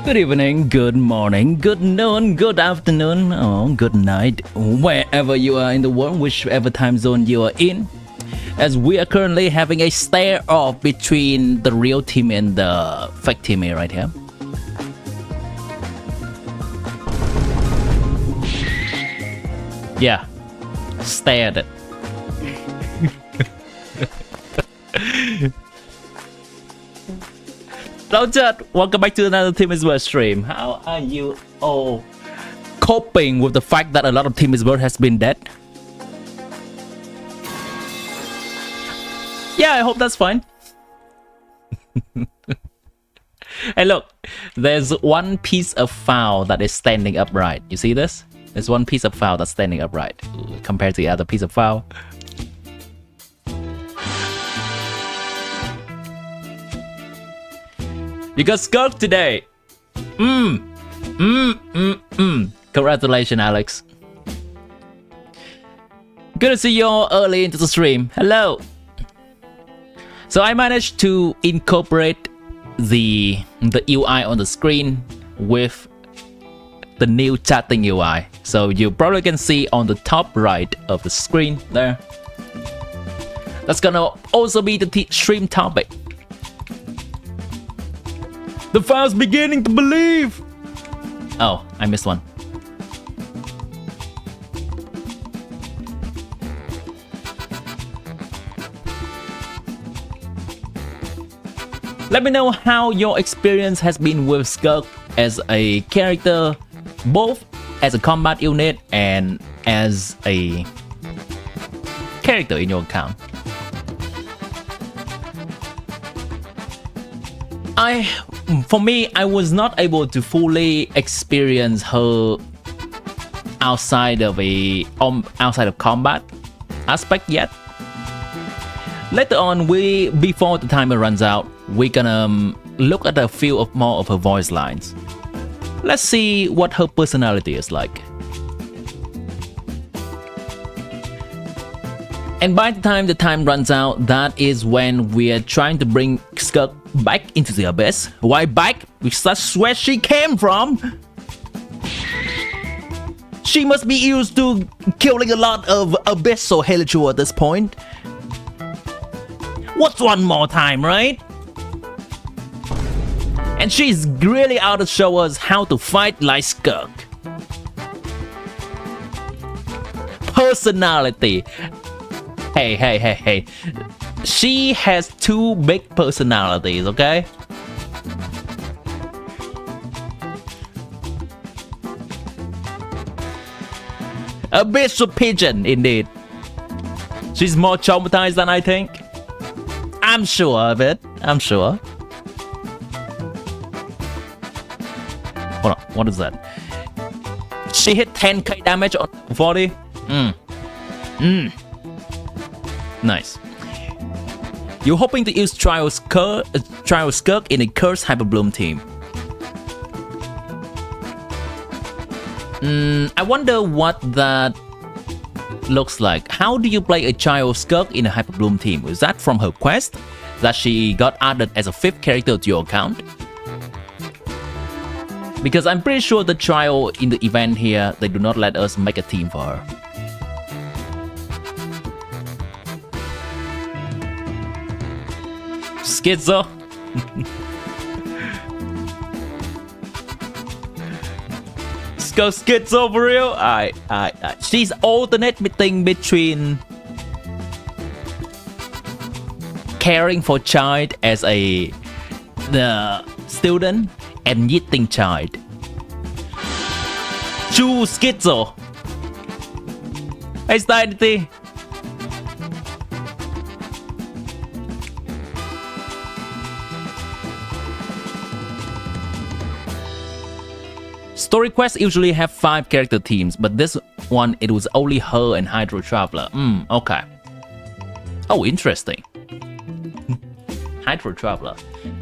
Good evening, good morning, good noon, good afternoon, or good night, wherever you are in the world, whichever time zone you are in. As we are currently having a stare-off between the real team and the fake team here right here. Yeah, stare at it. Hello chat, welcome back to another Team is World stream. How are you all coping with the fact that a lot of Team is World has been dead? Yeah, I hope that's fine. Hey look, there's one piece of file that is standing upright. You see this? There's one piece of file that's standing upright compared to the other piece of file. You got SKIRK today. Congratulations, Alex. Good to see you all early into the stream. Hello. So I managed to incorporate the UI on the screen with the new chatting UI. So you probably can see on the top right of the screen there. That's gonna also be the stream topic. The file's beginning to believe. Oh, I missed one. Let me know how your experience has been with SKIRK as a character, both as a combat unit and as a character in your account. For me, I was not able to fully experience her outside of combat aspect yet. Later on, before the timer runs out, we're gonna look at a few more of her voice lines. Let's see what her personality is like. And by the time runs out, that is when we're trying to bring SKIRK back into the abyss. Why back? Because that's where she came from. She must be used to killing a lot of abyssal Helichua at this point. What's one more time, right? And she's really out to show us how to fight like SKIRK. Personality. Hey. She has two big personalities, okay? Abyssal pigeon, indeed. She's more traumatized than I think. I'm sure of it. I'm sure. Hold on, what is that? She hit 10k damage on 40. Nice. You're hoping to use Trial SKIRK in a Cursed Hyperbloom team. I wonder what that looks like. How do you play a Child SKIRK in a Hyperbloom team? Is that from her quest that she got added as a 5th character to your account? Because I'm pretty sure the trial in the event here, they do not let us make a team for her. Schizo. Go schizo for real. She's alternating between caring for child as the student and eating child. True schizo. Hey, Steinity. Story quests usually have 5 character teams, but this one, it was only her and Hydro Traveler. Okay. Oh, interesting. Hydro Traveler.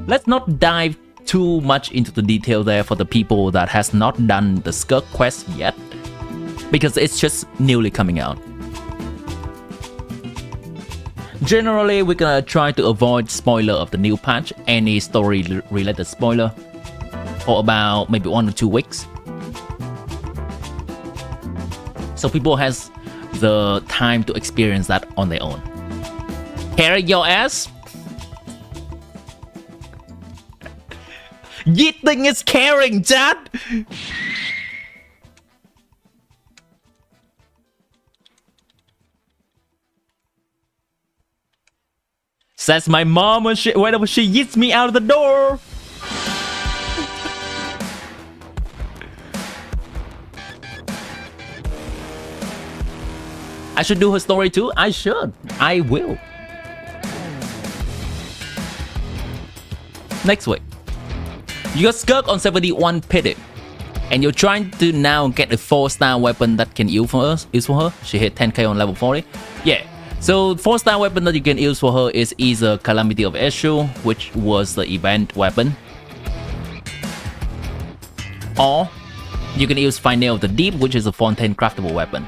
Let's not dive too much into the detail there for the people that has not done the SKIRK quest yet, because it's just newly coming out. Generally, we're gonna try to avoid spoiler of the new patch, any story related spoiler, for about maybe 1 or 2 weeks. So people has the time to experience that on their own. Carry your ass. Yeeting is caring, Chad. Says my mom whenever she yeets me out of the door. I should do her story too? I should. I will. Next week. You got SKIRK on 71 pity. And you're trying to now get a 4-star weapon that can use for her. She hit 10k on level 40. Yeah. So 4-star weapon that you can use for her is either Calamity of Eshu, which was the event weapon. Or you can use Final of the Deep, which is a Fontaine craftable weapon.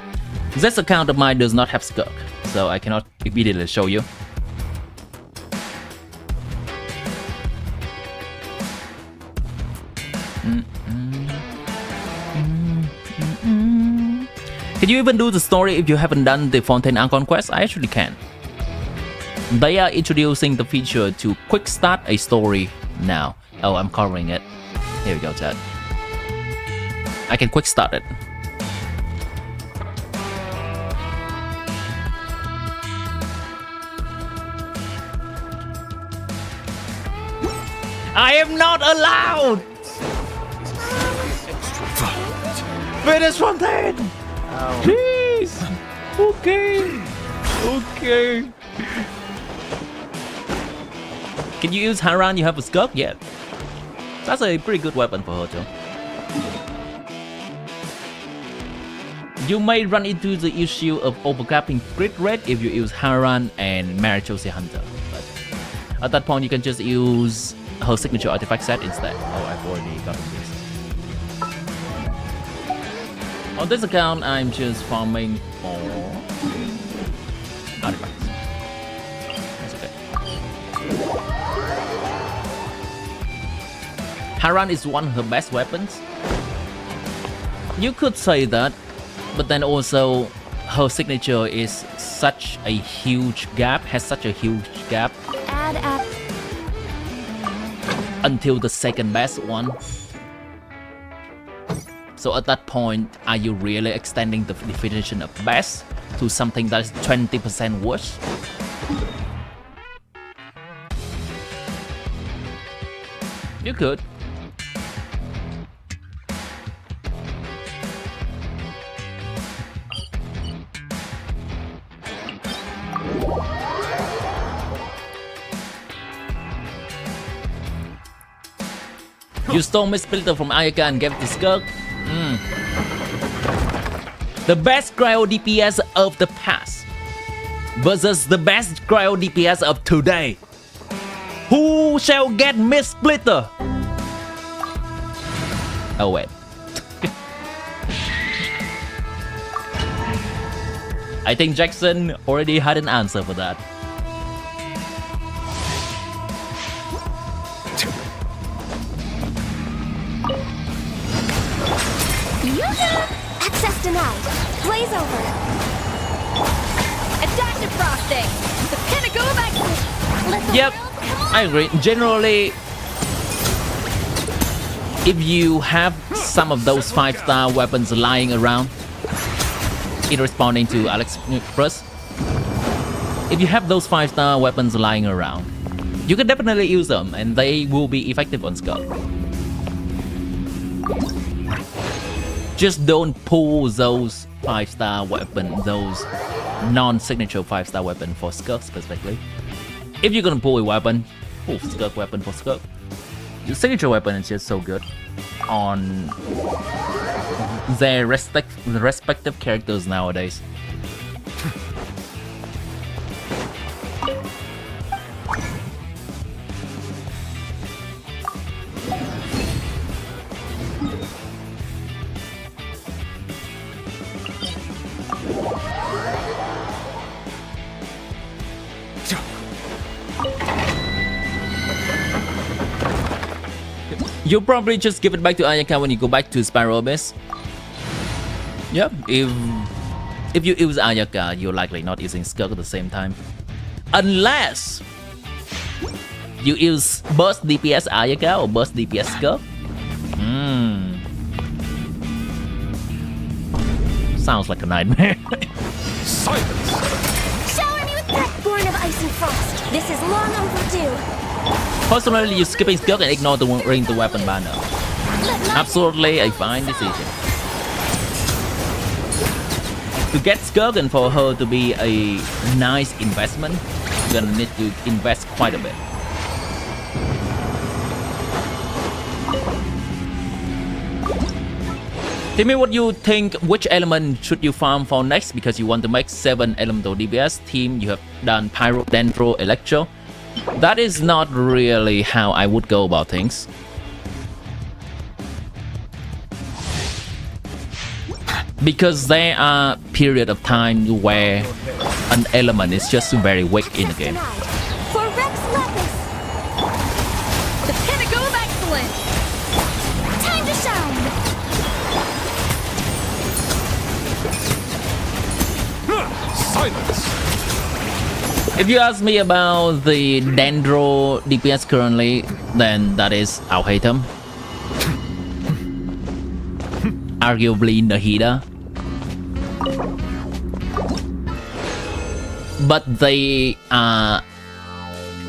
This account of mine does not have SKIRK, so I cannot immediately show you. Can you even do the story if you haven't done the Fontaine Archon quest? I actually can. They are introducing the feature to quick start a story now. Oh, I'm covering it. Here we go, chat. I can quick start it. I am not allowed! Finish Fontaine! Oh. Jeez! Okay. Okay. Can you use Haran? You have a SKIRK? Yeah. That's a pretty good weapon for her too. You may run into the issue of overcapping crit rate if you use Haran and Marichosi Hunter. But at that point you can just use her signature artifact set instead. Oh, I've already gotten this. On this account, I'm just farming for artifacts. That's okay. Haran is one of her best weapons. You could say that, but then also her signature is such a huge gap, has such a huge gap. Add up. Until the second best one. So at that point, are you really extending the definition of best to something that is 20% worse? You could. You stole Miss Splitter from Ayaka and gave it to SKIRK. The best cryo DPS of the past versus the best cryo DPS of today. Who shall get Miss Splitter? Oh wait. I think Jackson already had an answer for that. Access denied. Blaze over. Adaptive frosting. The pinnacle of excellence. Let the Yep, world come on. I agree. Generally, if you have some of those 5-star weapons lying around, in responding to Alex first, if you have those 5-star weapons lying around, you can definitely use them and they will be effective on SKIRK. Just don't pull those 5-star weapon, those non-signature 5-star weapon for SKIRK specifically. If you're gonna pull a weapon, pull SKIRK weapon for SKIRK. Your signature weapon is just so good on their respective characters nowadays. You'll probably just give it back to Ayaka when you go back to Spiral Abyss. Yep, if you use Ayaka, you're likely not using SKIRK at the same time. Unless you use burst DPS Ayaka or burst DPS SKIRK. Sounds like a nightmare. Silence! Shower me with breath born of ice and frost. This is long overdue. Personally, you're skipping SKIRK and ignore the ring the weapon banner. Absolutely a fine decision. To get SKIRK and for her to be a nice investment, you're gonna need to invest quite a bit. Tell me what you think, which element should you farm for next, because you want to make 7 elemental DPS team. You have done Pyro, Dendro, Electro. That is not really how I would go about things. Because there are periods of time where an element is just very weak in the game. For Rex Lepus. The pinnacle of excellence. Time to shine. Silence! If you ask me about the Dendro DPS currently, then that is Alhaitham. Arguably Nahida. But they are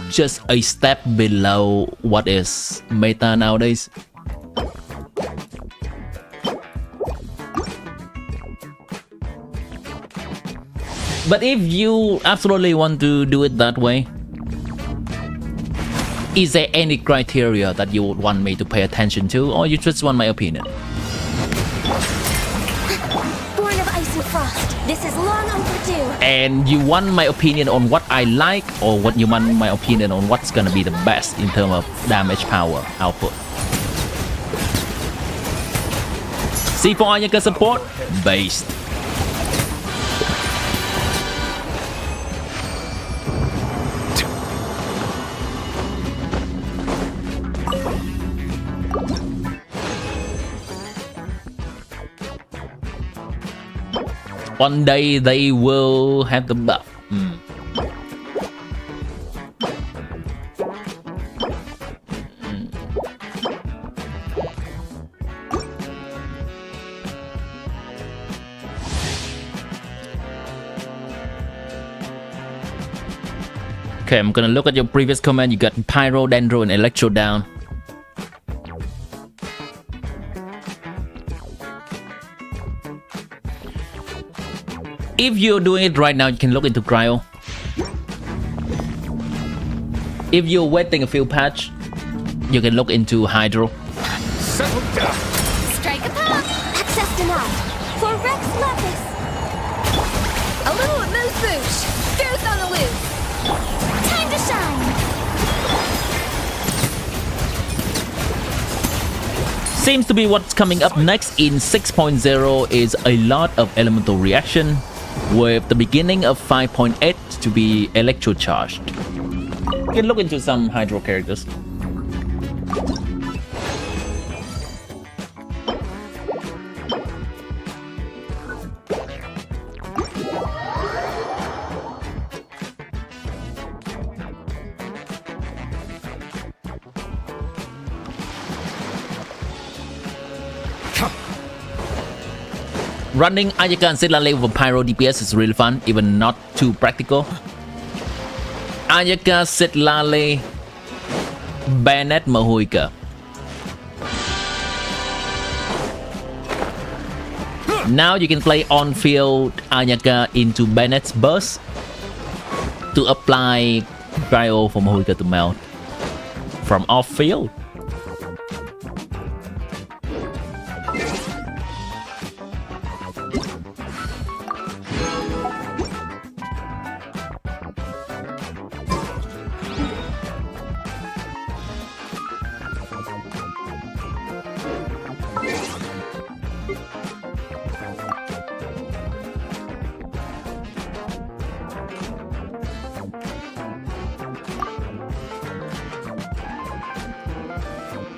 just a step below what is meta nowadays. But if you absolutely want to do it that way, is there any criteria that you would want me to pay attention to, or you just want my opinion? Born of ice and frost. This is long overdue. And you want my opinion on what I like, or what you want my opinion on what's gonna be the best in terms of damage power output? C4 Ayaka support, based. One day they will have the buff. Okay, I'm gonna look at your previous comment. You got Pyro, Dendro, and Electro down. If you're doing it right now, you can look into Cryo. If you're waiting a few patch, you can look into Hydro. Settle down. Strike a pop. Access denied. For Rex Lapis. A little moose boosh. Goose on the loose. Time to shine. Seems to be what's coming up next in 6.0 is a lot of elemental reaction, with the beginning of 5.8 to be electro charged. You can look into some Hydro characters. Running Ayaka and Sila level for Pyro DPS is really fun, even not too practical. Ayaka, Sitlale, Bayonet, Mahuika. Now you can play on-field Ayaka into Bayonet's burst to apply Cryo for Mahuika to melt from off-field.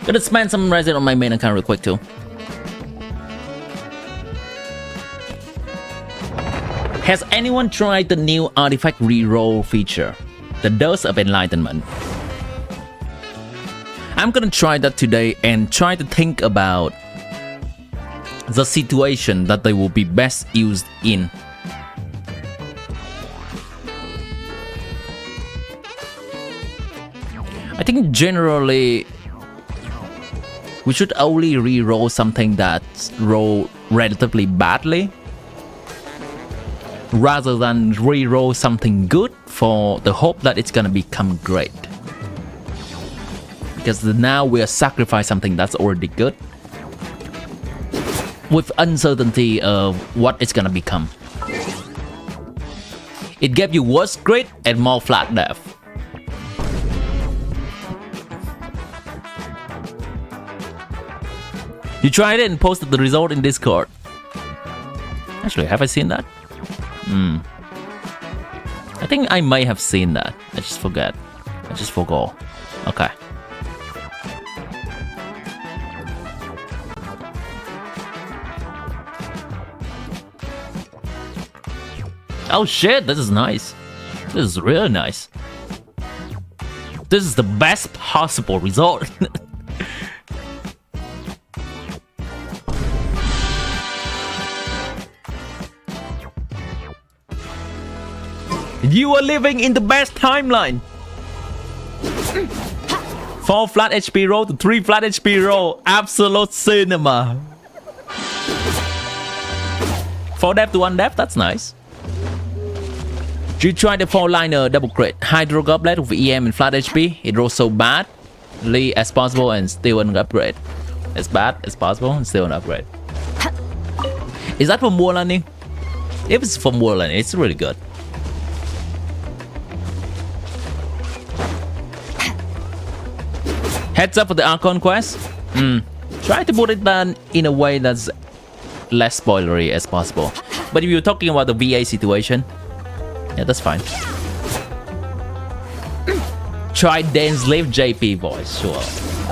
Gonna spend some resin on my main account real quick too. Has anyone tried the new artifact reroll feature? The Dose of Enlightenment. I'm gonna try that today and try to think about the situation that they will be best used in. I think generally we should only re-roll something that's rolled relatively badly rather than re-roll something good for the hope that it's gonna become great. Because now we are sacrificing something that's already good with uncertainty of what it's gonna become. It gave you worse crit and more flat death. You tried it and posted the result in Discord. Actually, have I seen that? I think I may have seen that. I just forgot. I just forgot. Okay. Oh shit, this is nice. This is really nice. This is the best possible result. You are living in the best timeline. 4 flat HP roll to 3 flat HP roll. Absolute cinema. 4 depth to 1 depth, that's nice. You try the 4-liner double crit. Hydro Goblet with EM and flat HP. It rolls so badly as possible and still an upgrade. As bad as possible and still an upgrade. Is that from Warlanding? If it's from Warlanding, it's really good. Heads up for the Archon quest. Try to put it down in a way that's less spoilery as possible. But if you're talking about the VA situation, yeah, that's fine. Try Dan's Live JP voice, sure.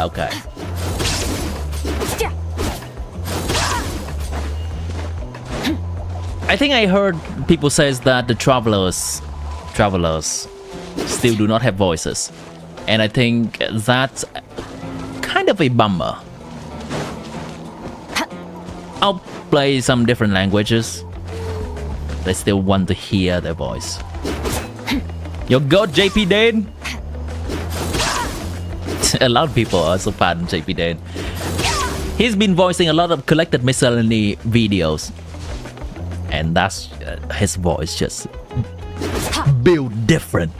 Okay. I think I heard people says that the travelers still do not have voices, and I think that's kind of a bummer. I'll play some different languages. They still want to hear their voice. Your god JP Dane. A lot of people also pardon JP Dane. He's been voicing a lot of collected miscellany videos, and that's his voice just built different.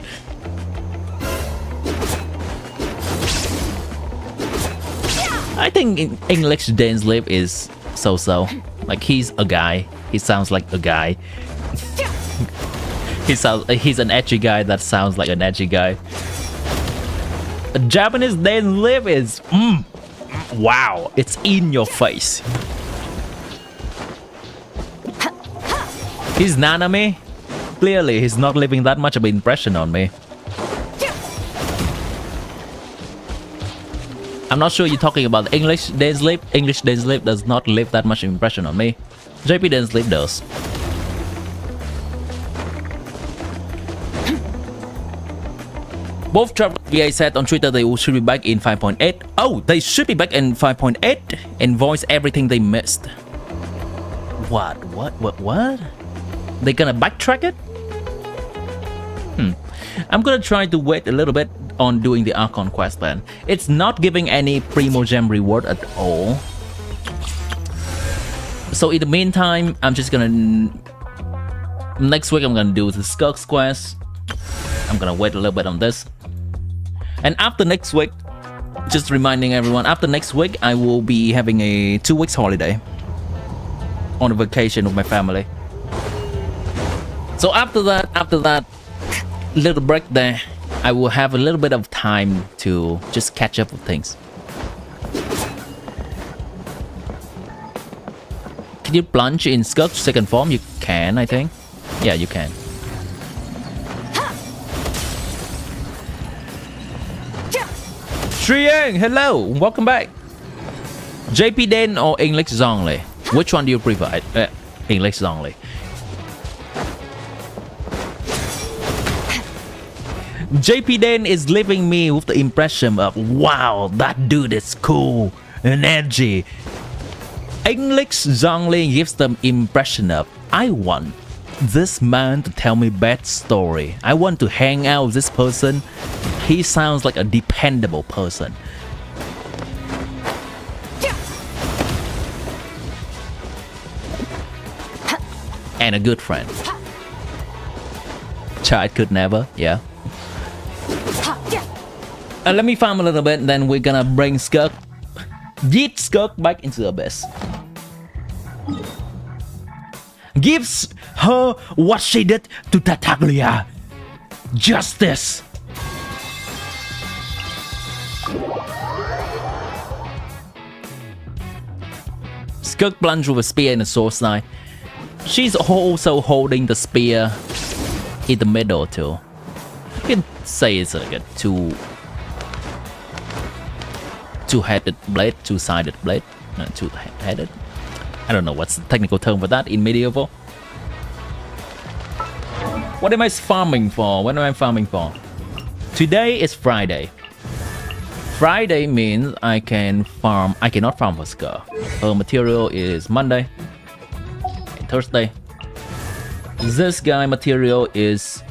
I think in English Dane's lip is so-so. Like, he's a guy. He sounds like a guy. He's an edgy guy that sounds like an edgy guy. A Japanese Dane's lip is wow, it's in your face. He's Nanami. Clearly, he's not leaving that much of an impression on me. I'm not sure you're talking about English Dane's lip. English Dane's lip does not leave that much impression on me. JP Dane's lip does. Both Travel VA said on Twitter they should be back in 5.8. Oh, they should be back in 5.8 and voice everything they missed. What? They gonna backtrack it? I'm gonna try to wait a little bit on doing the Archon quest then. It's not giving any Primo Gem reward at all. So in the meantime, I'm just gonna... Next week I'm gonna do the SKIRK quest. I'm gonna wait a little bit on this. And after next week, just reminding everyone, after next week I will be having a 2 weeks holiday on a vacation with my family. So after that little break there, I will have a little bit of time to just catch up with things. Can you plunge in SKIRK second form? You can, I think. Yeah, you can. Triyang, hello, welcome back. JP Dane or English Zhongli? Which one do you prefer? English Zhongli. JP Dane is leaving me with the impression of, wow, that dude is cool and edgy. English Zhongli gives the impression of, I want this man to tell me bad story. I want to hang out with this person. He sounds like a dependable person. And a good friend. Child could never, yeah. Let me farm a little bit, then we're gonna bring SKIRK. Yeet SKIRK back into the abyss. Gives her what she did to Tartaglia. Justice. SKIRK plunged with a spear and a sword side. She's also holding the spear in the middle too. You can say it's like a two-headed blade, two-sided blade, two-headed. I don't know what's the technical term for that in medieval. What am I farming for? What am I farming for? Today is Friday. Friday means I can farm. I cannot farm for SKIRK. Her material is Monday and Thursday. This guy material is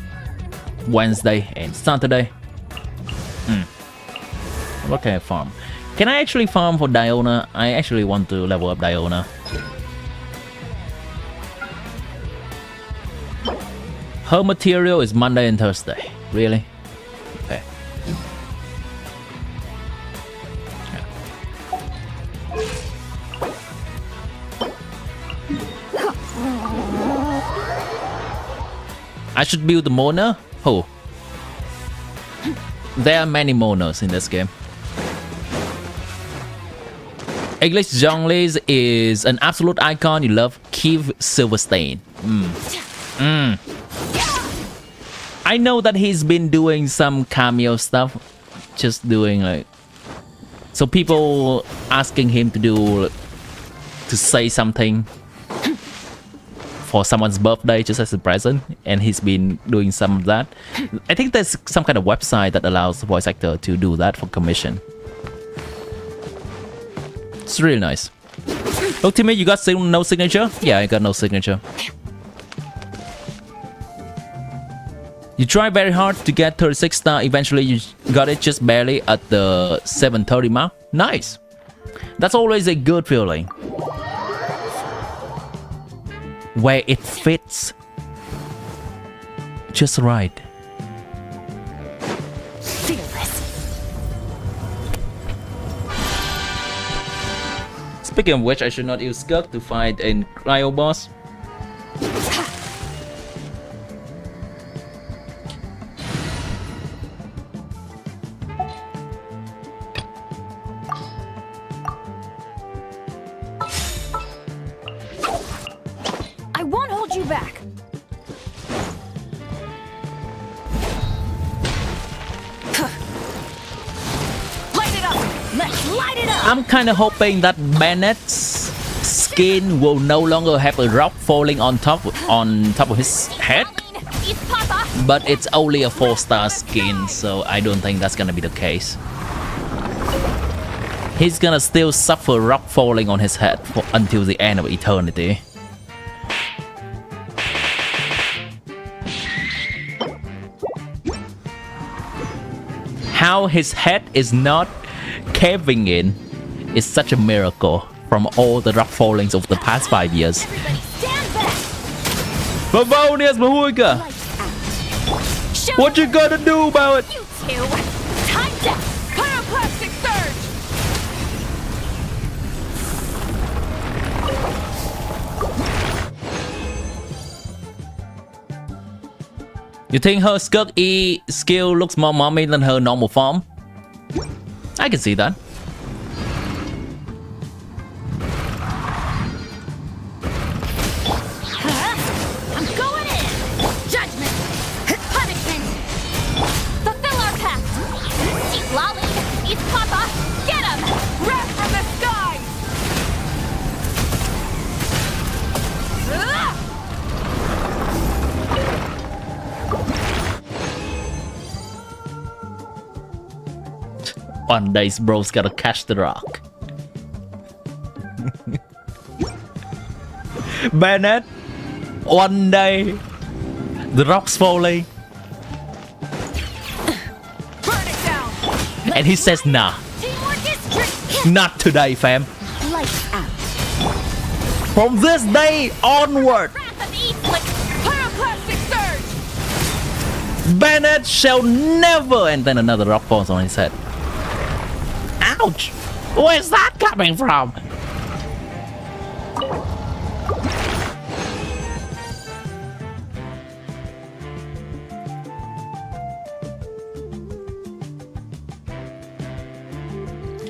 Wednesday and Saturday. What can I farm? Can I actually farm for Diona? I actually want to level up Diona. Her material is Monday and Thursday. Really? Okay. I should build the Mona? Oh. There are many Monas in this game. English Zhongli's is an absolute icon you love. Keith Silverstein. I know that he's been doing some cameo stuff. Just doing like... So people asking him to do... To say something for someone's birthday just as a present, and he's been doing some of that. I think there's some kind of website that allows the voice actor to do that for commission. It's really nice. Look, Timmy, you got no signature? Yeah, I got no signature. You try very hard to get 36 star. Eventually, you got it just barely at the 730 mark. Nice. That's always a good feeling. Where it fits just right. Speaking of which, I should not use SKIRK to fight a cryo boss. I won't hold you back. Light it up! Let's light it up! I'm kind of hoping that Bennett's skin will no longer have a rock falling on top of his head, but it's only a 4-star skin, so I don't think that's gonna be the case. He's gonna still suffer rock falling on his head until the end of eternity. How his head is not caving in is such a miracle from all the rock fallings of the past 5 years. Favonius Mahuika! What you gonna do about it? You two! Time's up! Pyroclastic surge! You think her SKIRK E skill looks more mommy than her normal form? I can see that. I'm going in! Judgment! Punishment! Fulfill our pact! Eat Lolly! Eat Papa! Get him! Wrath from the skies! One day, bro's gotta catch the rock. Bennett, one day, the rock's falling. Burn it down! And he says, nah, Teamwork is tricky! not today, fam. Lights out! From this day onward, Wrath of Eastlick! Pyroclastic surge! Bennett shall never... And then another rock falls on his head. Ouch! Where's that coming from?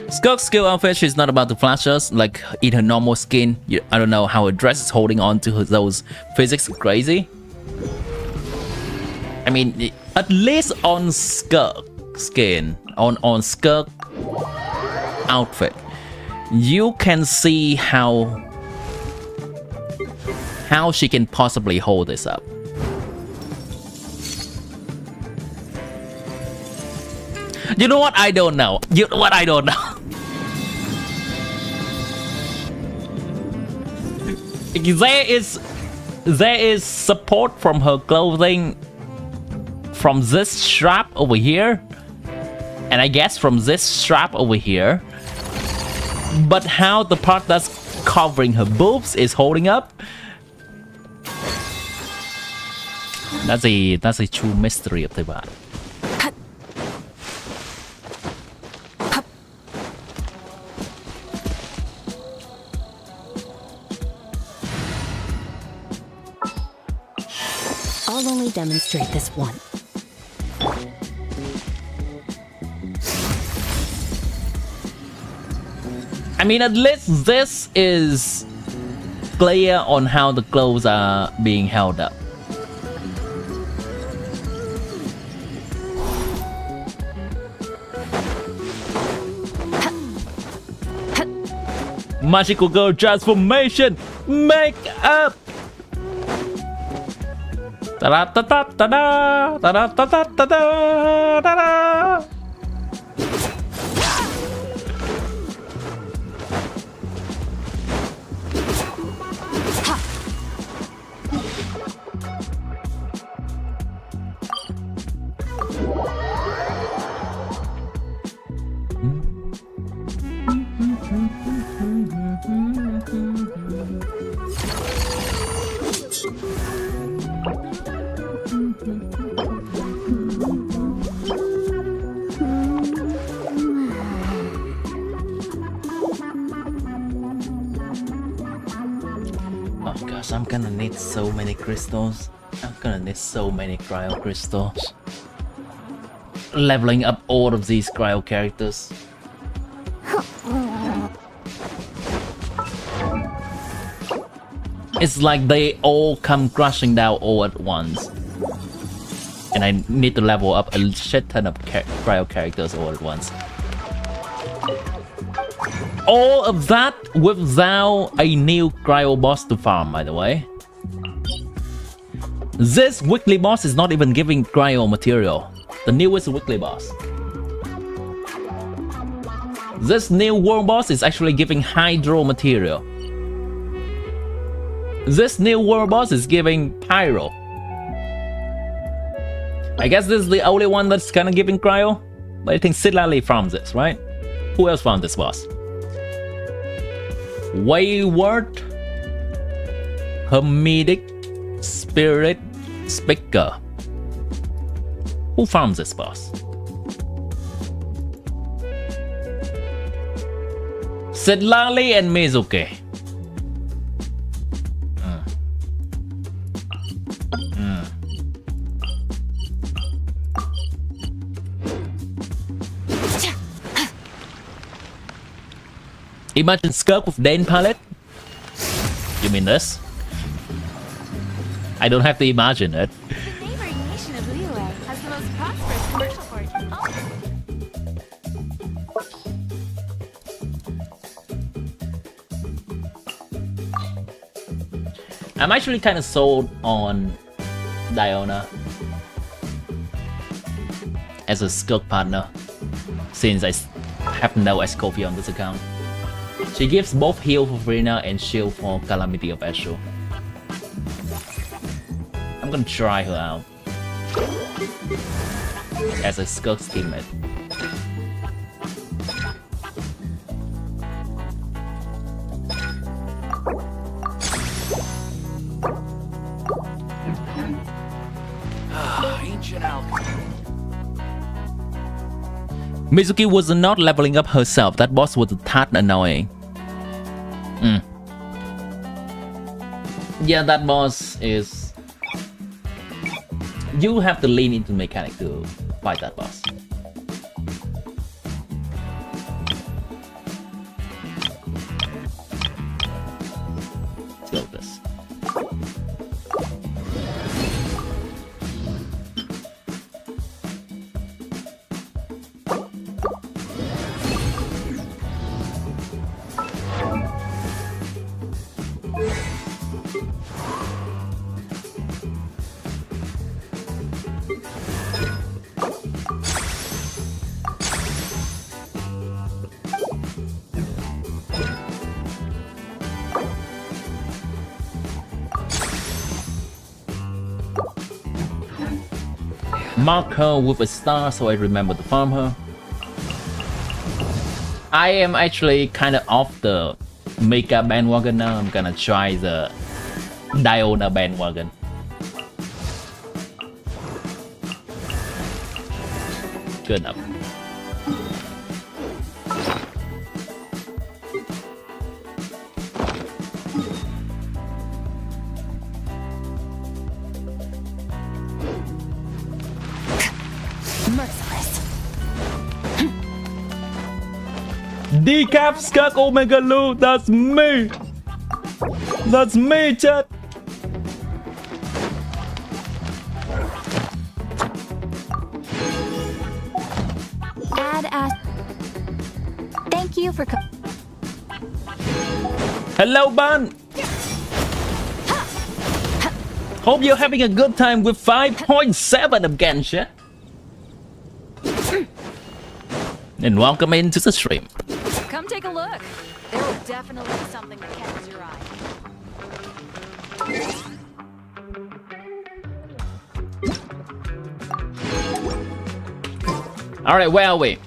SKIRK's skill outfit, she's not about to flash us like in her normal skin. I don't know how her dress is holding on to those physics crazy. I mean, at least on SKIRK skin, on SKIRK outfit, you can see how she can possibly hold this up. You know what? I don't know. You know what? I don't know. There is support from her clothing from this strap over here, and I guess from this strap over here. But how the part that's covering her boobs is holding up, that's a true mystery of the bot. I'll only demonstrate this one. I mean, at least this is clear on how the clothes are being held up. Magical girl transformation! Make up! Ta-da-ta-ta-ta-da, ta-da-ta-ta-ta-da, ta-da. Oh gosh, I'm gonna need so many crystals. I'm gonna need so many cryo crystals. Leveling up all of these cryo characters. It's like they all come crashing down all at once. And I need to level up a shit ton of cryo characters all at once. All of that without a new cryo boss to farm, by the way. This weekly boss is not even giving cryo material. The newest weekly boss. This new world boss is actually giving hydro material. This new world boss is giving pyro. I guess this is the only one that's kind of giving cryo. But I think Sidlali farms this, right? Who else found this boss? Wayward Hermetic Spirit Speaker. Who farms this boss? Sidlali and Mizuki. Imagine SKIRK with Dane palette? You mean this? I don't have to imagine it. The neighboring nation of Liyue has the most prosperous commercial port. I'm actually kind of sold on Diona as a SKIRK partner, since I have no Escopia on this account. She gives both heal for Frina and shield for Calamity of Eshu. I'm gonna try her out as a SKIRK's teammate. Mizuki was not leveling up herself. That boss was a tad annoying. Yeah, that boss is... You have to lean into mechanic to fight that boss. Let's go with this. Mark her with a star so I remember to farm her. I am actually kind of off the Mecha bandwagon now. I'm gonna try the Diona bandwagon. Good enough. Merciless. Decap SKIRK Omega Lu, that's me! That's me, chat! Thank you for Hello, Ban! Hope you're having a good time with 5.7 of Genshin. And welcome into the stream. Come take a look. There will definitely be something that catches your eye. Alright, where are we?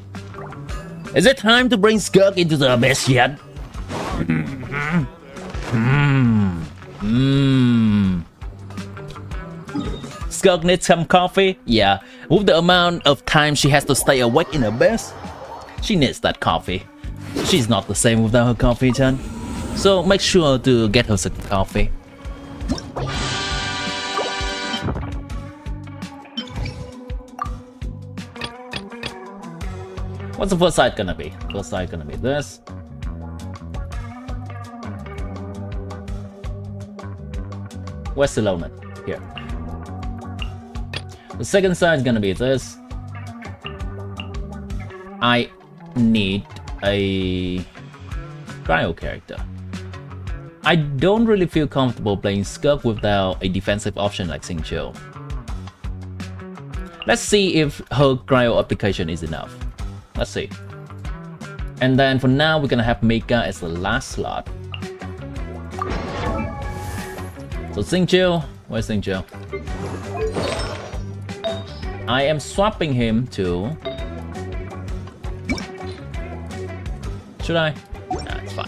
Is it time to bring SKIRK into the abyss yet? SKIRK needs some coffee? Yeah, with the amount of time she has to stay awake in abyss, she needs that coffee. She's not the same without her coffee, Chan. So make sure to get her some coffee. What's the first side gonna be? First side gonna be this. Where's the loadment? Here. The second side is gonna be this. I need a cryo character. I don't really feel comfortable playing SKIRK without a defensive option like Xingqiu. Let's see if her cryo application is enough. Let's see. And then for now, we're gonna have Mika as the last slot. So Xingqiu, where's Xingqiu? I am swapping him to... Should I? Nah, it's fine.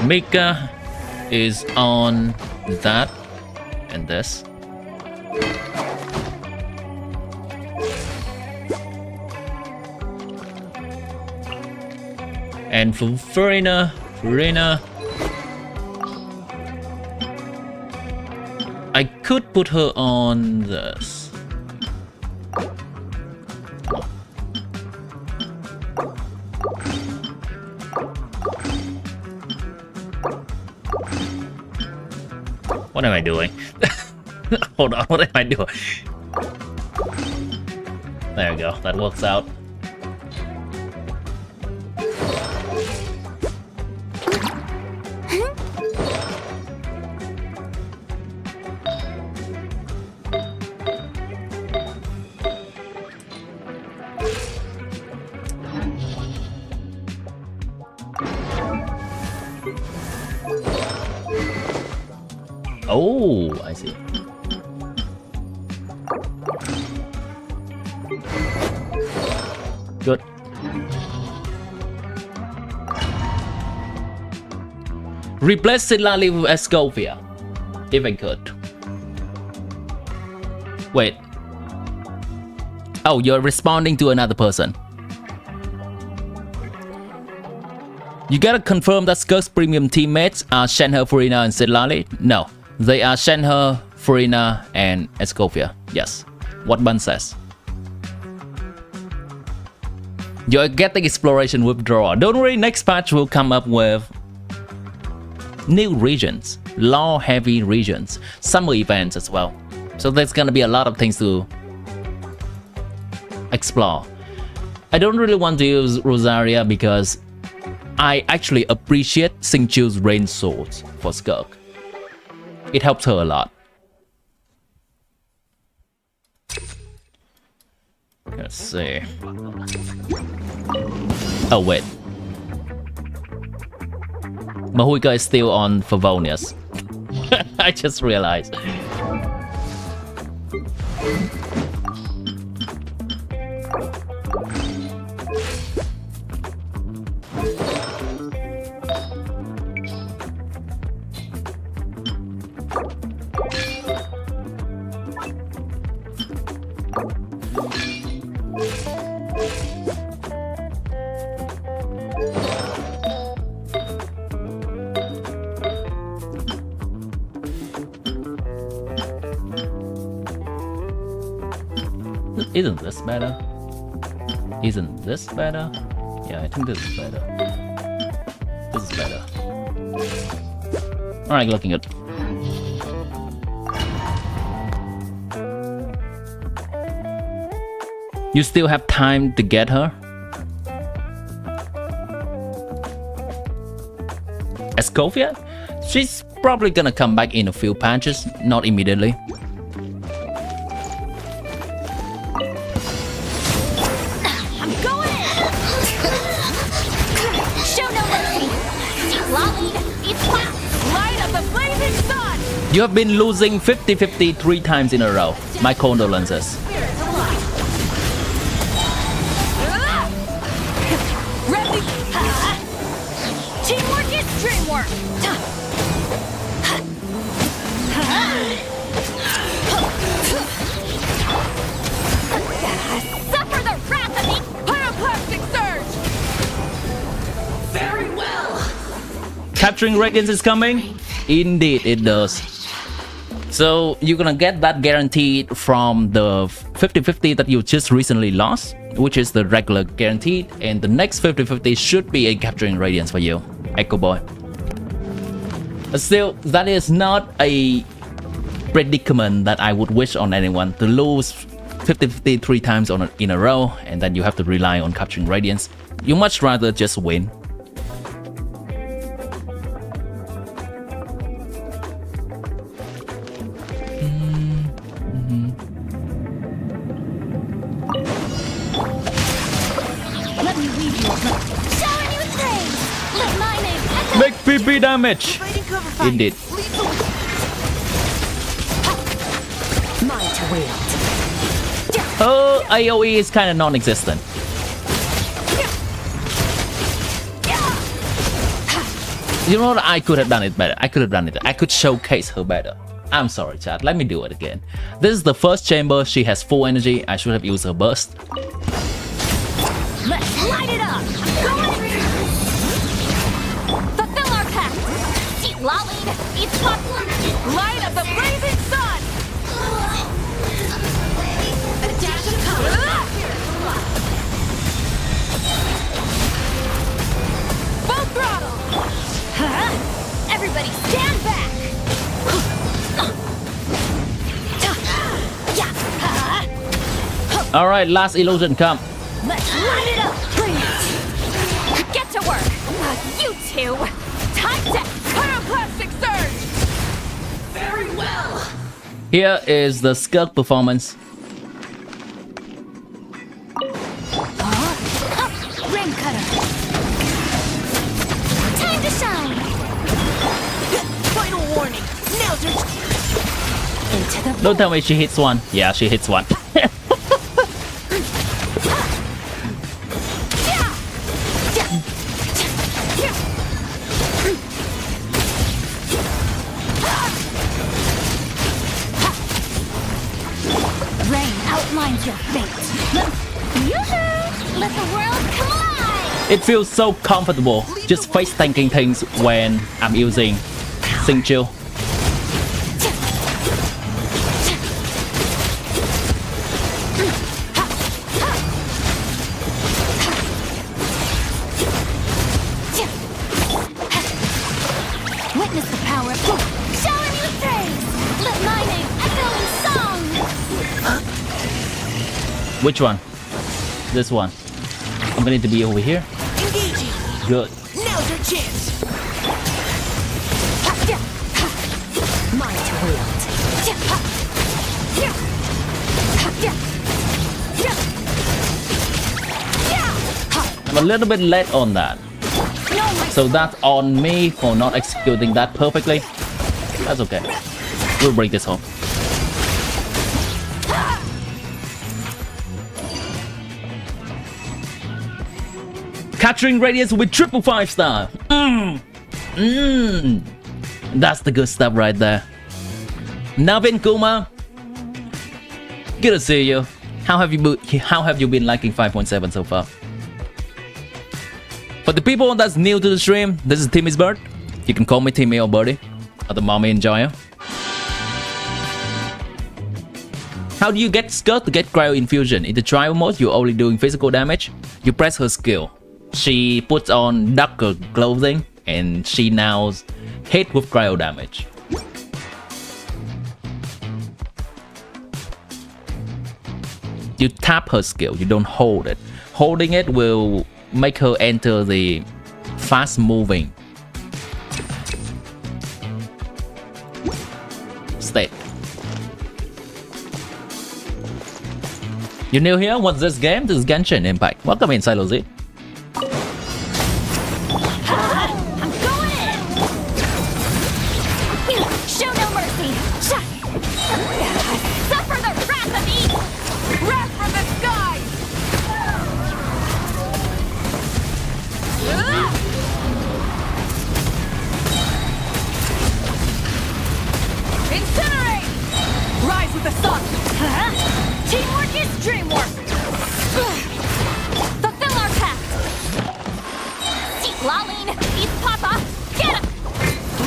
Mika is on that and this. And for Farina, I could put her on this. What am I doing? Hold on, what am I doing? There we go, that works out. Oh, I see. Good. Replace Silali with Escovia, if I could. Wait. Oh, you're responding to another person. You gotta confirm that SKIRK's premium teammates are Shenhe, Furina, and Silali? No. They are Shenhe, Furina, and Escovia. Yes. What Bun says. You're getting exploration withdrawal. Don't worry, next patch will come up with new regions, lore-heavy regions, summer events as well. So there's gonna be a lot of things to explore. I don't really want to use Rosaria because I actually appreciate Xingqiu's rain swords for SKIRK. It helps her a lot. Let's see. Oh wait. Mahuika is still on Favonius. I just realized. Isn't this better? Isn't this better? Yeah, I think this is better. This is better. Alright, looking good. You still have time to get her. Escovia? She's probably gonna come back in a few patches, not immediately. I'm going in! Show no mercy! Lolly, it's hot! Light of the blazing sun! You have been losing 50-50 3 times in a row. My condolences. Ready? Teamwork is dreamwork! Suffer the wrath of the pyroclastic surge! Very well! Capturing Radiance is coming? Indeed it does. So you're gonna get that guaranteed from the 50-50 that you just recently lost, which is the regular guaranteed, and the next 50-50 should be a Capturing Radiance for you, Echo Boy. But still, that is not a predicament that I would wish on anyone, to lose 50-50 3 times in a row and then you have to rely on Capturing Radiance. You much rather just win. Let me weave you a shower you with praise! Let my name echo! Make PP damage! Indeed. Mine to wield. Her AoE is kind of non-existent. You know what? I could have done it better. I could showcase her better. I'm sorry, chat. Let me do it again. This is the first chamber. She has full energy. I should have used her burst. Let's light it up! Fulfill our pact! Eat lolly, eat popcorn! Light of the blazing sun! A dash of color! Full throttle! Everybody stand back! Alright, last illusion come. Let's light it up! Bring it! Get to work! You two! Time to pyroclastic surge! Very well! Here is the SKIRK performance. Rain cutter! Time to shine! Final warning! Now's your... Into the... Don't tell me she hits one. Yeah, she hits one. Rain outlines your fate. Yoo-hoo! Let the world collide! It feels so comfortable just face tanking things when I'm using Sing Chill. Witness the power of showering you with praise! Let my name echo in song! Which one? This one. I'm gonna need to be over here. Engaging! Good. Now's your chance! Mine to wield. I'm a little bit late on that. So that's on me for not executing that perfectly. That's okay. We'll break this home. Capturing Radiance with triple 5-star. That's the good stuff right there. Navin Kuma, good to see you. How have you been liking 5.7 so far? For the people that's new to the stream, this is Timmy's Bird. You can call me Timmy or Birdie, or the mommy enjoyer. How do you get SKIRK to get cryo infusion? In the trial mode, you're only doing physical damage. You press her skill. She puts on darker clothing, and she now hit with cryo damage. you tap her skill, you don't hold it. Holding it will make her enter the fast moving state. You new here? What's this game? This is Genshin Impact. Welcome in, Silo Z. I'm going in! Show no mercy! Suffer the wrath of Eve! Wrath from the sky! Incinerate! Rise with the sun! Teamwork is dreamwork! Fulfill our pact! Seek Laline, East Papa, get him!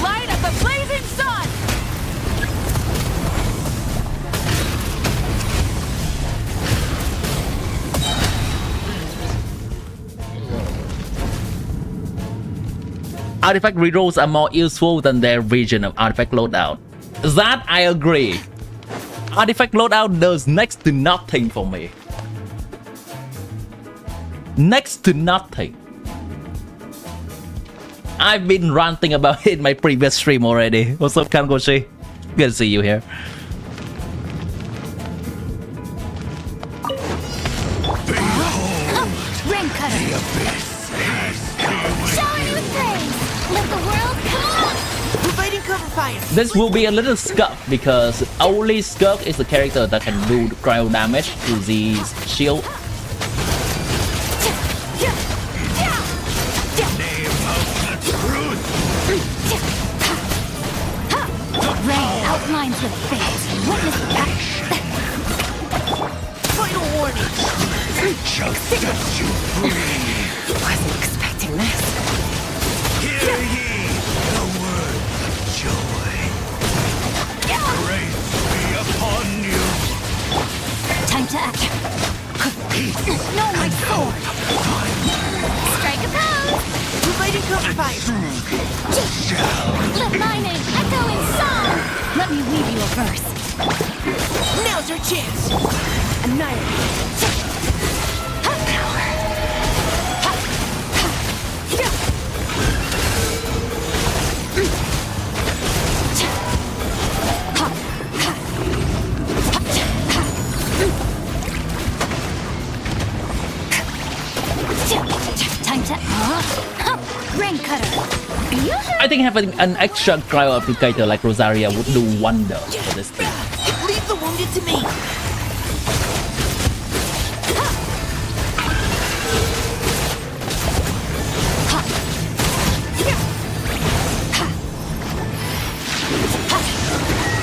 Light up the blazing sun! Artifact rerolls are more useful than their version of artifact loadout. That I agree. Artifact loadout does next to nothing for me. Next to nothing. I've been ranting about it in my previous stream already. What's up, Kangoshi? Good to see you here. Rain cutter! Shower you with praise! Let the world come on! Providing cover fire. This will be a little SKIRK because only SKIRK is the character that can do cryo damage to these shield. Rain outlines the fate. Witness the pact. Final warning. Shall set you free. Wasn't expecting this. Hear ye the word of joy. Grace be upon you. Time to act. No, my sword. Strike a pose. Providing cover fire. Let my name echo in song. Let me weave you a verse. Now's our chance. Annihilate. Time to rain cutter. I think having an extra cryo applicator like Rosaria would do wonders for this thing. Leave the wounded to me.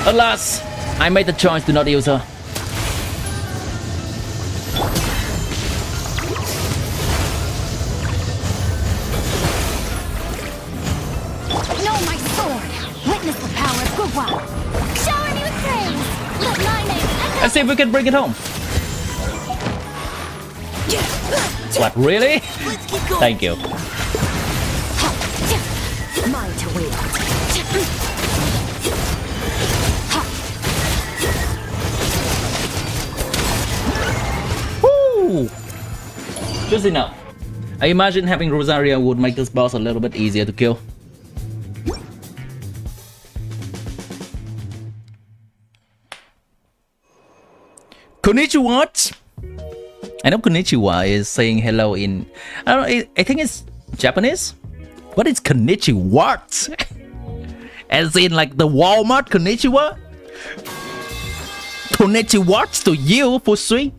Alas, I made the choice to not use her. Know my sword. Witness the power of Gurwa. Shower me with praise. Let my name echo. Let's see if we can bring it home. What, really? Let's keep going. Thank you. Mine to wield. Woo! Just enough. I imagine having Rosaria would make this boss a little bit easier to kill. Konnichiwa! I know Konnichiwa is saying hello in... I don't know, I think it's Japanese? What is Konnichiwa? As in like the Walmart Konnichiwa? Konnichiwa to you, Fusui.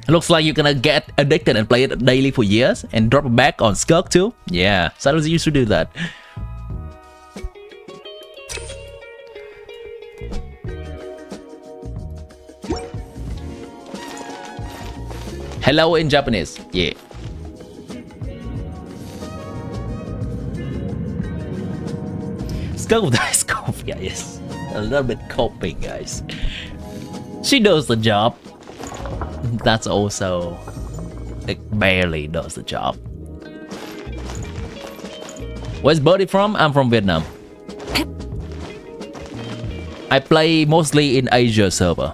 Looks like you're gonna get addicted and play it daily for years and drop it back on SKIRK too. Yeah, Saturday used to do that. Hello in Japanese. Yeah. SKIRK with ice coffee, guys. A little bit coping, guys. She does the job. That's also like barely does the job. Where's Birdie from? I'm from Vietnam. I play mostly in Asia server.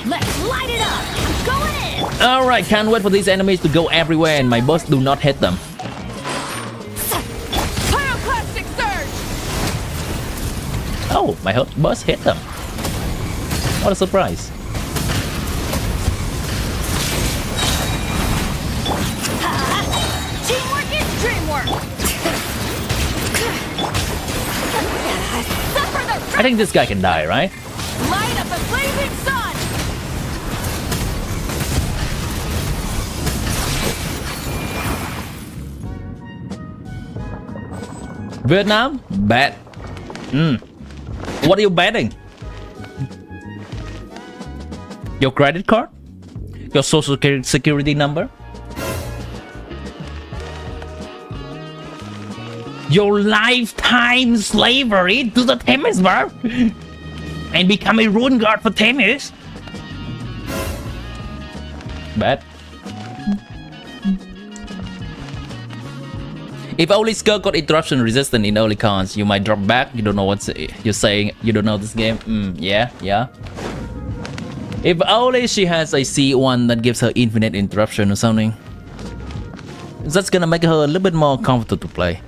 Let's light it up. I'm going in. Alright, can't wait for these enemies to go everywhere and my boss do not hit them. Pyroclastic surge. Oh, my boss hit them. What a surprise. Teamwork is dreamwork. Suffer the I think this guy can die, right? light of the blazing sun. Vietnam? Bet. What are you betting? Your credit card? Your social security number? Your lifetime slavery to the Thames, bro? And become a rune guard for Thames? Bet. If only SKIRK got interruption resistant in early cons, you might drop back. You don't know what you're saying. You don't know this game. Yeah. If only she has a C1 that gives her infinite interruption or something. That's gonna make her a little bit more comfortable to play.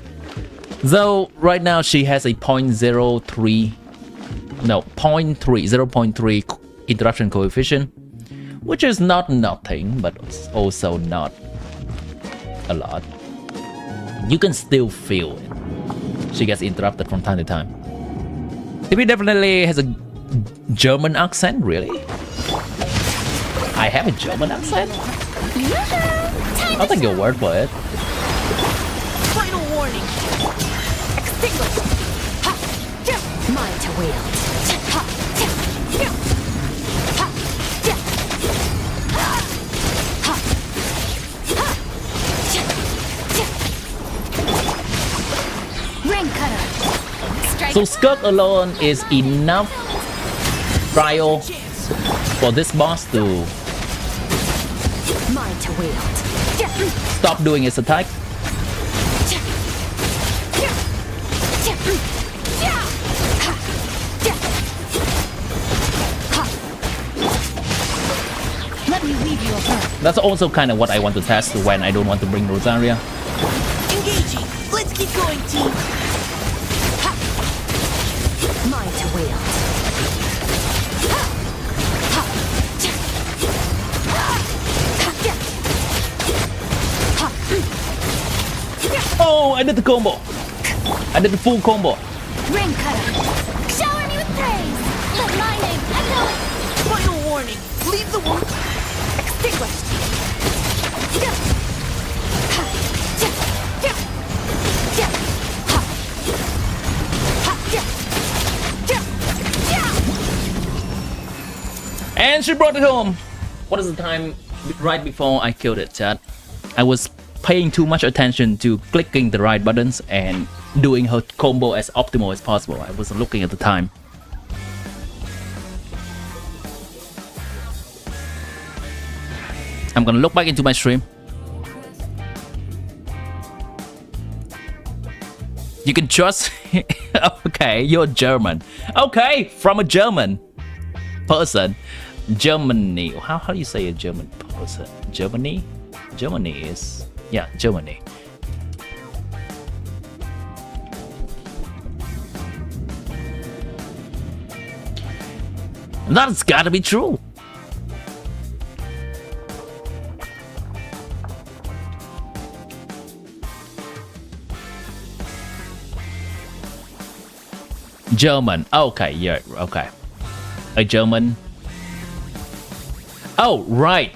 Though right now she has a 0.3 interruption coefficient, which is not nothing, but it's also not a lot. You can still feel it. She gets interrupted from time to time. TV definitely has a German accent, really? I have a German accent? I'll take your word for it. Final warning. Extinguish. Mine to wield. Ring cutter. So SKIRK alone is enough trial for this boss to Mine to wield. stop doing his attack. Let me weave you a bird. That's also kind of what I want to test when I don't want to bring Rosaria. Engaging. Let's keep going, team. Mine to wield. Oh, I did the combo. I did the full combo. Ring cutter. Shower me with praise. Let my name echo. Final warning. Leave the work. Extinguished. And she brought it home. What is the time right before I killed it, chat? I was paying too much attention to clicking the right buttons and doing her combo as optimal as possible. I wasn't looking at the time. I'm gonna look back into my stream. You can trust. Okay, you're German. Okay, from a German person. Germany. How do you say a German person? Germany? Germany is... Yeah, Germany. That's gotta be true. German. Okay, yeah, okay. A German. Oh, right.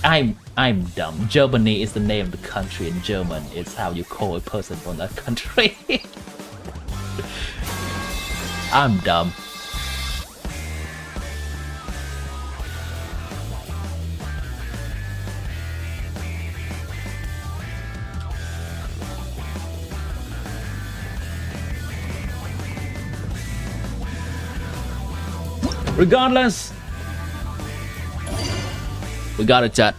I'm dumb. Germany is the name of the country, and German is how you call a person from that country. I'm dumb. Regardless, we got it, chat.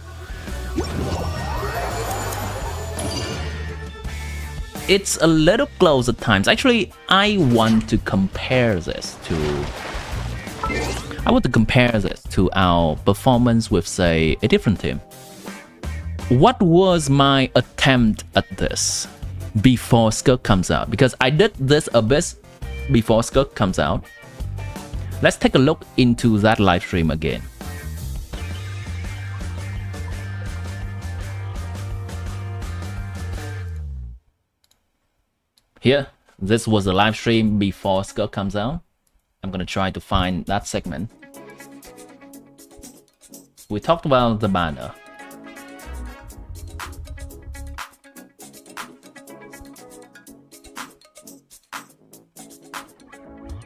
it's a little close at times. Actually, I want to compare this to our performance with, say, a different team. What was my attempt at this before SKIRK comes out? Because I did this a bit before SKIRK comes out. Let's take a look into that live stream again. Here, this was the live stream before SKIRK comes out. I'm gonna try to find that segment. We talked about the banner.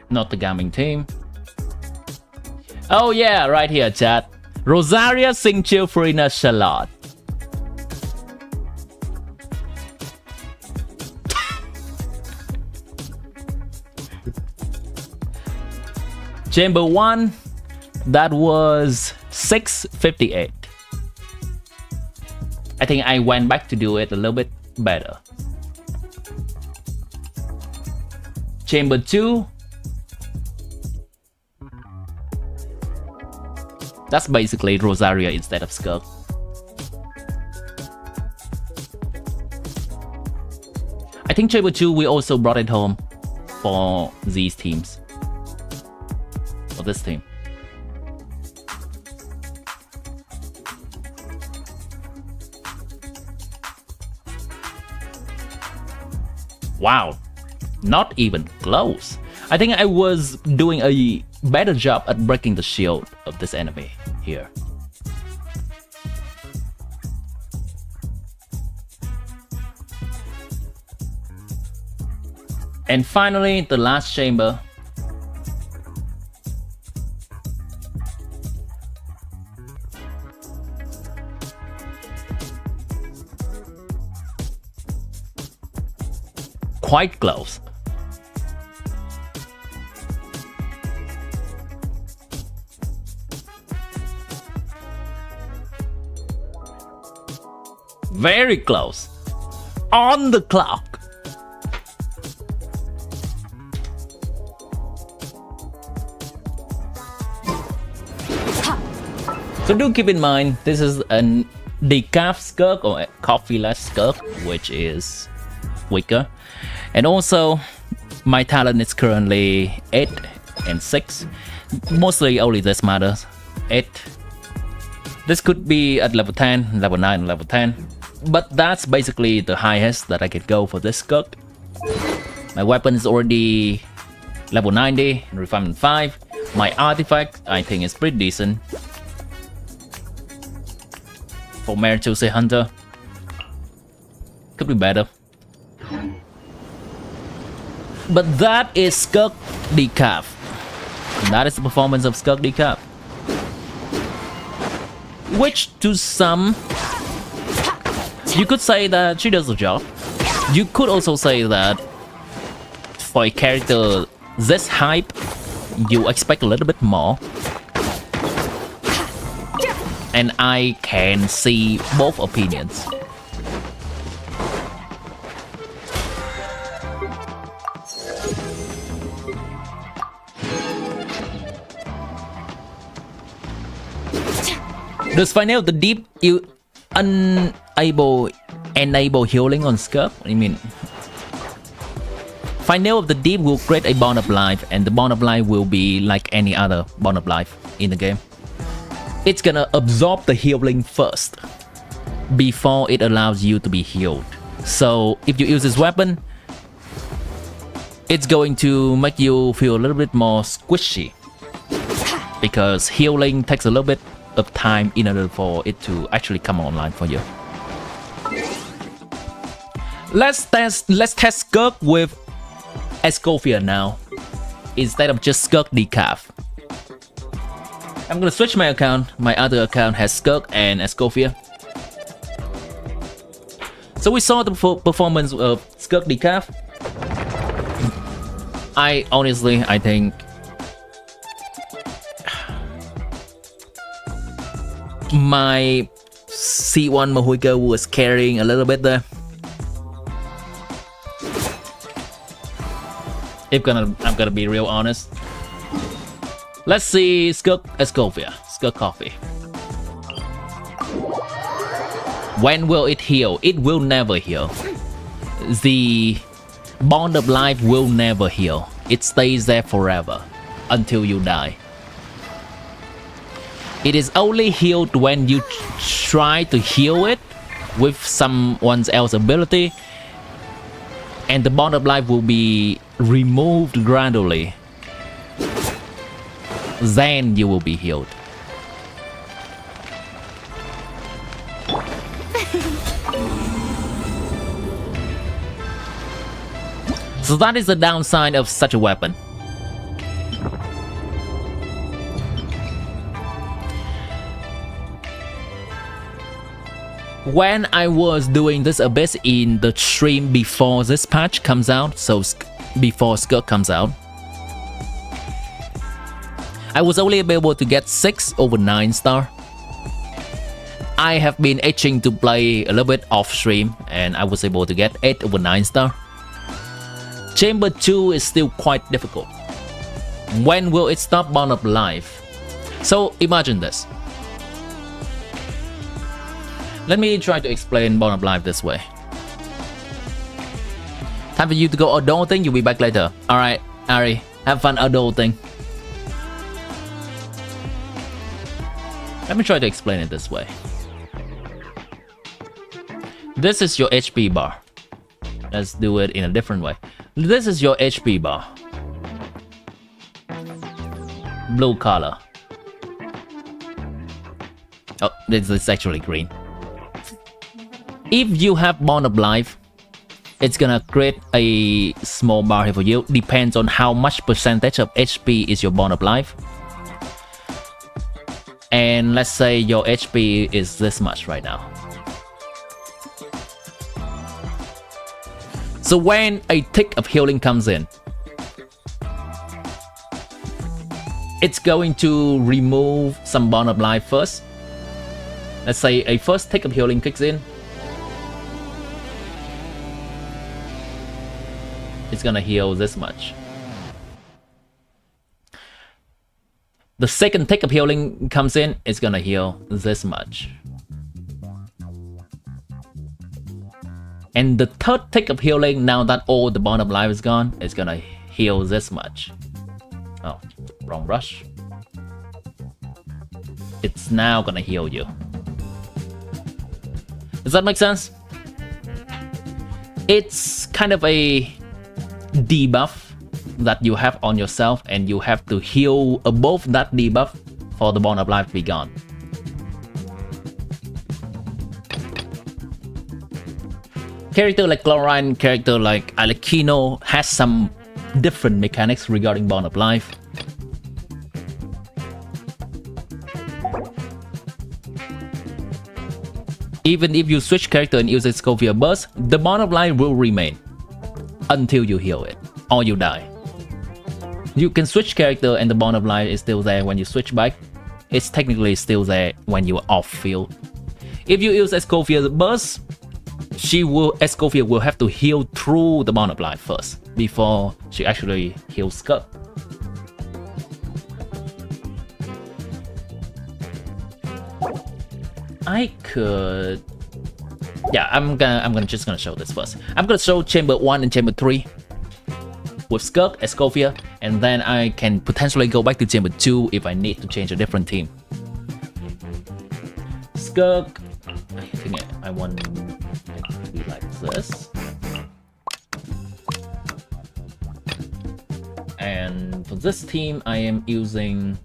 Not the gaming team. Oh yeah, right here, chat. Rosaria Singchil Farina Charlotte. Chamber 1, that was 658. I think I went back to do it a little bit better. Chamber 2, that's basically Rosaria instead of SKIRK. I think Chamber 2 we also brought it home for these teams. For this team. Wow, not even close. I think I was doing a better job at breaking the shield of this enemy here. And finally, the last chamber. Quite close. Very close. On the clock. So do keep in mind, this is a decaf SKIRK or a coffee-less SKIRK, which is weaker. And also, my talent is currently 8 and 6. Mostly only this matters. 8. This could be at level 10, level 9, level 10. But that's basically the highest that I could go for this SKIRK. My weapon is already level 90, refinement 5. My artifact, I think, is pretty decent. For Mare Tuesday Hunter. Could be better. But that is SKIRK Decaf. That is the performance of SKIRK Decaf. Which to some, you could say that she does the job. You could also say that for a character this hype, you expect a little bit more. And I can see both opinions. Does Final the Deep you enable healing on SKIRK? I mean, Final of the Deep will create a bond of life, and the bond of life will be like any other bond of life in the game. It's gonna absorb the healing first before it allows you to be healed. So if you use this weapon, it's going to make you feel a little bit more squishy, because healing takes a little bit of time in order for it to actually come online for you. Let's test SKIRK with Escofia now, instead of just SKIRK Decaf. I'm gonna switch my account. My other account has SKIRK and Escofia. So we saw the performance of SKIRK Decaf. I think my C1 Mahuika was carrying a little bit there. I'm gonna be real honest. Let's see SKIRK Escovia. SKIRK Coffee. When will it heal? It will never heal. The bond of life will never heal. It stays there forever until you die. It is only healed when you try to heal it with someone else's ability, and the bond of life will be removed gradually. Then you will be healed. So that is the downside of such a weapon. When I was doing this abyss in the stream before this patch comes out, so before SKIRK comes out, I was only able to get 6 over 9 star. I have been itching to play a little bit off stream, and I was able to get 8 over 9 star. Chamber 2 is still quite difficult. When will it stop Bond of Life? So imagine this. Let me try to explain Bond of Life this way. Time for you to go adulting, you'll be back later. Alright, Ari, have fun adulting. Let me try to explain it this way. This is your HP bar. Let's do it in a different way. This is your HP bar. Blue color. Oh, this is actually green. If you have Bond of Life, it's gonna create a small bar here for you. Depends on how much percentage of HP is your Bond of Life. And let's say your HP is this much right now. So when a tick of healing comes in, it's going to remove some Bond of Life first. Let's say a first tick of healing kicks in. It's gonna heal this much. The second tick of healing comes in, it's gonna heal this much. And the third tick of healing, now that all the Bond of Life is gone, it's gonna heal this much. Oh, wrong brush. It's now gonna heal you. Does that make sense? It's kind of a debuff that you have on yourself, and you have to heal above that debuff for the Bond of Life to be gone. Character like Chlorine, character like Alekino has some different mechanics regarding Bond of Life. Even if you switch character and use a Scovia burst, the Bond of Life will remain until you heal it or you die. You can switch character and the Bond of Life is still there when you switch back. It's technically still there when you are off field. If you use Escovia's burst, Escovia will have to heal through the Bond of Life first before she actually heals SKIRK. I could, yeah, I'm just gonna show this first. I'm gonna show Chamber 1 and Chamber 3 with SKIRK, Escovia, and then I can potentially go back to Chamber 2 if I need to change a different team. SKIRK, I think I want it to be like this. And for this team, I am using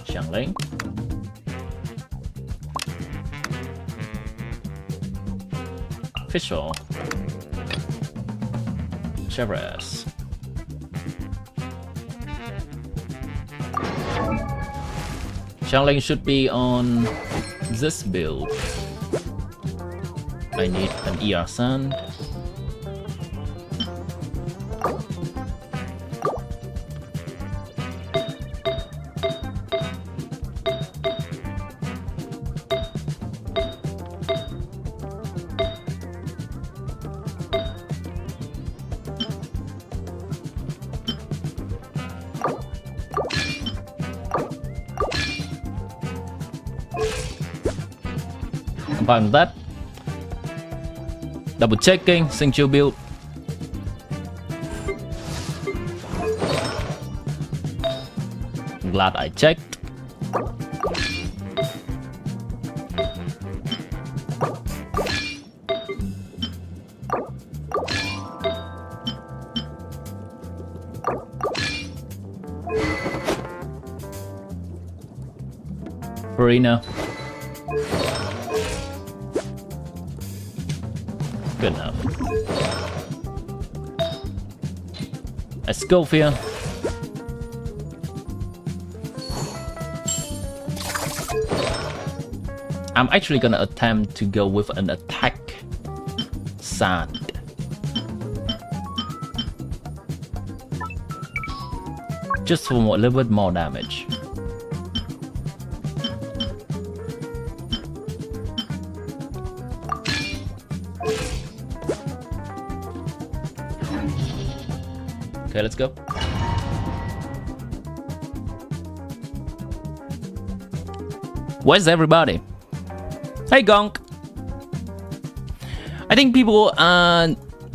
Xiangling. Official. Chevres. Xiangling should be on this build. I need an ER Sand. fine with that. Double checking, Sinchu build. Glad I checked. Farina. Good enough. Let's go here. I'm actually gonna attempt to go with an attack sand. Just for a little bit more damage. Okay, let's go. Where's everybody? Hey, Gonk. I think people are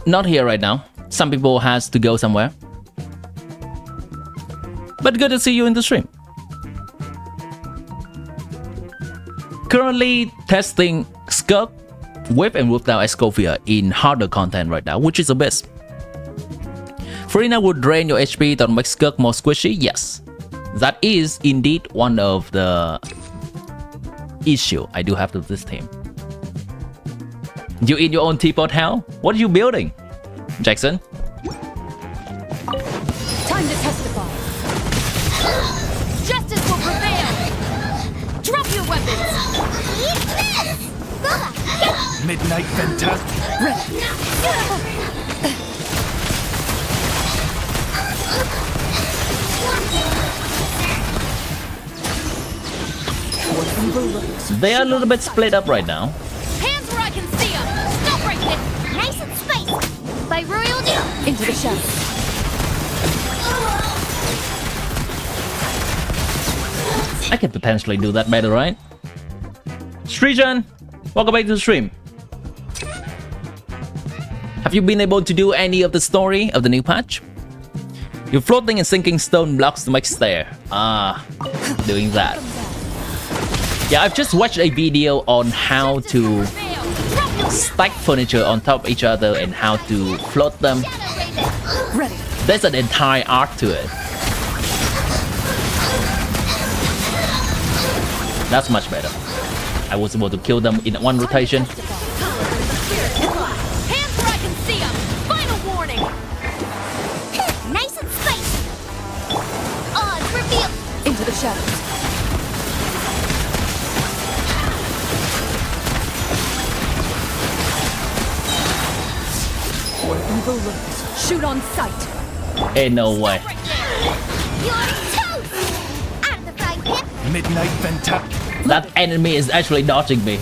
not here right now. Some people has to go somewhere. But good to see you in the stream. Currently testing SKIRK with and without Escovia in harder content right now, which is the best. Farina would drain your HP to make SKIRK more squishy. Yes, that is indeed one of the issue I do have with this team. You in your own teapot hell? What are you building, Jackson? Time to testify. Justice will prevail. Drop your weapons. Midnight Fantastic. They are a little bit split up right now. Hands where I can see them. Stop right there. Nice and spaced. By royalty. Into the shadows. I could potentially do that better, right? Strijan, welcome back to the stream. Have you been able to do any of the story of the new patch? You're floating and sinking stone blocks to make stair. Doing that. Yeah, I've just watched a video on how to stack furniture on top of each other and how to float them. There's an entire art to it. That's much better. I was able to kill them in one rotation. Hands where I can see them. Final warning. Nice and spaced. Odds reveal. Into the shadows. Evil looks. Shoot on sight. Ain't no way. You're toast. Out of the frying pan. Midnight Fantastic. That enemy is actually dodging me.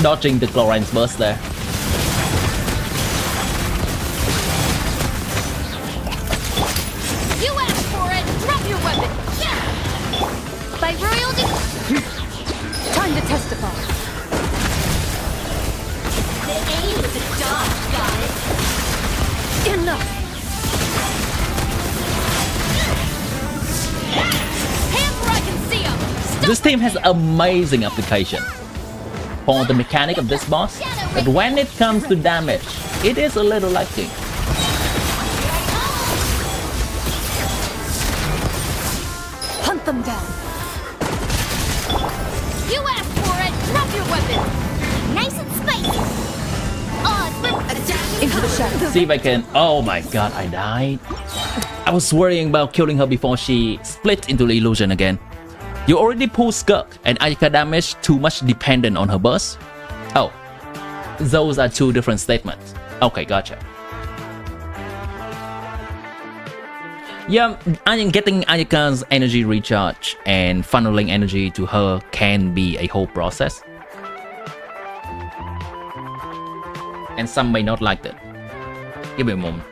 Dodging the Chlorine's burst there. You asked for it. Drop your weapon. Yeah. By royalty. Time to testify. The aim is a dodge, guys. Enough. Hands where I can see them. This team has amazing application for the mechanic of this boss, but when it comes to damage, it is a little lacking. Hunt them down. You asked for it. Drop your weapon. Nice and spaced. Into the shadows. See if I can. Oh my god, I died. I was worrying about killing her before she split into the illusion again. You already pulled SKIRK and Ayaka damage too much dependent on her burst? Oh, those are two different statements. Okay, gotcha. Yeah, getting Ayaka's energy recharge and funneling energy to her can be a whole process. And some may not like that. Give me a moment.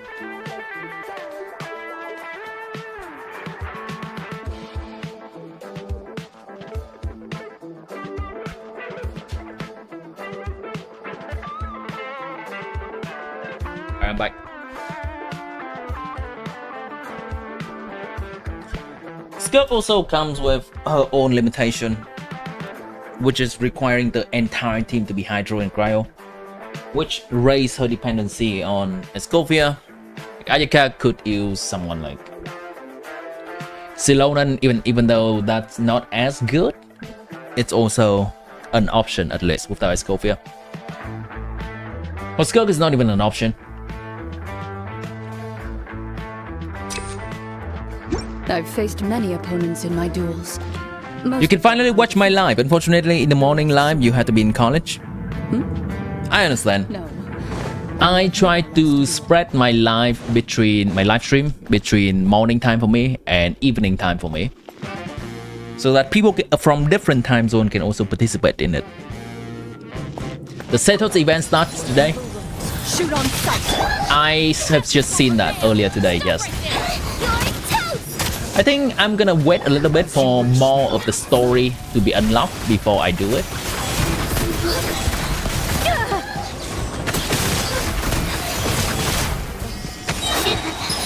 SKIRK also comes with her own limitation, which is requiring the entire team to be Hydro and Cryo, which raise her dependency on Escovia. Ayaka could use someone like Silonan, even though that's not as good. It's also an option, at least without Escovia. But SKIRK is not even an option. I've faced many opponents in my duels. You can finally watch my live. Unfortunately, in the morning live, you had to be in college. I understand. No. I try to spread my live stream between morning time for me and evening time for me, so that people from different time zone can also participate in it. The Setos event starts today. Shoot on sight. I have just seen that earlier today. Yes. I think I'm gonna wait a little bit for more of the story to be unlocked before I do it.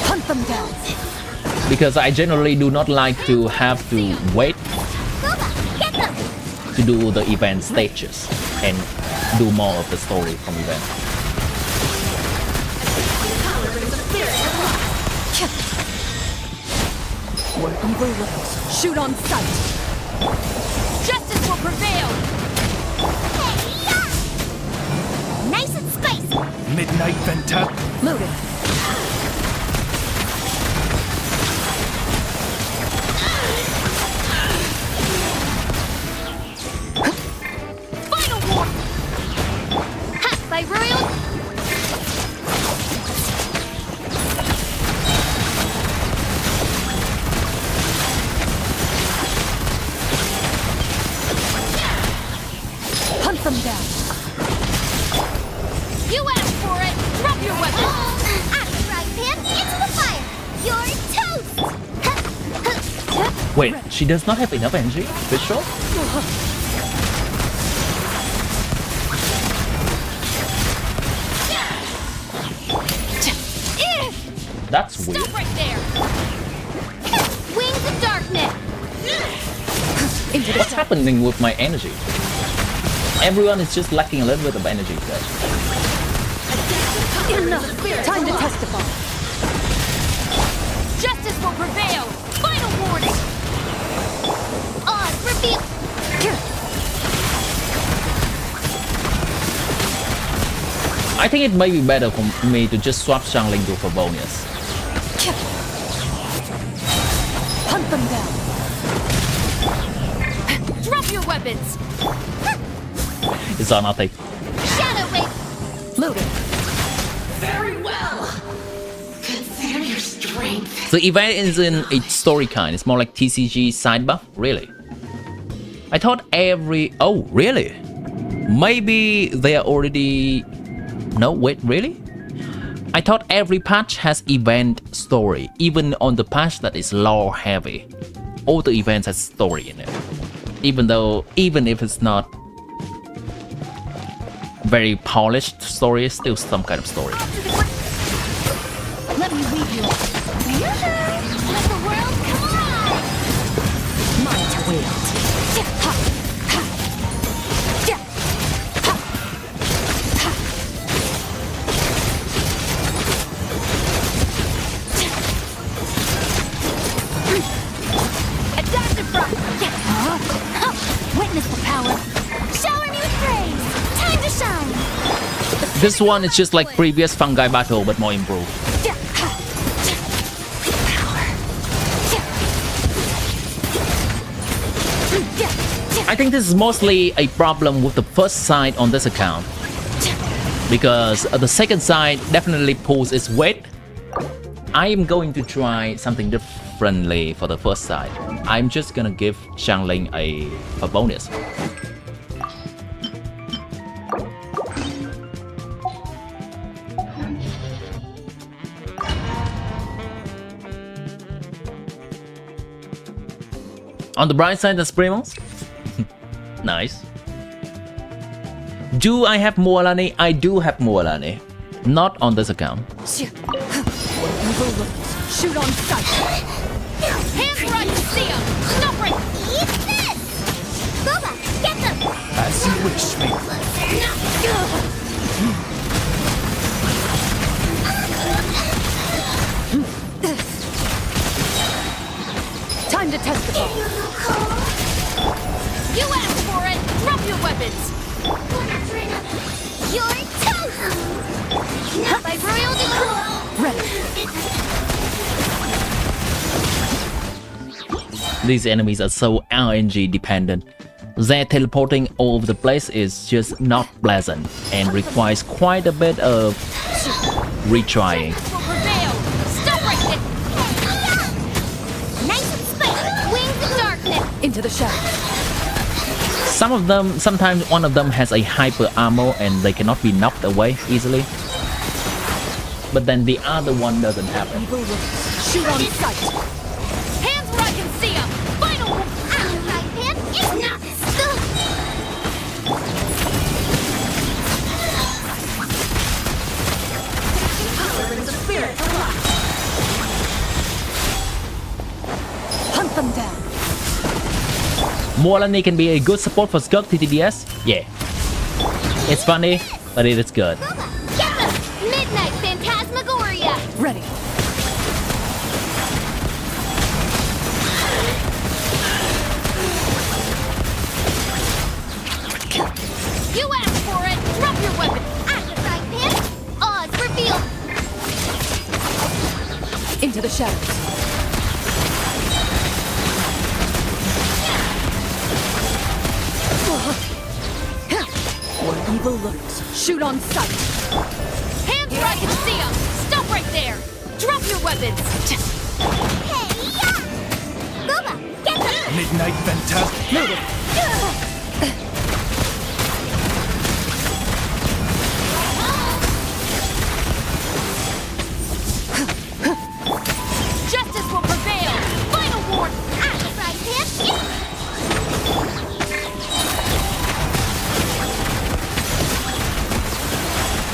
Hunt them down. Because I generally do not like to have to wait to do the event stages and do more of the story from event. Where evil lurks, shoot on sight. Justice will prevail. Nice and spicy. Midnight Fantastic. Loaded. Final war. Hot by royal. Hunt them down. You asked for it. Drop your weapon. Out of frying pan into the fire. You're toast. Wait, she does not have enough energy? Visual? That's weird. Stop right there. Wings of darkness. What's happening with my energy? Everyone is just lacking a little bit of energy today. Enough. Time to testify. Justice will prevail. Final warning. Odds reveal. I think it may be better for me to just swap Xiangling to Favonius. Hunt them down. Drop your weapons. It's all nothing. Shadow wave. Loaded. Very well. Consider your strength. The event isn't a story kind. It's more like TCG side buff. Really? I thought every... Oh, really? Maybe they are already... No, wait, really? I thought every patch has event story. Even on the patch that is lore heavy, all the events has story in it. Even if it's not very polished story, it's still some kind of story. Let me lead you. Let the world come alive. Mind to wield. Adaptive front. Witness the power. Shower me with praise. Time to shine. This one is just like previous fungi battle, but more improved. I think this is mostly a problem with the first side on this account, because the second side definitely pulls its weight. I am going to try something differently for the first side. I'm just gonna give Xiangling a bonus. On the bright side, that's Primos. Nice. Do I have Mualani? I do have Mualani. Not on this account. Evil lurks, shoot on sight. Hands where I can see them! Stop right! Eat this! Boba, get them! As you wish, maiden. Time to test the ball. You asked for it! Drop your weapons! You're toast! By royal decree! Ready. These enemies are so RNG dependent. Their teleporting all over the place is just not pleasant and requires quite a bit of retrying. Justice will prevail! Stop right there! Nice and spicy. Wings of darkness! Into the shadows. Sometimes one of them has a hyper armor and they cannot be knocked away easily. But then the other one doesn't have it. Evil looks. Shoot on sight. Hands where I can see them! Final one! My hand is not Hunt them down. Morlani can be a good support for SKIRK TTDS. Yeah. It's funny, but it is good. Get them! Midnight Phantasmagoria! Ready. You asked for it! Drop your weapon! Occupied pin. Oz revealed! Into the shadows. Where evil lurks. Shoot on sight. Hands where I can see them! Stop right there! Drop your weapons! Hey, yeah! Boba, get them! Midnight Phantasm. Justice will prevail! Final war! Occupied pin.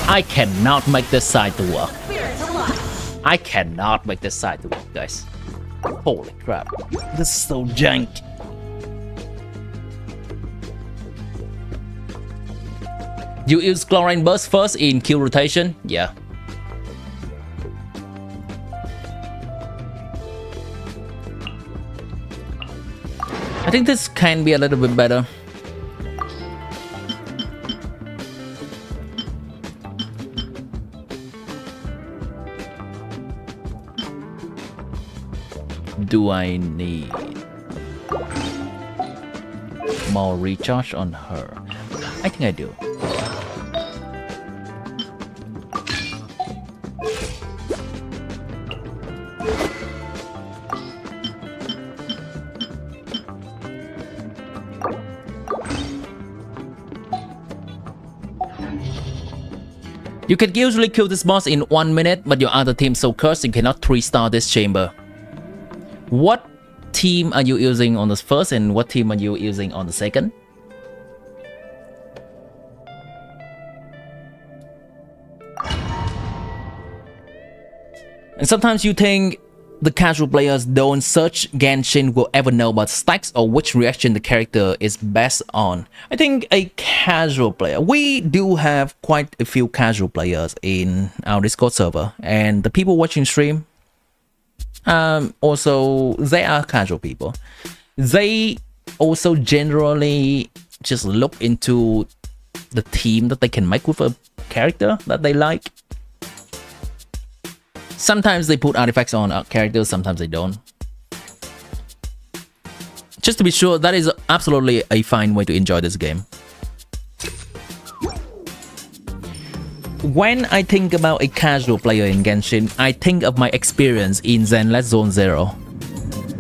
I cannot make this side to work. I cannot make this side to work, guys. Holy crap. This is so jank. You use Chlorine Burst first in kill rotation? Yeah. I think this can be a little bit better. Do I need more recharge on her? I think I do. You can usually kill this boss in 1 minute, but your other team so cursed you cannot 3-star this chamber. What team are you using on the first and what team are you using on the second? And sometimes you think the casual players don't search Genshin will ever know about stacks or which reaction the character is best on. I think a casual player, we do have quite a few casual players in our Discord server, and the people watching stream, also they are casual people. They also generally just look into the team that they can make with a character that they like. Sometimes they put artifacts on characters, sometimes they don't. Just to be sure, that is absolutely a fine way to enjoy this game. When I think about a casual player in Genshin, I think of my experience in Zenless Zone Zero.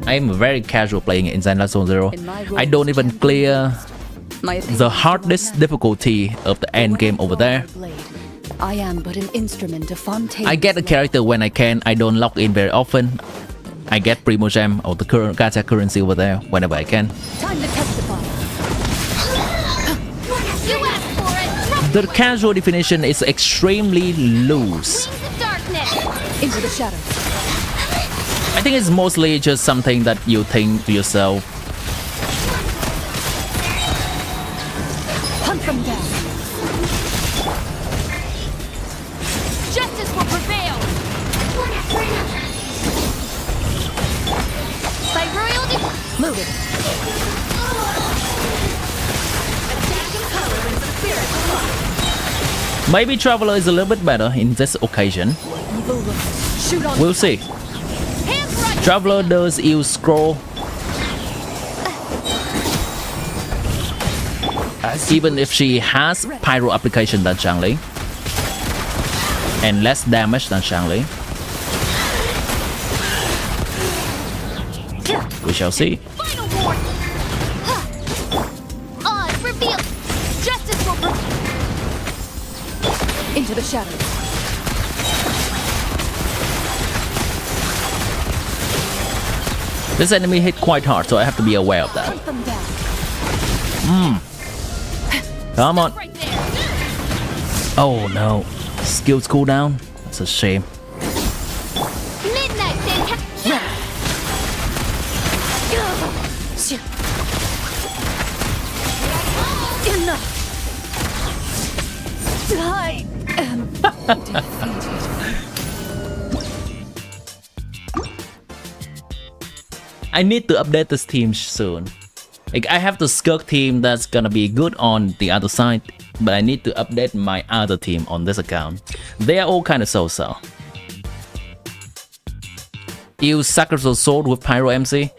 I am a very casual playing in Zenless Zone Zero. I don't even clear the hardest difficulty of the end game over there. I am but an instrument of Fontaine. I get a character when I can. I don't log in very often. I get Primo Gem or the current gacha currency over there whenever I can. Time to testify. You asked for it! The casual definition is extremely loose. Wings of darkness! Into the shadows. I think it's mostly just something that you think to yourself. Hunt them down. Justice will prevail. By royal Loaded. Maybe Traveler is a little bit better in this occasion. Evil look. Shoot on. We'll see. hands right. Traveler does use scroll. Even if she has pyro application than Zhangli and less damage than Zhangli. We shall see. Final warning. Odds reveal. Justice will prevail. Into the shadows. This enemy hit quite hard, so I have to be aware of that. Hunt them down. Come on. Right there. Oh no. Skills cooldown. That's a shame. Midnight fantastic. Enough. I am defeated. I need to update this team soon. Like, I have the SKIRK team that's gonna be good on the other side, but I need to update my other team on this account. They are all kind of so-so. Use Sacrificial Sword with Pyro MC.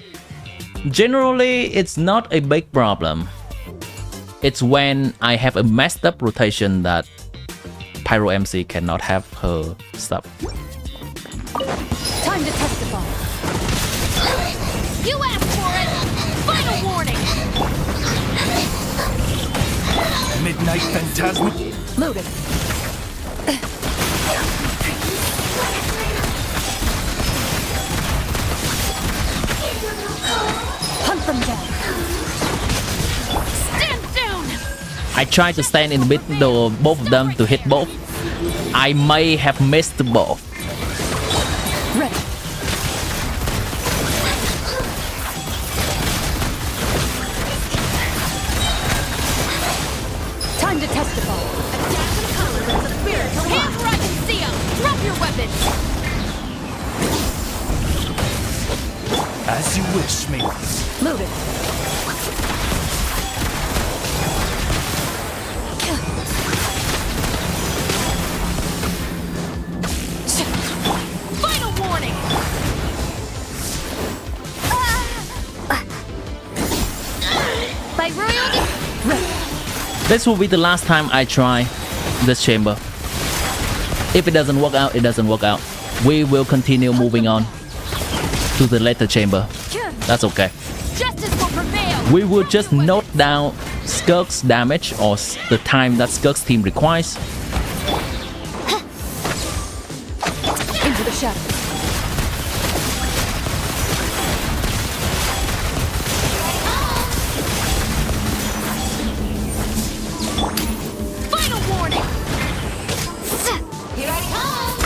Generally, it's not a big problem. It's when I have a messed up rotation that Pyro MC cannot have her stuff. Time to testify. You asked for it. Final warning. Midnight Phantasm. Loaded. Hunt them down. Stand down. I tried to stand in the middle of both of them to hit both. I may have missed both. Ready. Time to testify. Hands right and see 'em. Drop your weapons. As you wish, me. Loaded. Final warning. By royal. This will be the last time I try this chamber. If it doesn't work out, it doesn't work out. We will continue moving on to the later chamber. That's okay. Justice will prevail. We will just note down SKIRK's damage or the time that SKIRK's team requires. Into the shadows. Final warning. Here I come.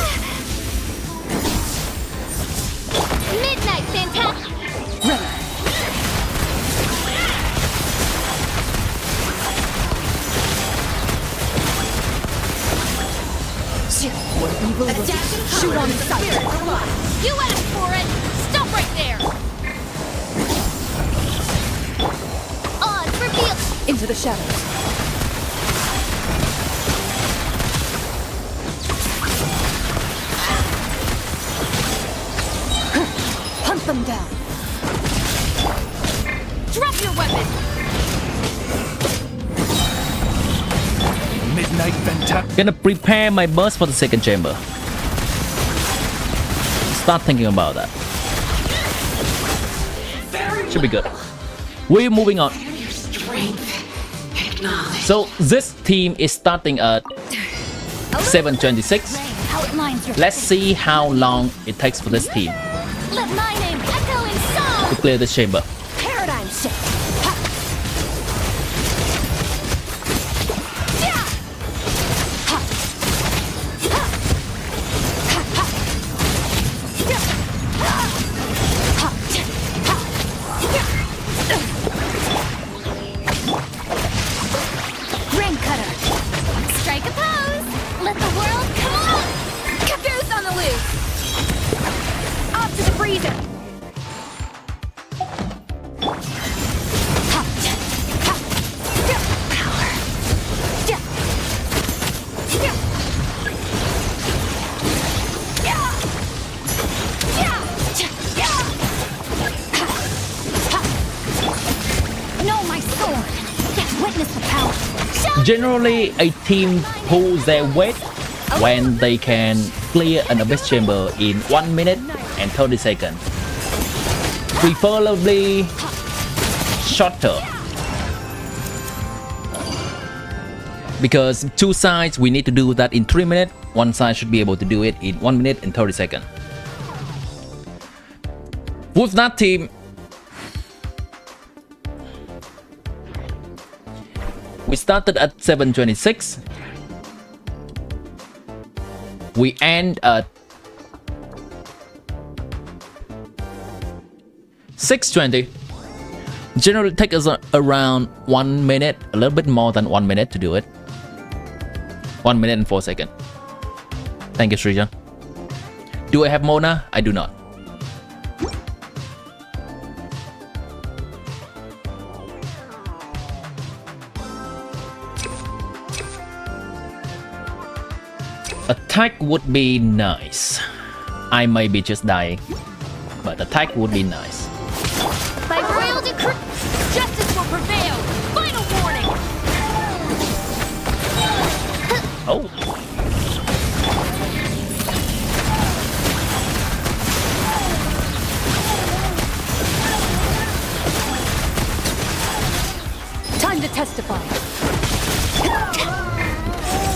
Midnight fantastic. Ready. What evil will shoot on sight. You asked for it. Stop right there. Odds reveal. Into the shadows. Hunt them down. Drop your weapon. Midnight Phantasm. Gonna prepare my burst for the second chamber. Start thinking about that. Should be good. We're moving on. Your strength. Acknowledge. So this team is starting at 7:26. How it lines your Let's see how long it takes for this team Let my name echo in song. to clear this chamber. Paradigm shift. Ha! Yeah. freezer. No, my sword. Witness the power. Generally, a team pulls their weight when they can clear an abyss chamber in 1 minute and 30 seconds. Preferably shorter. Because two sides, we need to do that in 3 minutes. One side should be able to do it in 1 minute and 30 seconds. With that team, we started at 726. We end at 620. Generally take us around 1 minute, a little bit more than 1 minute to do it. 1 minute and 4 seconds. Thank you, Srijan. Do I have Mona? I do not. Attack would be nice. I may be just dying, but attack would be nice. By royal decree, justice will prevail. Final warning. Oh. Time to testify.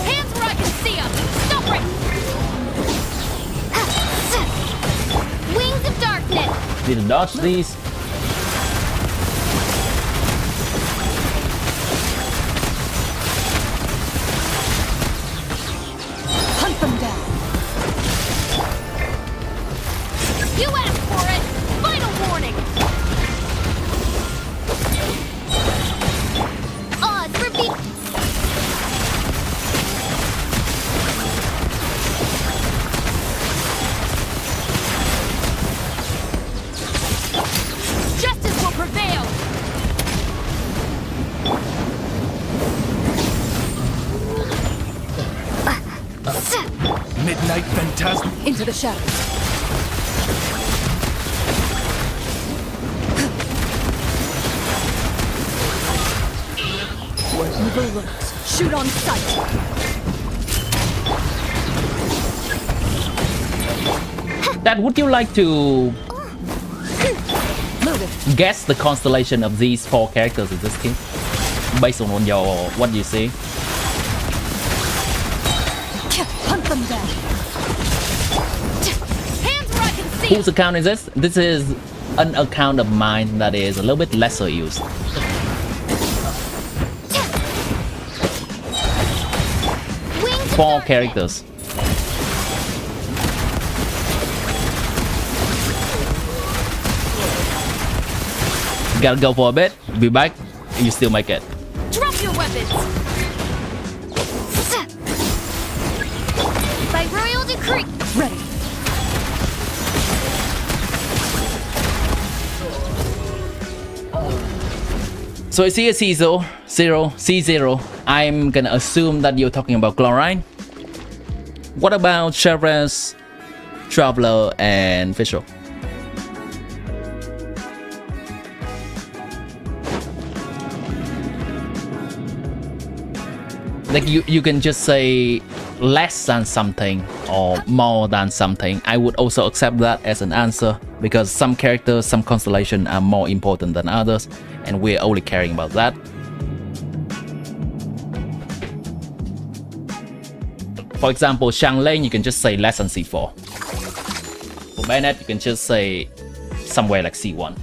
Hands where I can see them. Stop right. Wings of darkness. Need to dodge these. Hunt them down. You asked for it. Final warning. Odds repeat. Justice will prevail. Midnight Phantasm. Into the shadows. Where evil lurks, shoot on sight. Dad, would you like to Loaded. guess the constellation of these 4 characters in this game? Based on what you see. Hunt them down. Hands where I can see. Whose account is this? This is an account of mine that is a little bit lesser used. Wings of 4 darkness. characters. Gotta go for a bit, be back, you still make it. Drop your weapons. By royal decree. Ready. So I see a C0. I'm gonna assume that you're talking about Chlorine. What about Sheriff's, Traveler, and Fisher? Like you can just say less than something or more than something. I would also accept that as an answer because some characters, some constellation are more important than others, and we're only caring about that. For example, Xiangleng, you can just say less than C4. For Bennett, you can just say somewhere like C1.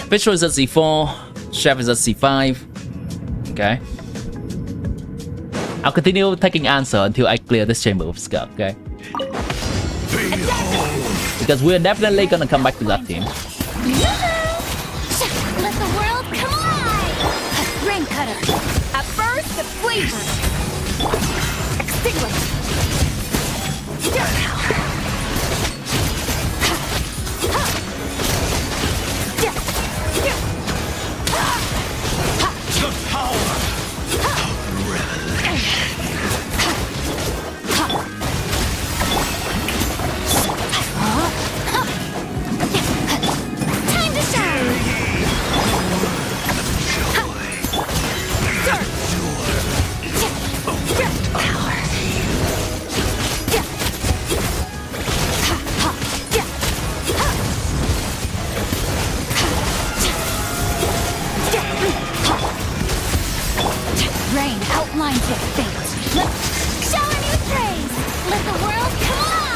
Fisher is at C4, Chef is at C5. Okay. I'll continue taking answer until I clear this chamber of SKIRK, okay? Because we're definitely gonna come back to that team. Let the world come alive. Rain cutter. At first, the flavor. Extinguish.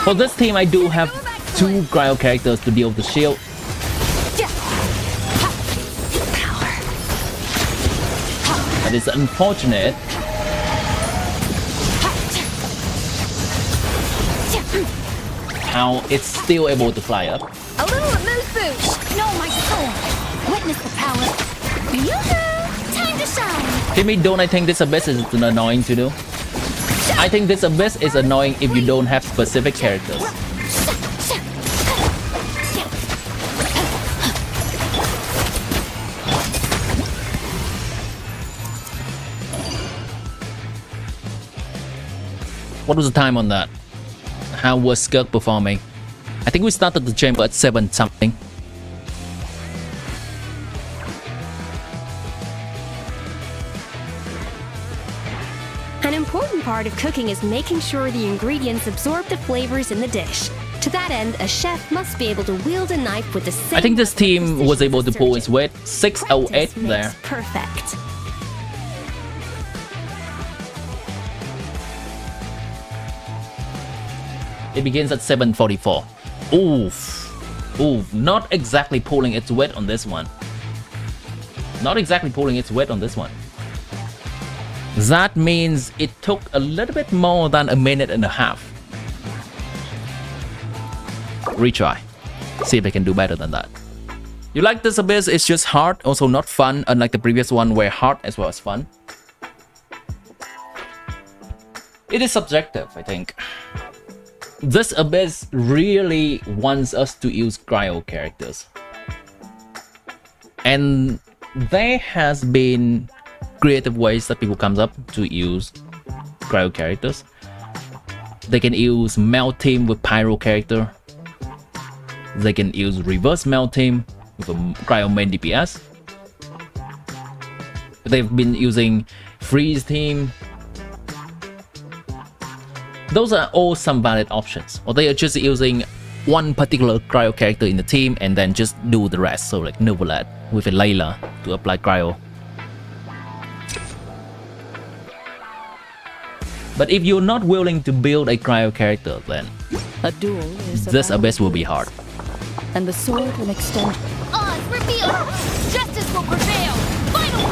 For this team, I do have 2 cryo characters to deal with the shield. That is unfortunate. How it's still able to fly up. A little amuse bouche. No, my soul. Witness the power. Yoo-hoo! Time to shine. Timmy, don't I think this abyss is annoying to do? I think this abyss is annoying if you don't have specific characters. What was the time on that? How was SKIRK performing? I think we started the chamber at 7 something. An important part of cooking is making sure the ingredients absorb the flavors in the dish. To that end, a chef must be able to wield a knife with the same. I think this team was able to pull its weight. 608 there. Perfect. It begins at 744. Oof. Oof. Not exactly pulling its weight on this one. Not exactly pulling its weight on this one. That means it took a little bit more than a minute and a half. Retry. See if I can do better than that. You like this abyss? It's just hard, also not fun, unlike the previous one where hard as well as fun. It is subjective, I think. This abyss really wants us to use cryo characters. And there has been creative ways that people comes up to use cryo characters. They can use melt team with pyro character. They can use reverse melt team with a cryo main DPS. They've been using freeze team. Those are all some valid options. Or they are just using one particular cryo character in the team and then just do the rest. So like Novolat with a Layla to apply cryo. But if you're not willing to build a cryo character, then A duel is a this battle abyss will be hard. and the sword will extend. Oz revealed. Justice will prevail. Final.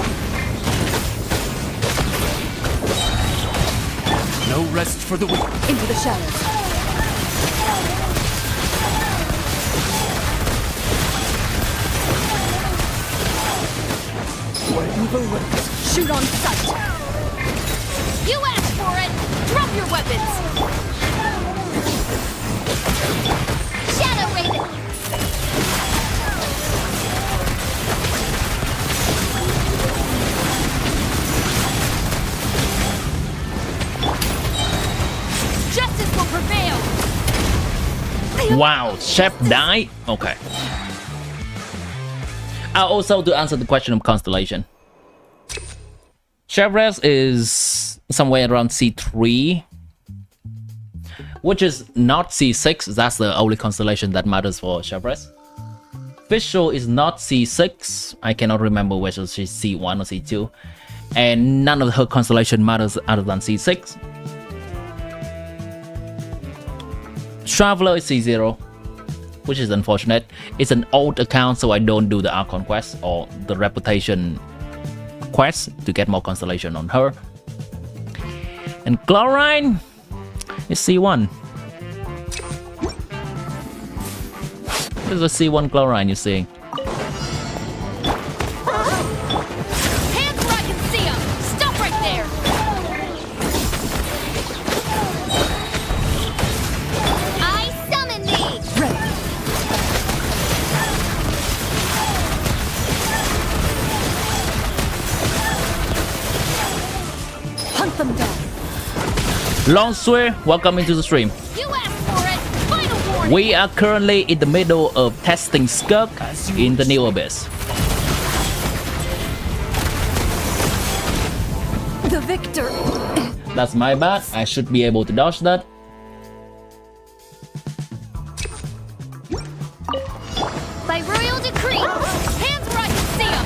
No rest for the weak. Into the shadows. Where evil lurks, shoot on sight. You asked for it. Drop your weapons. Shadow Raven. Justice will prevail. Wow, Chef died? Okay. Also to answer the question of constellation. Chevres is somewhere around C3, which is not C6. That's the only constellation that matters for Chevres. Fischl is not C6. I cannot remember whether she's C1 or C2. And none of her constellation matters other than C6. Traveler is C0, which is unfortunate. It's an old account, so I don't do the Archon quest or the reputation quest to get more constellation on her. And Chlorine is C1. This is a C1 Chlorine you're seeing. Hands where I can see 'em. Stop right there. I summon thee. Hunt them down. Long Swear, welcome into the stream. You asked for it. Final warning. We are currently in the middle of testing SKIRK in the New Abyss. The victor. That's my bad. I should be able to dodge that. By royal decree. Hands where I can see 'em.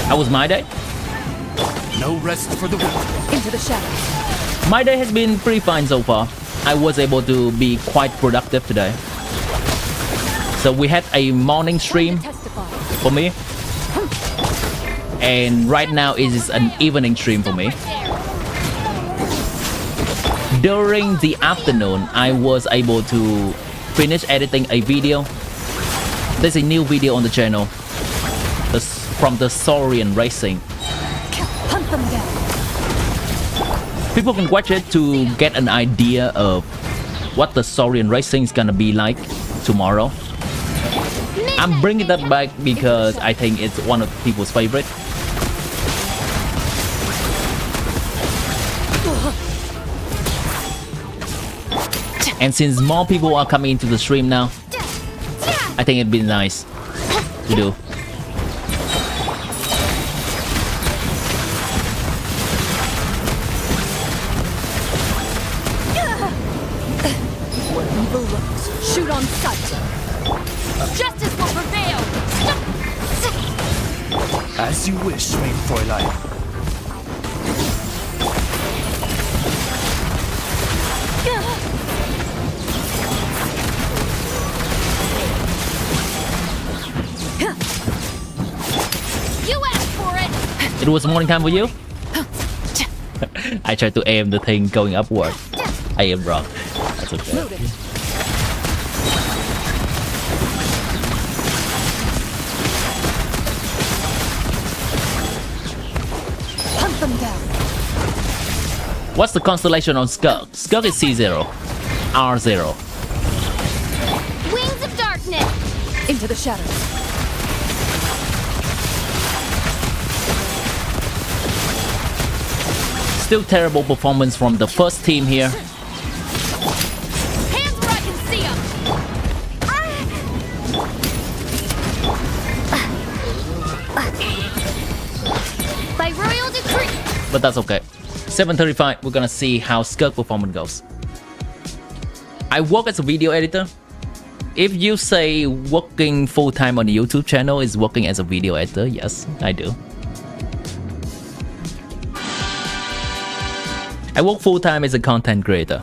How was my day? No rest for the weak. Into the shadows. My day has been pretty fine so far. I was able to be quite productive today. So we had a morning stream for me. And right now it is an evening stream for me. During the afternoon, I was able to finish editing a video. There's a new video on the channel from the SAURIAN racing. Hunt them down. People can watch it to get an idea of what the SAURIAN racing is gonna be like tomorrow. I'm bringing that back because I think it's one of people's favorite. And since more people are coming into the stream now, I think it'd be nice to do. Where evil lurks, shoot on sight. Justice will prevail! As you wish, mein Fräulein. You asked for it! It was morning time for you? I tried to aim the thing going upward. I am wrong. That's okay. Load it. Hunt them down. What's the constellation on SKIRK? SKIRK is C0. R0. Wings of darkness! Into the shadows. Still terrible performance from the first team here. Hands where I can see them! By royal decree! But that's okay. 7:35, we're gonna see how SKIRK performance goes. I work as a video editor. If you say working full-time on the YouTube channel is working as a video editor, yes, I do. I work full-time as a content creator,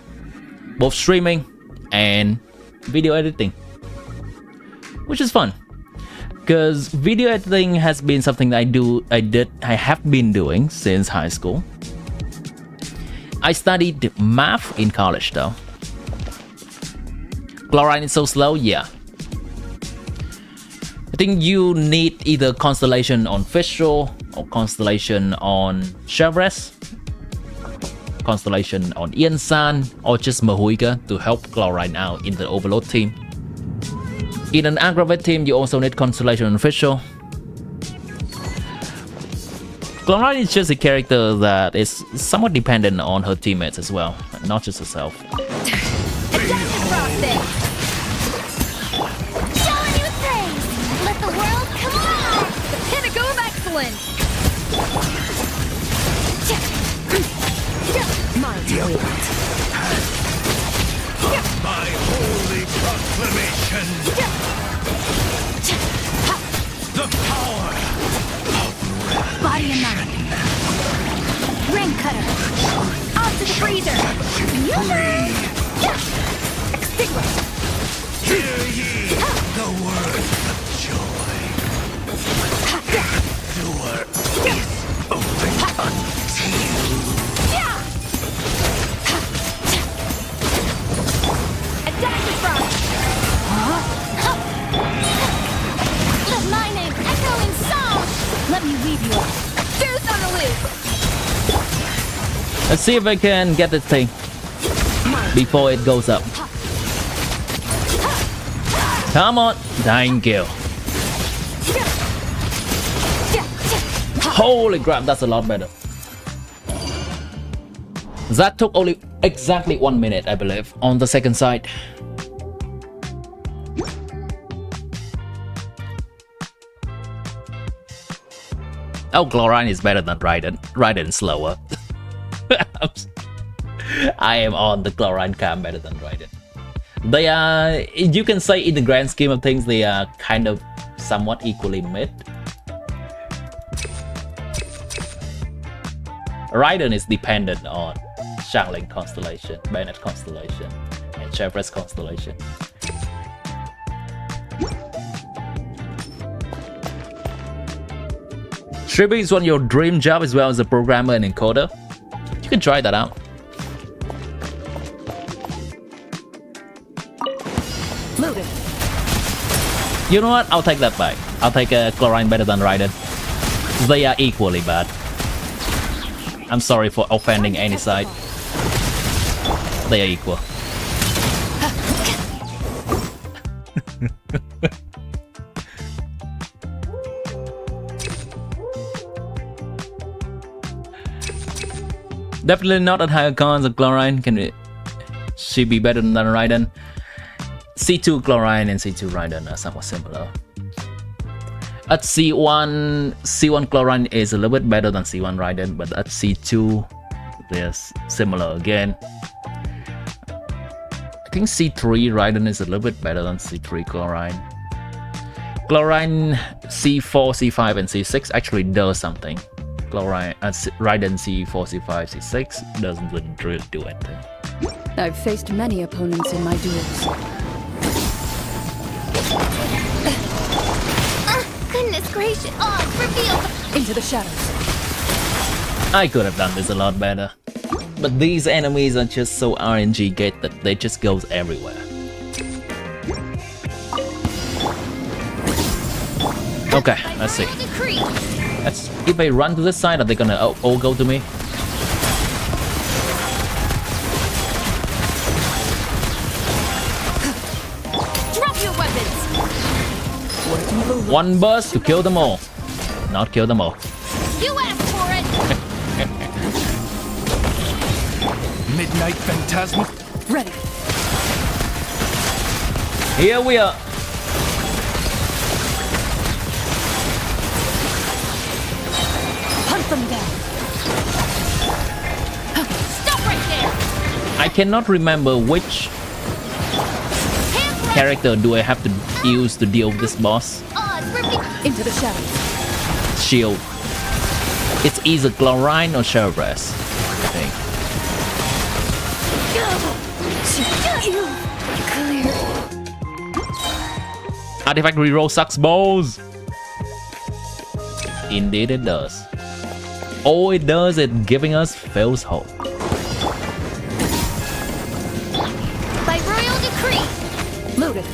both streaming and video editing, which is fun. Because video editing has been something that I have been doing since high school. I studied math in college though. Chlorine is so slow, yeah. I think you need either constellation on Fischl or constellation on Chevres, constellation on Ian San, or just Mahuiga to help Chlorine out in the Overload team. In an aggravate team, you also need constellation on Fischl. Chlorine is just a character that is somewhat dependent on her teammates as well, not just herself. Adaptive frosting! Showing you things! Let the world come alive! The pinnacle of excellence. Mind wait. My holy proclamation. The power of Body and mind. Ring cutter. Off to the freezer. Extinguish. Hear ye the word of joy. Door is open unto you. Adaptive frost. Let my name echo in song. Let me leave you all. Deuce on the loose. Let's see if I can get this thing before it goes up. Come on, thank you. Holy crap, that's a lot better. That took only exactly 1 minute, I believe, on the second side. Oh, Chlorine is better than Raiden. Raiden is slower. I am on the Chlorine cam better than Raiden. They are, you can say in the grand scheme of things, they are kind of somewhat equally mid. Raiden is dependent on Shangling constellation, Bayonet constellation, and Chevres constellation. Streaming is one of your dream job as well as a programmer and encoder. You can try that out. Loaded. You know what? I'll take that back. I'll take Chlorine better than Raiden. They are equally bad. I'm sorry for offending any side. They are equal. Definitely not at higher cons of Chlorine. Can she be better than Raiden? C2 Chlorine and C2 Raiden are somewhat similar. At C1 Chlorine is a little bit better than C1 Raiden, but at C2 they're similar again. I think C3 Raiden is a little bit better than C3 Chlorine. Chlorine C4, C5 and C6 actually does something. Chlorine Raiden C4, C5, C6 doesn't really do anything. I've faced many opponents in my duels. Goodness gracious! Oh, reveal! Into the shadows. I could have done this a lot better. But these enemies are just so RNG gated, they just goes everywhere. Okay, let's see. If I run to this side, are they gonna all go to me? Drop your weapons! One burst to kill them all. Not kill them all. You asked for it! Midnight Phantasm. Ready. Here we are. Hunt them down. Stop right there! I cannot remember which character do I have to use to deal with this boss. Into the shadows. Shield. It's either Chlorine or Chevres, I think. Artifact reroll sucks balls. Indeed it does. All it does is giving us false hope. By royal decree! Loaded.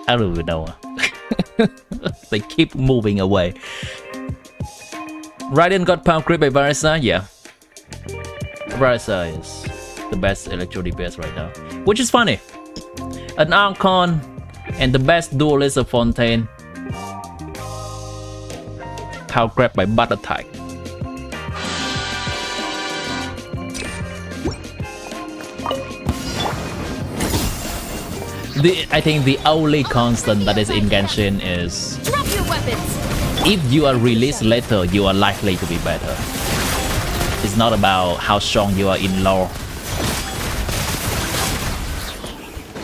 I don't even know. They keep moving away. Raiden got power creep by Varisa? Yeah. Varisa is the best electro DPS right now. Which is funny. An Archon and the best duelist of Fontaine. Power grab by butt attack. I think the only constant that is in Genshin is Drop your weapons! if you are released later, you are likely to be better. It's not about how strong you are in lore.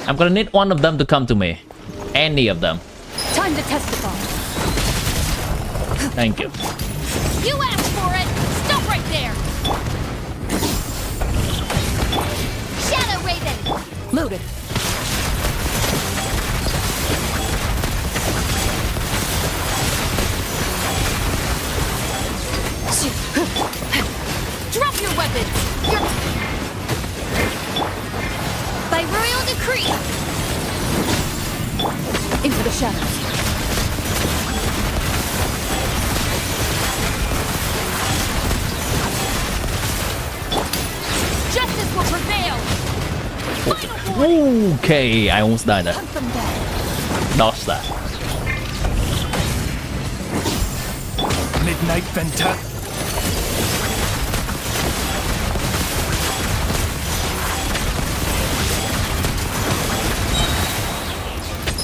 I'm gonna need one of them to come to me. Any of them. Time to testify. Thank you. You asked for it! Stop right there! Shadow Raven! Loaded. Drop your weapons! By royal decree! Into the shadows. Justice will prevail! Final warning! Okay, I almost died there. Hunt them down. Dodge that. Midnight Phantasm.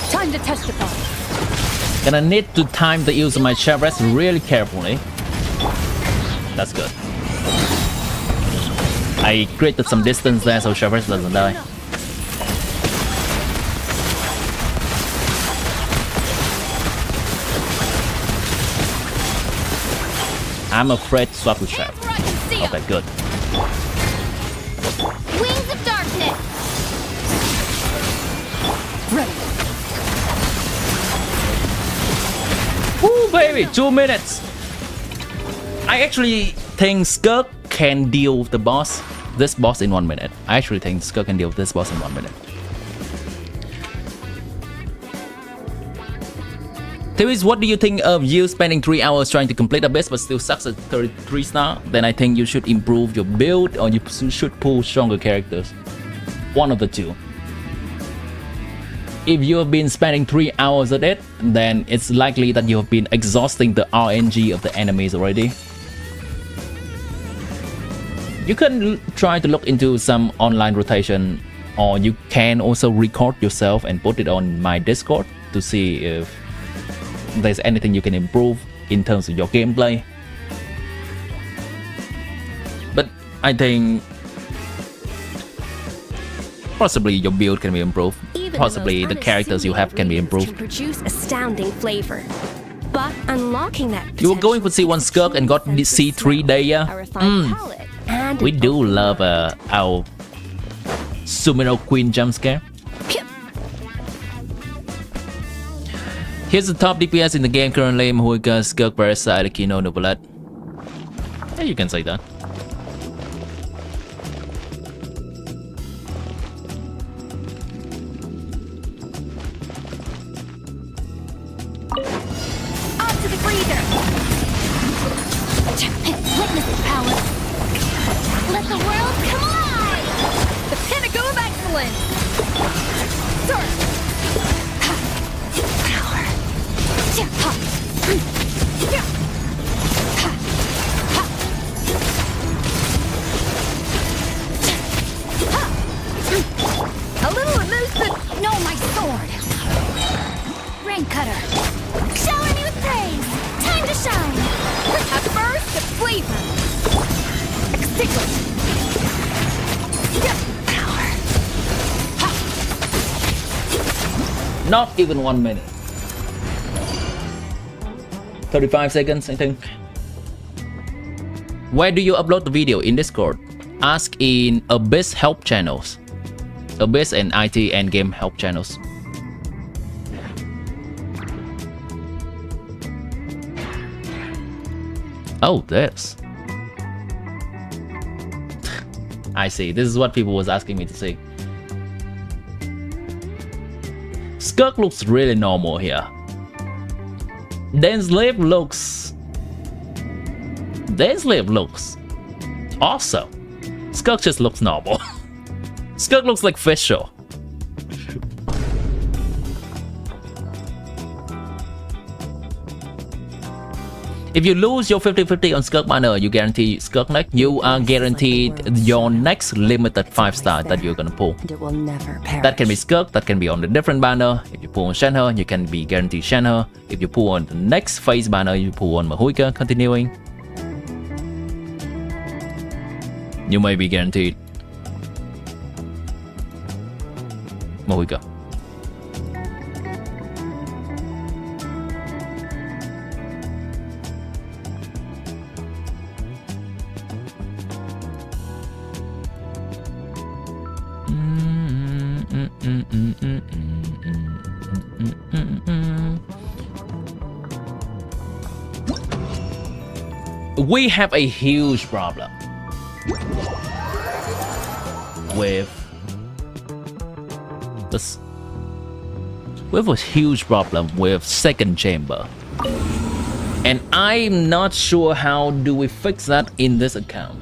Time to testify. Gonna need to time the use of my Chevres really carefully. That's good. I created some distance there so Chevres doesn't die. I'm afraid to swap with Chef. Where I can see 'em. Okay, good. Wings of darkness. Ready. Woo, baby, 2 minutes. I actually think SKIRK can deal with this boss in 1 minute. I actually think SKIRK can deal with this boss in 1 minute. Theories, what do you think of you spending 3 hours trying to complete Abyss but still sucks at 33 star? Then I think you should improve your build or you should pull stronger characters. One of the two. If you have been spending 3 hours at it, then it's likely that you have been exhausting the RNG of the enemies already. You can try to look into some online rotation, or you can also record yourself and put it on my Discord to see if there's anything you can improve in terms of your gameplay. But I think possibly your build can be improved. Even Possibly the the characters you have can be improved. Can produce astounding flavor. But unlocking that You were going for C1 SKIRK and got the C3 Daya. a refined palate, and We do love our Sumino Queen jump scare. Here's the top DPS in the game currently: Mahuika, SKIRK, Parasite, Akino, Nobulat. Yeah, you can say that. On to the breather. Witness the power. Let the world come alive. The pinnacle of excellence! Sword! Power. A little elusive! No, my sword. Rain cutter. Shower me with praise. Time to shine. A burst of flavor! Extinguish! Not even 1 minute. 35 seconds, I think. Where do you upload the video? In Discord. Ask in Abyss help channels. Abyss and IT and game help channels. Oh, this. I see. This is what people was asking me to see. SKIRK looks really normal here. Denslev looks awesome. SKIRK just looks normal. SKIRK looks like Fisher. If you lose your 50-50 on SKIRK banner, you guarantee SKIRK next. You are guaranteed your next limited 5-star that you're gonna pull. And it will never perish. That can be SKIRK, that can be on a different banner. If you pull on Shenhe, you can be guaranteed Shenhe. If you pull on the next phase banner, you pull on Mahuika, continuing. You may be guaranteed Mahuika. We have a huge problem with this. We have a huge problem with second chamber, and I'm not sure how do we fix that in this account.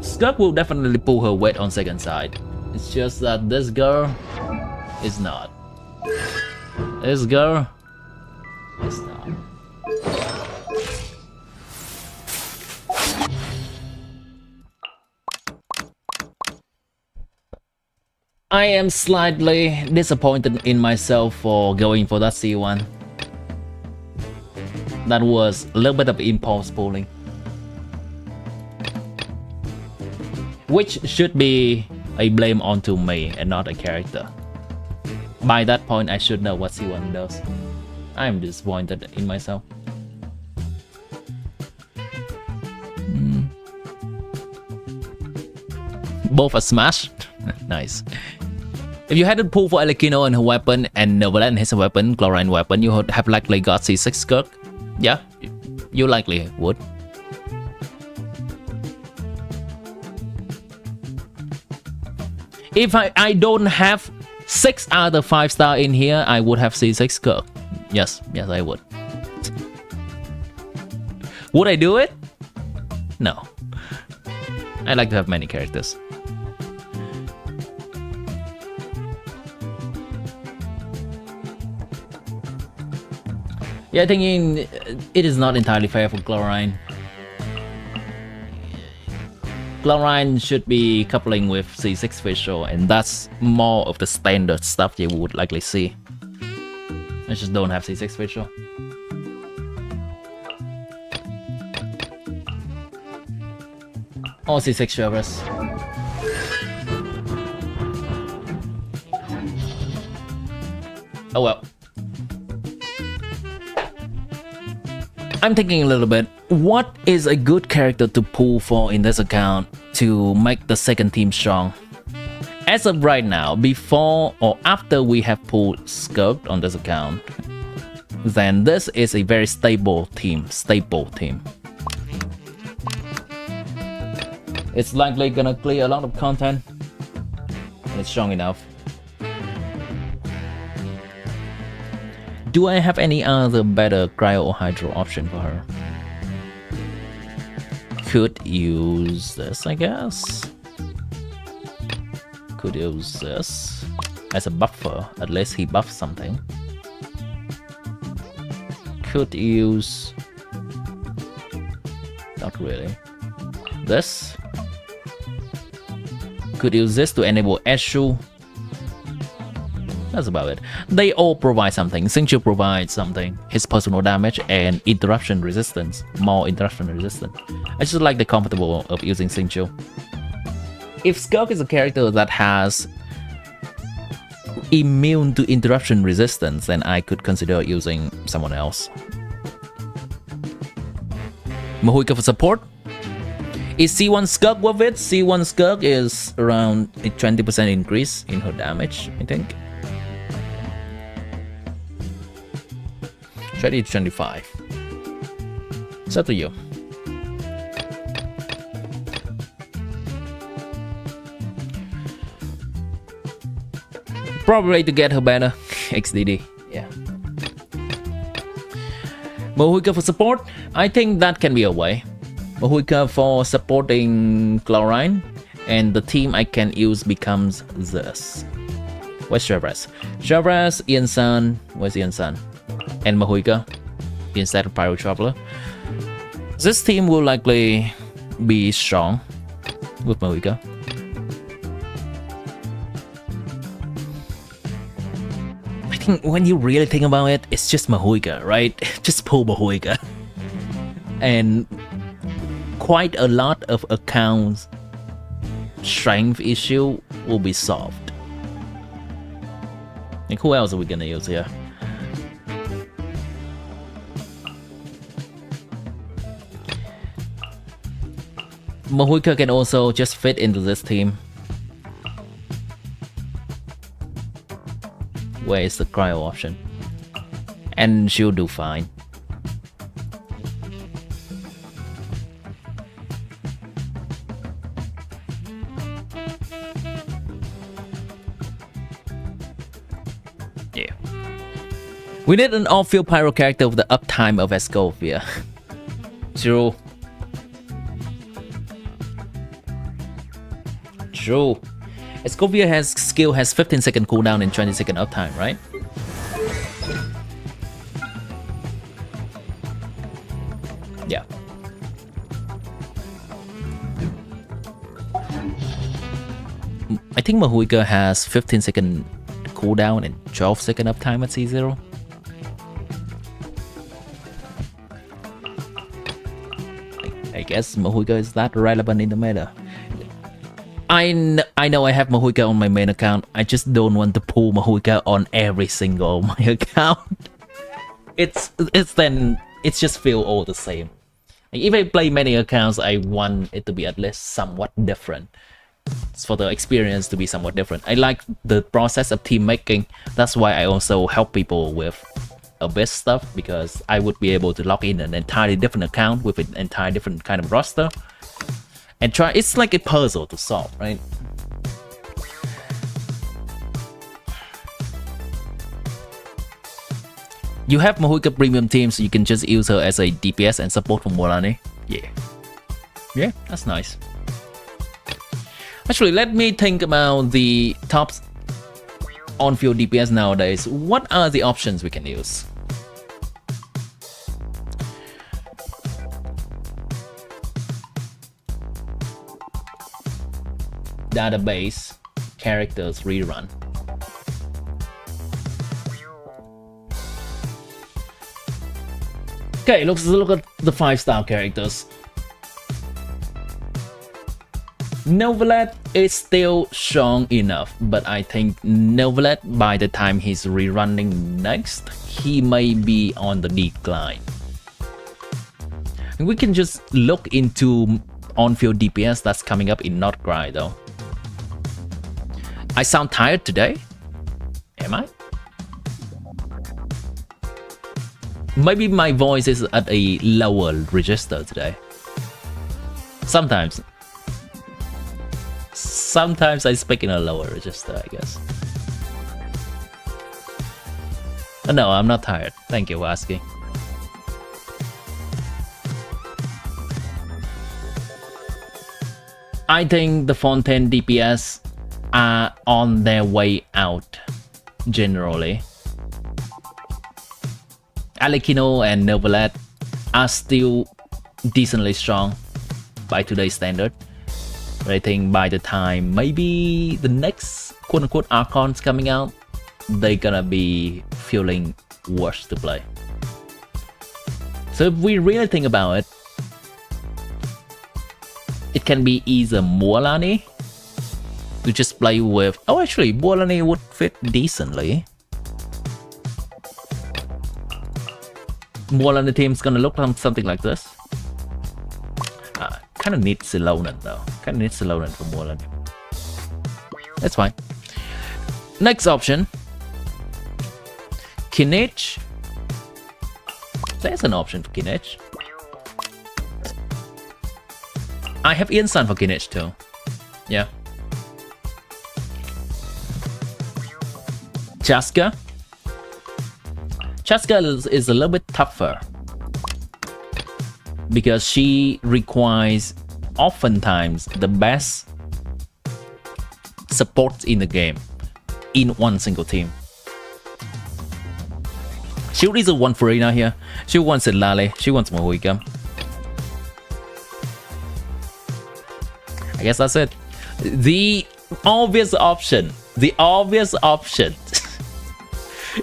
SKIRK will definitely pull her weight on second side. It's just that this girl is not. This girl is not. I am slightly disappointed in myself for going for that C1. That was a little bit of impulse pulling, which should be a blame onto me and not a character. By that point, I should know what C1 does. I am disappointed in myself. Both are smashed. Nice. If you hadn't pulled for Elekino and her weapon and Novalan his weapon, Chlorine weapon, you would have likely got C6 SKIRK. Yeah, you likely would. If I don't have 6 other 5-star in here, I would have C6 SKIRK. Yes, I would. Would I do it? No. I like to have many characters. Yeah, I think it is not entirely fair for Chlorine. Chlorine should be coupling with C6 visual, and that's more of the standard stuff you would likely see. I just don't have C6 visual. Or C6 Shervers. Oh well. I'm thinking a little bit, what is a good character to pull for in this account to make the second team strong? As of right now, before or after we have pulled SKIRK on this account, then this is a very stable team. It's likely gonna clear a lot of content, and it's strong enough. Do I have any other better cryo or hydro option for her? Could use this, I guess. Could use this as a buffer. At least he buffs something. Could use... not really. This. Could use this to enable Eshu. That's about it. They all provide something. Xingqiu provides something. His personal damage and interruption resistance. More interruption resistance. I just like the comfortable of using Xingqiu. If SKIRK is a character that has immune to interruption resistance, then I could consider using someone else. Mahuika for support. Is C1 SKIRK worth it? C1 SKIRK is around a 20% increase in her damage, I think. 20 to 25. It's up to you. Probably to get her better. XDD. Yeah. Mahuika for support. I think that can be a way. Mahuika for supporting Chlorine. And the team I can use becomes this. Where's Shervras? Shervras, Ian San. Where's Ian San? And Mahuika instead of Pyro Traveler. This team will likely be strong with Mahuika. I think when you really think about it, it's just Mahuika, right? Just pull Mahuika. And quite a lot of accounts' strength issue will be solved. Like, who else are we gonna use here? Mahuika can also just fit into this team. Where is the cryo option? And she'll do fine. Yeah. We need an off-field pyro character with the uptime of Escovia. True. True. Escovia has 15-second cooldown and 20-second uptime, right? Yeah. I think Mahuika has 15-second cooldown and 12-second uptime at C0. I guess Mahuika is that relevant in the meta. I know I have Mahuika on my main account. I just don't want to pull Mahuika on every single my account. It's just feel all the same. Like, if I play many accounts, I want it to be at least somewhat different. for the experience to be somewhat different. I like the process of team making. That's why I also help people with Abyss stuff, because I would be able to log in an entirely different account with an entirely different kind of roster and try. It's like a puzzle to solve, right? You have Mahuika premium team, so you can just use her as a DPS and support for Morani. Yeah, that's nice. Actually, let me think about the top on-field DPS nowadays. What are the options we can use? Database, characters, rerun. Okay, let's look at the 5-star characters. Novelet is still strong enough, but I think Novelet, by the time he's rerunning next, he may be on the decline. And we can just look into on-field DPS that's coming up in nod-krai though. I sound tired today? Am I? Maybe my voice is at a lower register today. Sometimes I speak in a lower register, I guess. Oh, no, I'm not tired. Thank you for asking. I think the Fontaine DPS are on their way out, generally. Alekino and Novelet are still decently strong by today's standard. But I think by the time maybe the next quote-unquote Archon's coming out, they're gonna be feeling worse to play. So if we really think about it, it can be either Mualani to just play with... Oh, actually, Mualani would fit decently. Mualani team's gonna look something like this. Kind of needs Silonan though. Kind of needs Silonan for Mualani. That's fine. Next option. Kinech. There's an option for Kinech. I have Insan for Kinech too. Yeah. Chaska. Chaska is a little bit tougher, because she requires oftentimes the best support in the game in one single team. She really wants Farina here. She wants Lale. She wants Mahuika. I guess that's it. The obvious option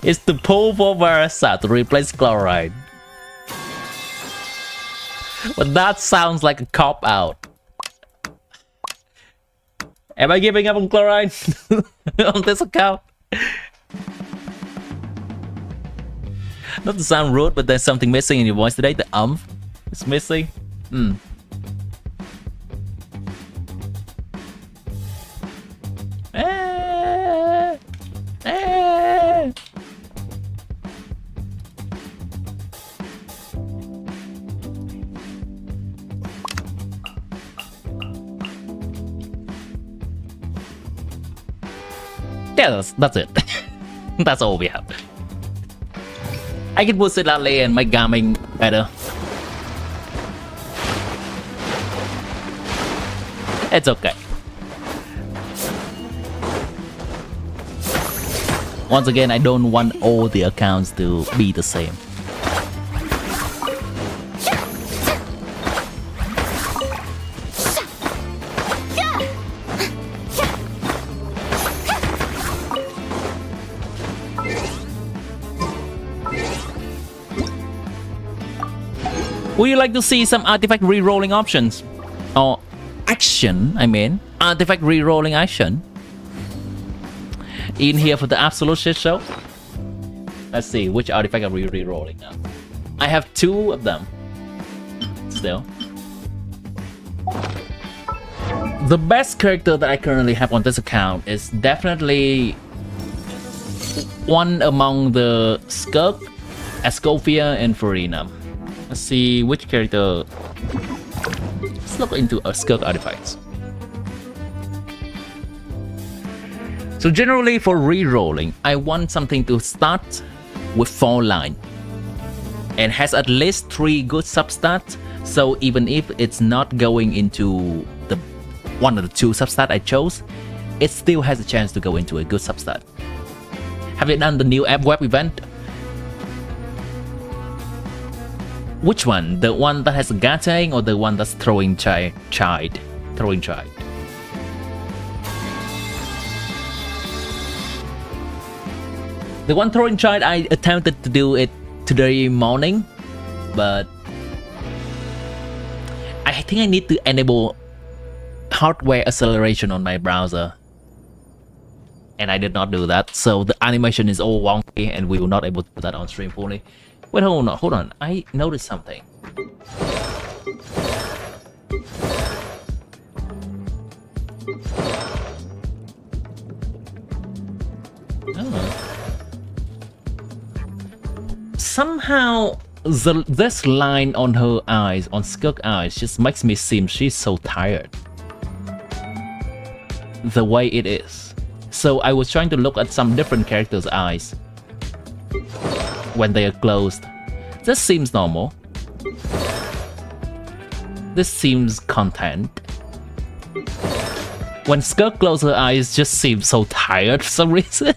is to pull for Varasa to replace Chloride. But that sounds like a cop-out. Am I giving up on Chloride on this account? Not to sound rude, but there's something missing in your voice today. The is missing. Yeah, that's it. That's all we have. I can put Silale and make Gaming better. It's okay. Once again, I don't want all the accounts to be the same. Would you like to see some artifact re-rolling options? Or action, I mean. Artifact re-rolling action. In here for the absolute shit show. Let's see, which artifact are we re-rolling now? I have 2 of them. Still. The best character that I currently have on this account is definitely one among the SKIRK, Escovia, and Farina. Let's see which character. Let's look into a SKIRK artifacts. So generally for re-rolling, I want something to start with 4 line and has at least 3 good substats. So even if it's not going into the one of the 2 substats I chose, it still has a chance to go into a good substat. Have you done the new app web event? Which one? The one that has a gathering or the one that's throwing child? Throwing child. The one throwing child, I attempted to do it today morning, but I think I need to enable hardware acceleration on my browser. And I did not do that, so the animation is all wonky and we were not able to put that on stream fully. Wait, hold on, I noticed something. Oh. Somehow, this line on her eyes, on SKIRK eyes, just makes me seem she's so tired. The way it is. So I was trying to look at some different characters' eyes when they are closed. This seems normal. This seems content. When SKIRK closes her eyes, just seems so tired for some reason.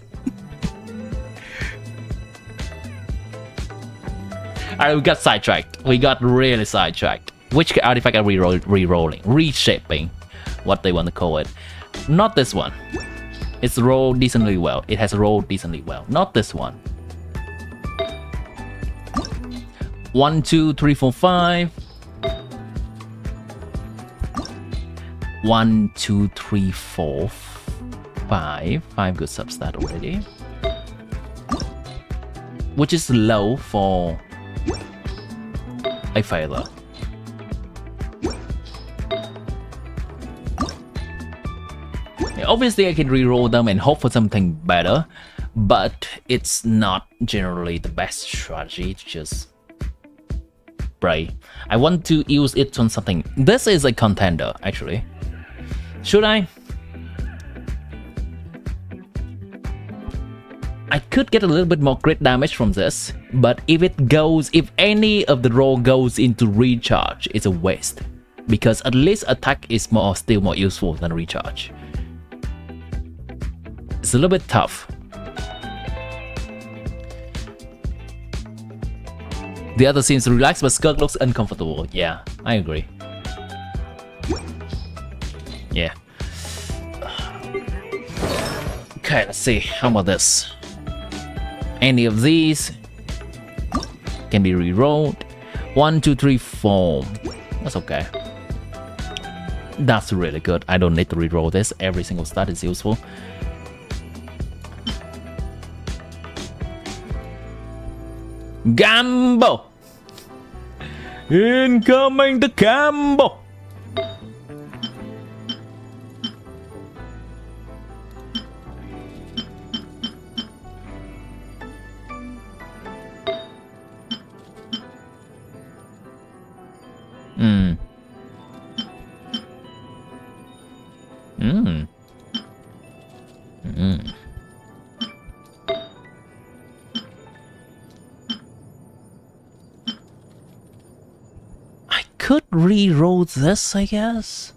Alright, we got sidetracked. We got really sidetracked. Which artifact are we re-rolling? Reshaping. What they want to call it. Not this one. It's rolled decently well. It has rolled decently well. Not this one. 1, 2, 3, 4, 5. 1, 2, 3, 4, 5. 5 good substat already. Which is low for a failure. Obviously I can re-roll them and hope for something better, but it's not generally the best strategy to just pray. I want to use it on something. This is a contender, actually. Should I? I could get a little bit more crit damage from this, but if any of the roll goes into recharge, it's a waste. Because at least attack is still more useful than recharge. It's a little bit tough. The other seems relaxed, but SKIRK looks uncomfortable. Yeah, I agree. Yeah. Okay, let's see. How about this? Any of these can be re-rolled. 1, 2, 3, 4. That's okay. That's really good. I don't need to re-roll this. Every single stat is useful. Gambo! Incoming the Gambo! Could re-roll this, I guess,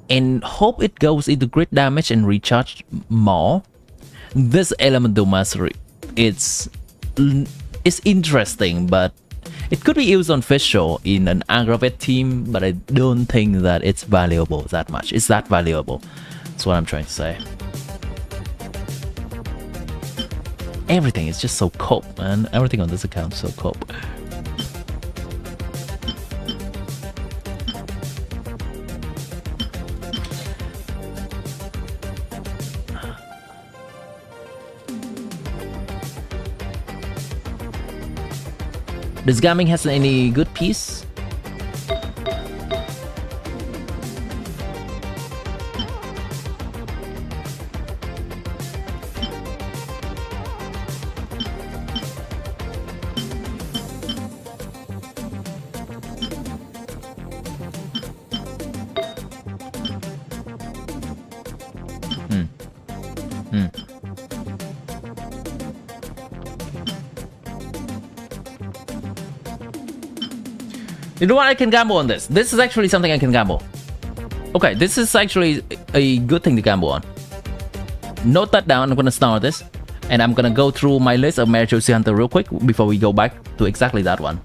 and hope it goes into crit damage and recharge more. This elemental mastery, it's interesting, but it could be used on Fischl in an aggravate team, but I don't think that it's valuable that much. It's that valuable. That's what I'm trying to say. Everything is just so cope, man. Everything on this account is so cope. Does Gaming has any good piece? You know what? I can gamble on this. This is actually something I can gamble. Okay, this is actually a good thing to gamble on. Note that down. I'm gonna start this, and I'm gonna go through my list of Marital Sea Hunter real quick before we go back to exactly that one.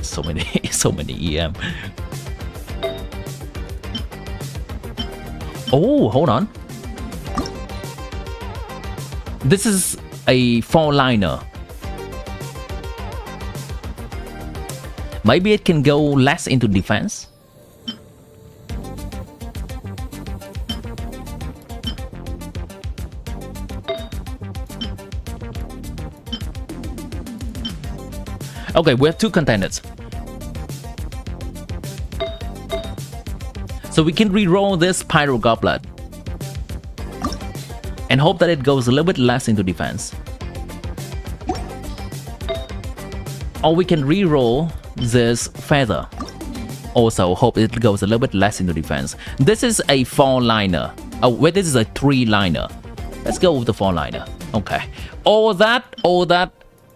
So many EM. Oh, hold on. This is a 4-liner. Maybe it can go less into defense. Okay, we have 2 contenders. So we can re-roll this Pyro Goblet and hope that it goes a little bit less into defense. Or we can re-roll this Feather. Also hope it goes a little bit less into defense. This is a 4-liner. Oh wait, this is a 3-liner. Let's go with the 4-liner. Okay. All that,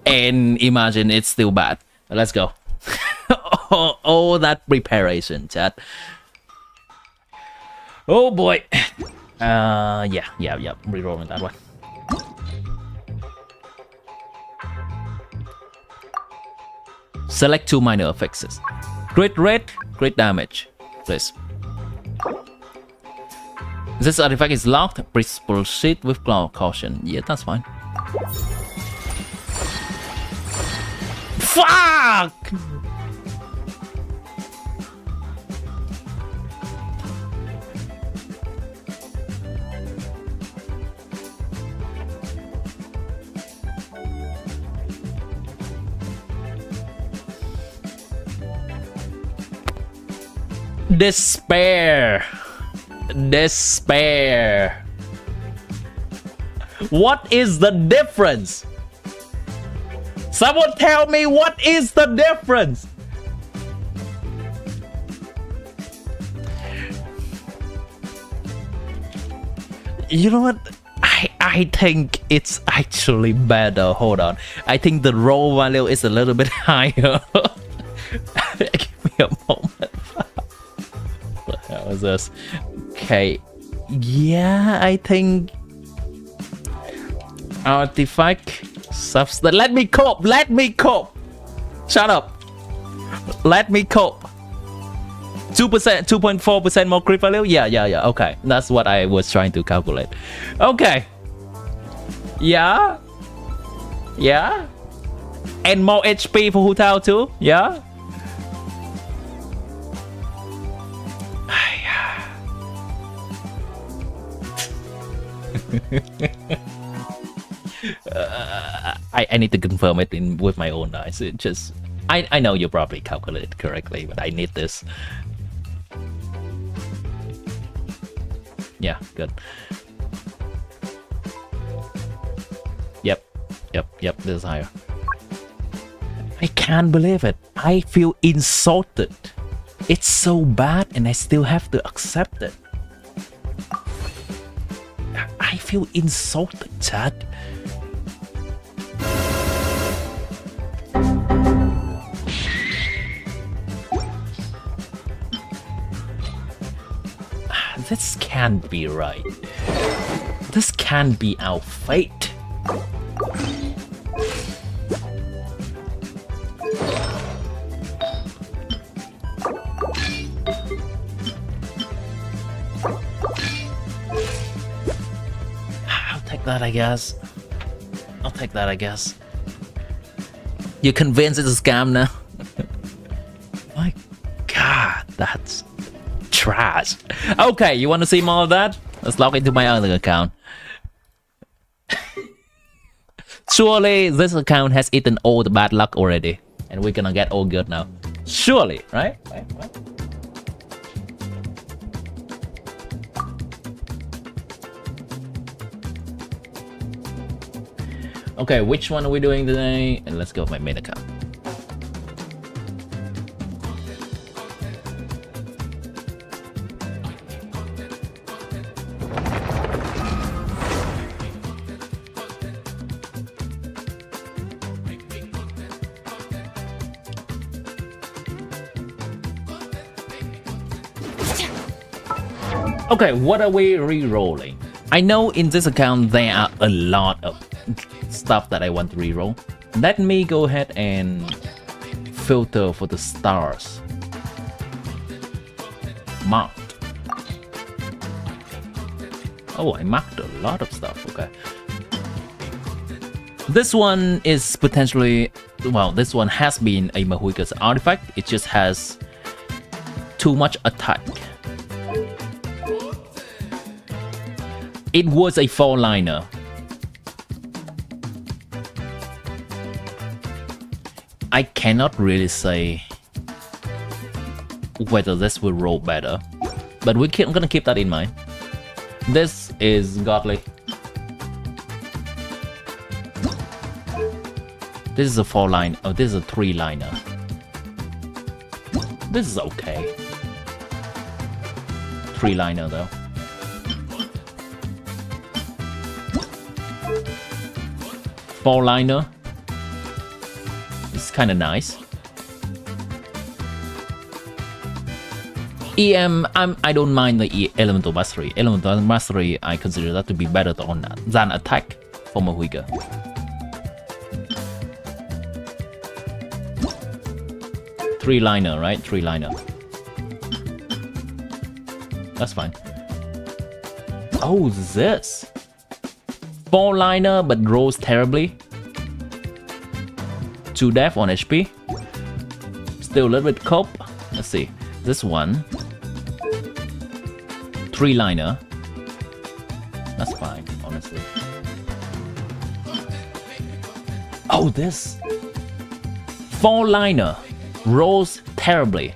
and imagine it's still bad. Let's go. all that preparation, chat. Oh boy. Yeah. Rerolling that one. Select 2 minor affixes. Crit rate, crit damage. Please. This artifact is locked. Please proceed with caution. Yeah, that's fine. Fuck! Despair. What is the difference? Someone tell me what is the difference? You know what? I think it's actually better. Hold on. I think the roll value is a little bit higher. Give me a moment. What the hell is this? Okay. Yeah, I think artifact substance. Let me cope. Shut up. Let me cope. 2%, 2.4% more crit value? Yeah. Okay. That's what I was trying to calculate. Okay. Yeah. And more HP for Hu Tao too? Yeah. I need to confirm it with my own eyes. It just I know you probably calculated correctly, but I need this. Yeah, good. Yep, this is higher. I can't believe it. I feel insulted. It's so bad and I still have to accept it. I feel insulted, Chad. This can't be right. This can't be our fate. I'll take that, I guess. You're convinced it's a scam now? My God, that's trash. Okay, you want to see more of that? Let's log into my other account. Surely this account has eaten all the bad luck already, and we're gonna get all good now. Surely, right? Okay, which one are we doing today? And let's go with my main account. Okay, what are we re-rolling? I know in this account there are a lot of stuff that I want to re-roll. Let me go ahead and filter for the stars. Marked. Oh, I marked a lot of stuff. Okay. This one is potentially, well, this one has been a Mahuika's artifact. It just has too much attack. It was a 4-liner. I cannot really say whether this will roll better, but I'm gonna keep that in mind. This is godly. This is a 4-line. Oh, this is a 3-liner. This is okay. 3-liner though. 4-liner. It's kind of nice. EM, I don't mind the Elemental Mastery. Elemental Mastery, I consider that to be better than attack for Mahuika. Three-liner, right? 3-liner. That's fine. Oh, this 4-liner but rolls terribly. 2 death on HP. Still a little bit cope. Let's see. This one. 3-liner. That's fine, honestly. Oh, this 4-liner rolls terribly.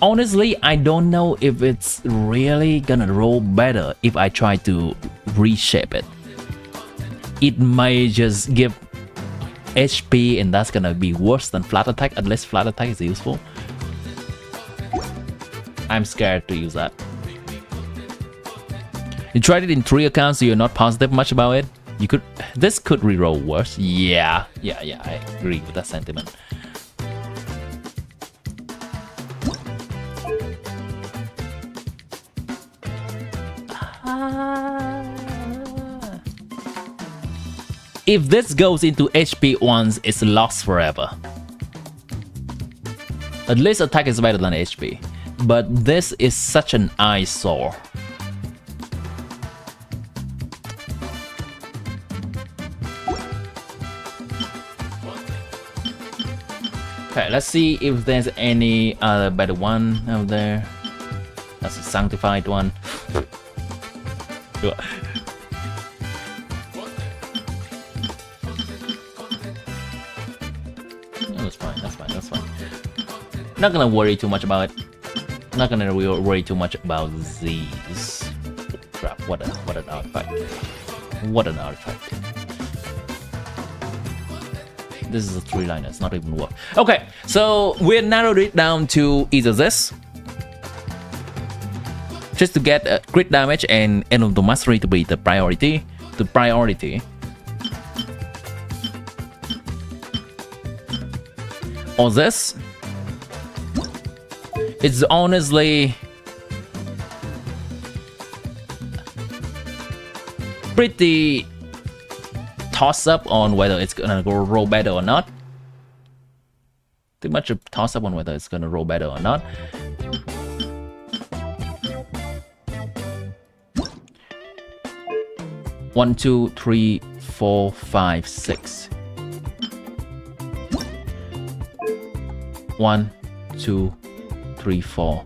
Honestly, I don't know if it's really gonna roll better if I try to reshape it. It may just give HP and that's gonna be worse than flat attack unless flat attack is useful. I'm scared to use that. You tried it in 3 accounts, so you're not positive much about it. This could reroll worse. Yeah, I agree with that sentiment. If this goes into HP once, it's lost forever. At least attack is better than HP. But this is such an eyesore. Okay, let's see if there's any other better one out there. That's a sanctified one. That's fine. Not gonna worry too much about it. Not gonna worry too much about these. Crap, what an artifact. What an artifact. This is a 3-liner, it's not even worth. Okay, so we narrowed it down to either this, just to get crit damage and Elemental Mastery to be the priority. Or this. It's honestly pretty toss up on whether it's gonna go roll better or not. Pretty much a toss up on whether it's gonna roll better or not. One, 2, 3, 4, 5, 6. 1, 2, 3, 4.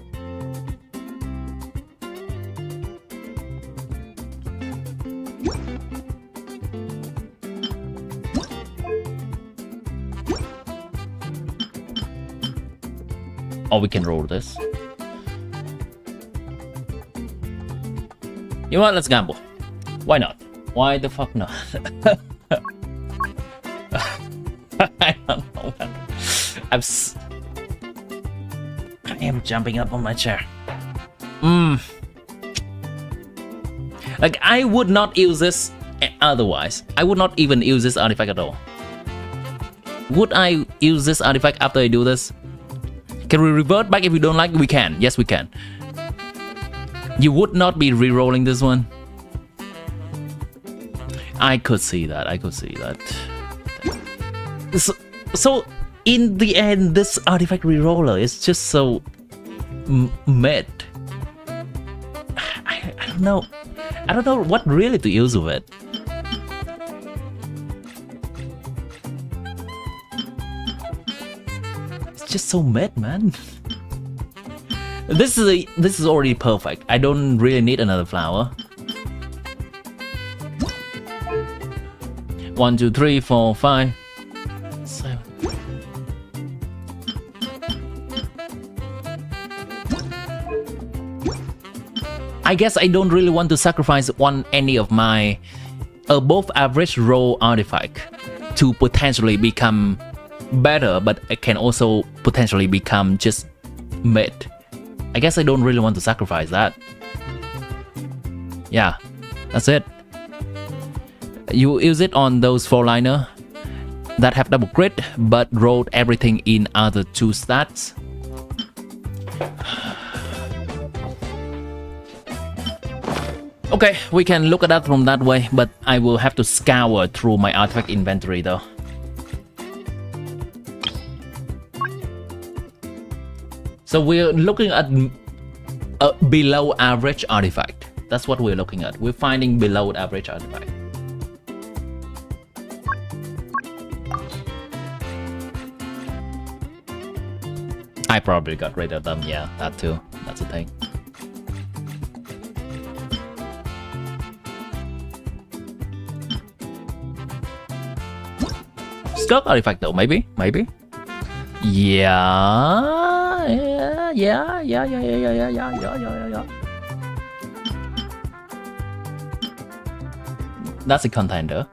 Or we can roll this. You know what? Let's gamble. Why not? Why the fuck not? I don't know. I am jumping up on my chair. Like, I would not use this otherwise. I would not even use this artifact at all. Would I use this artifact after I do this? Can we revert back if we don't like? We can. Yes, we can. You would not be re-rolling this one. I could see that. I could see that. So in the end, this artifact re-roller is just so mid. I don't know. I don't know what really to use with it. It's just so mid, man. This is already perfect. I don't really need another flower. 1, 2, 3, 4, 5, 7. I guess I don't really want to sacrifice any of my above average roll artifact to potentially become better, but it can also potentially become just mid. I guess I don't really want to sacrifice that. Yeah, that's it. You use it on those 4-liner that have double crit but rolled everything in other 2 stats. Okay, we can look at that from that way, but I will have to scour through my artifact inventory though. So we're looking at a below average artifact. That's what we're looking at. We're finding below average artifact. I probably got rid of them. Yeah, that too. That's the thing. SKIRK artifact though, maybe? Yeah. That's a contender.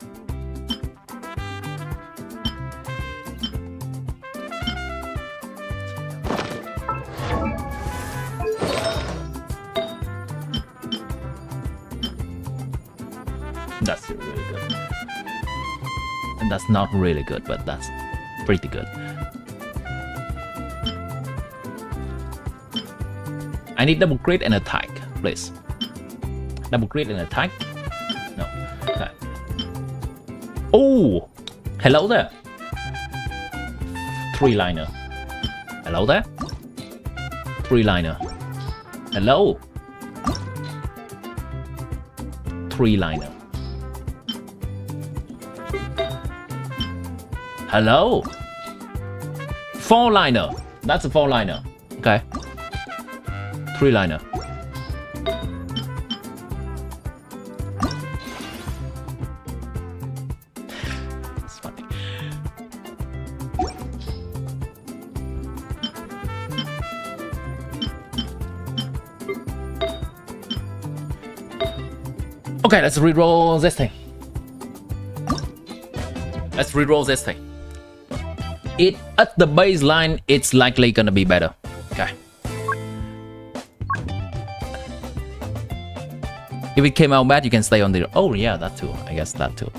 That's really good. And that's not really good, but that's pretty good. I need double crit and attack, please. Double crit and attack. No. Okay. Oh, hello there. 3-liner. Hello there. 3-liner. Hello. 3-liner. Hello. 4-liner. That's a 4-liner. Okay. 3-liner. It's funny. Okay, let's reroll this thing. Let's reroll this thing. It at the baseline, it's likely gonna be better. Okay. If it came out bad, you can stay on the... Oh yeah, that too. I guess that too.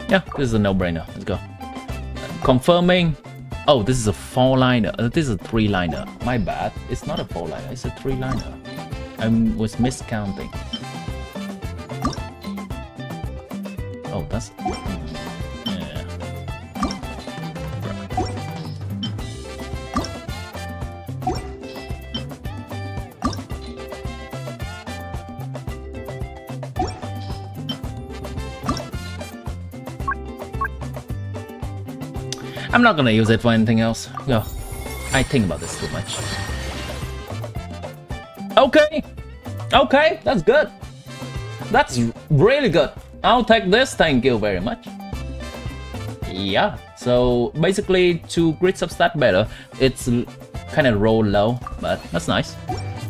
Yeah, this is a no-brainer. Let's go. Confirming. Oh, this is a 4-liner. This is a 3-liner. My bad. It's not a 4-liner. It's a 3-liner. I was miscounting. Oh, that's... Yeah. I'm not gonna use it for anything else. No, I think about this too much. Okay, okay, that's good. That's really good. I'll take this, thank you very much. Yeah, so basically to grid substat better, it's kind of roll low, but that's nice.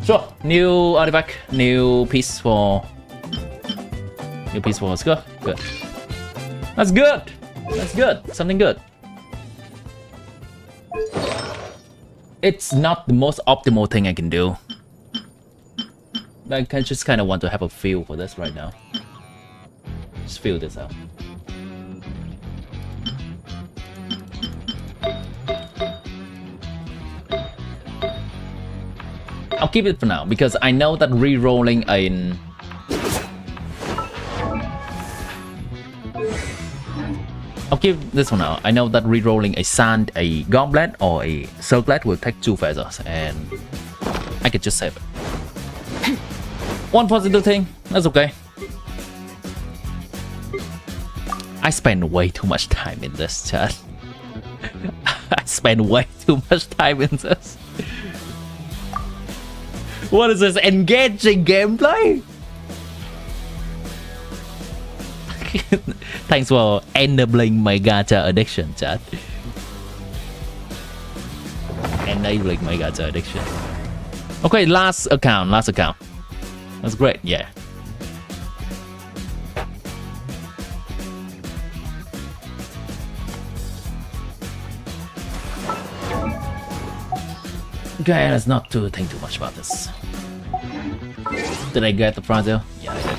Sure, new artifact, new piece for SKIRK. Good. That's good. That's good. Something good. It's not the most optimal thing I can do. I can just kind of want to have a feel for this right now. Just feel this out. I'll keep it for now because I know that re-rolling in I'll give this one out. I know that re-rolling a goblet or a circlet will take 2 feathers, and I could just save it. One positive thing, that's okay. I spend way too much time in this, chat. I spend way too much time in this. What is this? Engaging gameplay? Thanks for enabling my gacha addiction, chat. Enabling my gacha addiction. Okay, last account. That's great, yeah. Okay, let's not think too much about this. Did I get the fragile? Yeah, I did.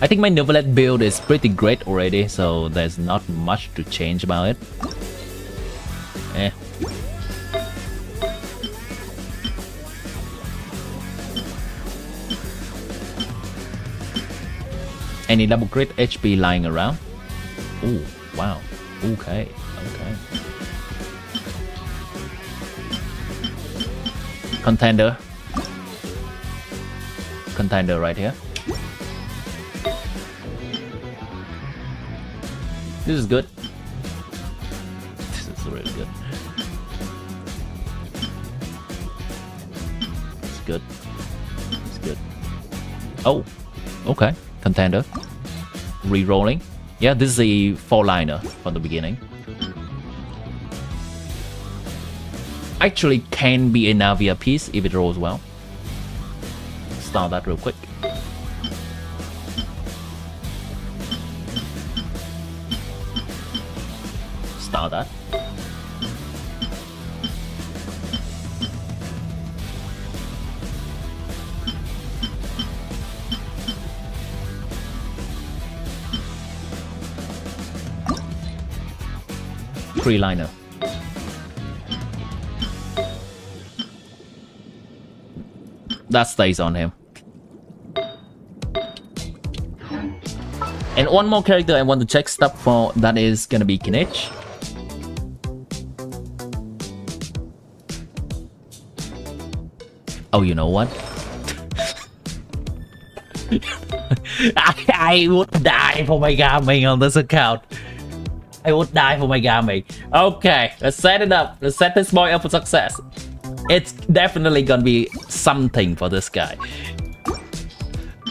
I think my Novelet build is pretty great already, so there's not much to change about it. Any double crit HP lying around? Oh, wow. Okay. Contender right here. This is good. This is really good. It's good. Oh, okay. Contender. Re-rolling. Yeah, this is a 4-liner from the beginning. Actually can be a Navia piece if it rolls well. Start that real quick. Start that. Three-liner. That stays on him. And one more character I want to check stuff for, that is gonna be Kinich. Oh, you know what? I would die for my gaming on this account. I would die for my gaming. Okay, let's set it up. Let's set this boy up for success. It's definitely gonna be something for this guy.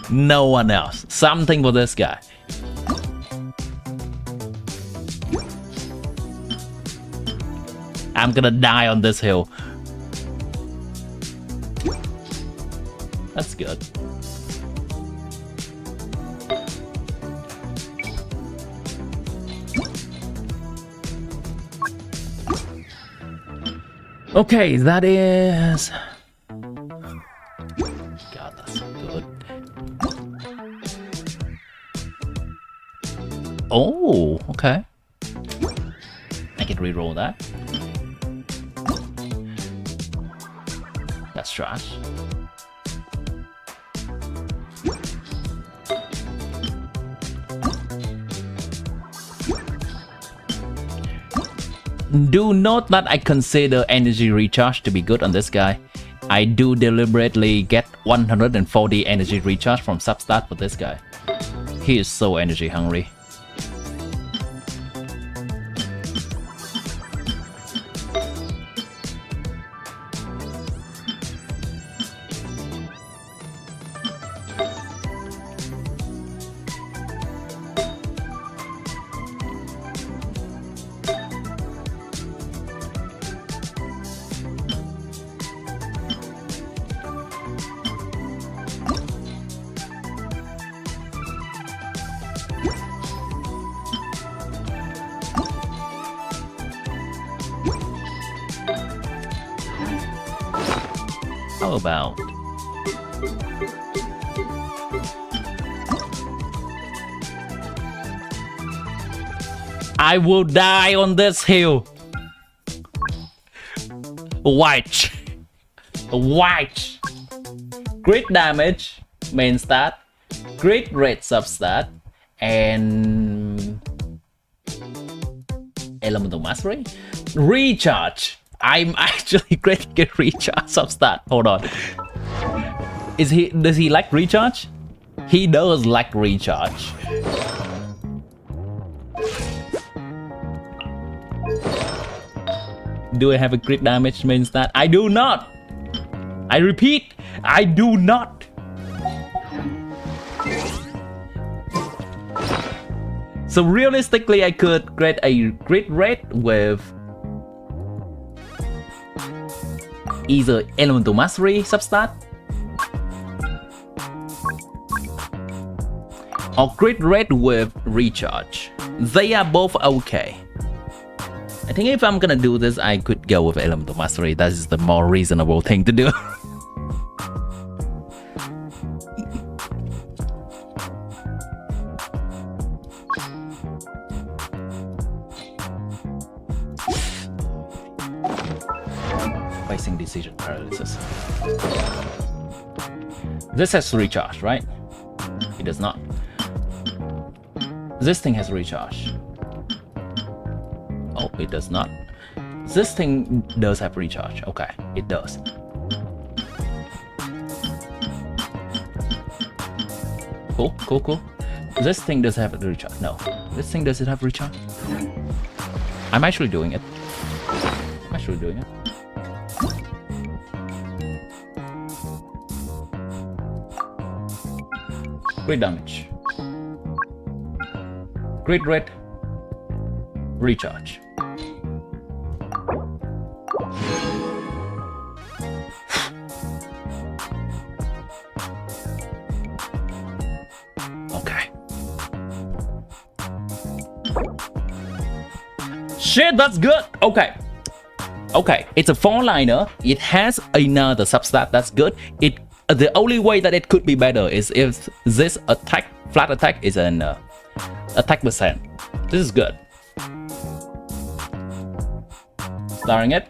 No one else. Something for this guy. I'm gonna die on this hill. That's good. Okay, that is... God, that's so good. Oh, okay. I can re-roll that. That's trash. Do note that I consider energy recharge to be good on this guy. I do deliberately get 140 energy recharge from substat for this guy. He is so energy hungry. How about I will die on this hill. White. White. Crit damage, main stat. Crit rate substat. And Elemental Mastery. Recharge. I'm actually great get recharge substat. Hold on. Does he lack recharge? He does lack recharge. Do I have a crit damage main stat? I do not. I repeat, I do not. So realistically, I could create a crit rate with either Elemental Mastery substat or crit rate with recharge. They are both okay. I think if I'm gonna do this, I could go with Elemental Mastery. That is the more reasonable thing to do. Facing decision paralysis. This has recharge, right? It does not. This thing has recharge. Oh, it does not. This thing does have recharge. Okay, it does. Cool, cool, cool. This thing does have recharge. No, this thing doesn't have recharge. I'm actually doing it. I'm actually doing it. Crit damage. Crit rate. Recharge. Okay. Shit, that's good. Okay. Okay, it's a 4-liner. It has another substat. That's good. The only way that it could be better is if this attack, flat attack, is an attack percent. This is good. Starring it.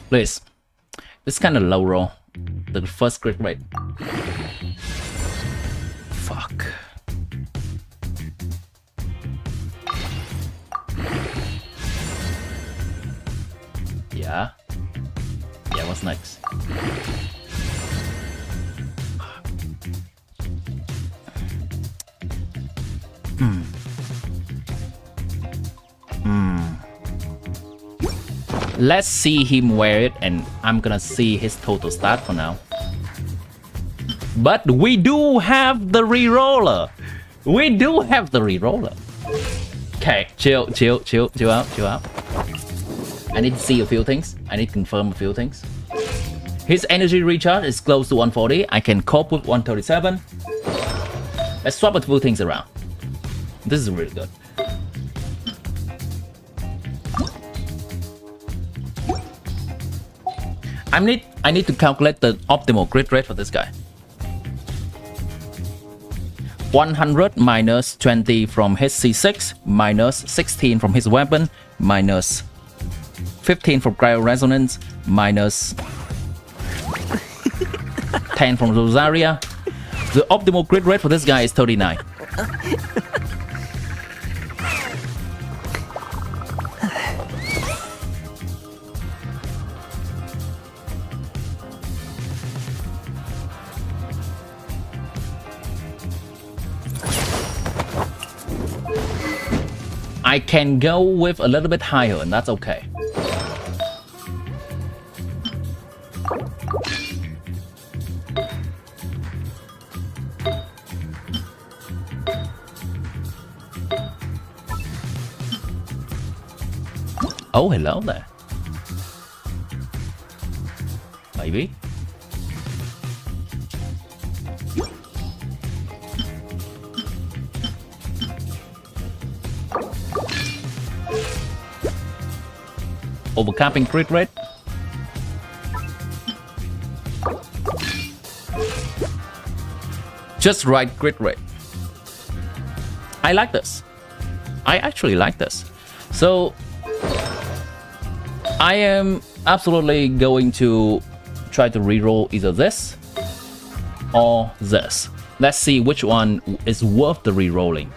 Please. This is kind of low roll. The first crit rate. Fuck. Yeah. Yeah, what's next? Let's see him wear it, and I'm gonna see his total stat for now. But we do have the reroller. We do have the reroller. Okay, chill out. I need to see a few things. I need to confirm a few things. His energy recharge is close to 140. I can cope with 137. Let's swap a few things around. This is really good. I need to calculate the optimal crit rate for this guy. 100 minus 20 from his C6, minus 16 from his weapon, minus 15 from cryo resonance, minus 10 from Rosaria. The optimal crit rate for this guy is 39. I can go with a little bit higher, and that's okay. Oh, hello there. Maybe. Overcapping crit rate. Just right crit rate. I like this. I actually like this. So I am absolutely going to try to reroll either this or this. Let's see which one is worth the rerolling.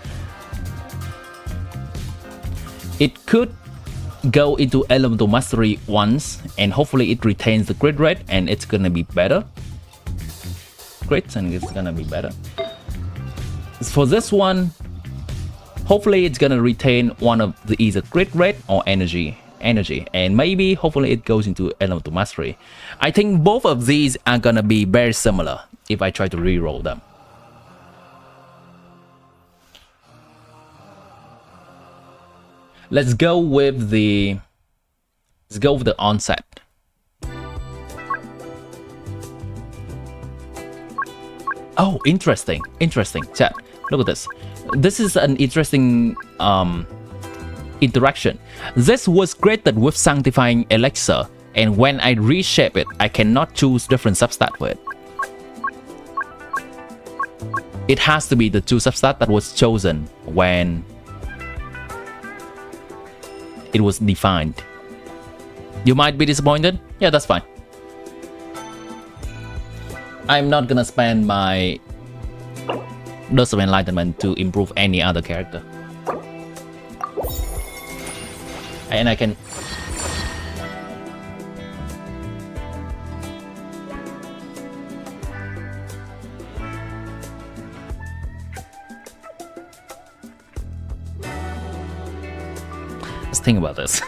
It could go into Elemental Mastery once, and hopefully it retains the crit rate, and it's gonna be better. Crits, and it's gonna be better. For this one, hopefully it's gonna retain one of the either crit rate or energy, and maybe hopefully it goes into Elemental Mastery. I think both of these are gonna be very similar if I try to reroll them. Let's go with the onset. Oh, interesting. Chat, look at this. This is an interesting interaction. This was created with Sanctifying Elixir, and when I reshape it, I cannot choose different substat with it. It has to be the two substat that was chosen when it was defined. You might be disappointed. Yeah, that's fine. I'm not gonna spend my Dose of Enlightenment to improve any other character. And I can... Let's think about this.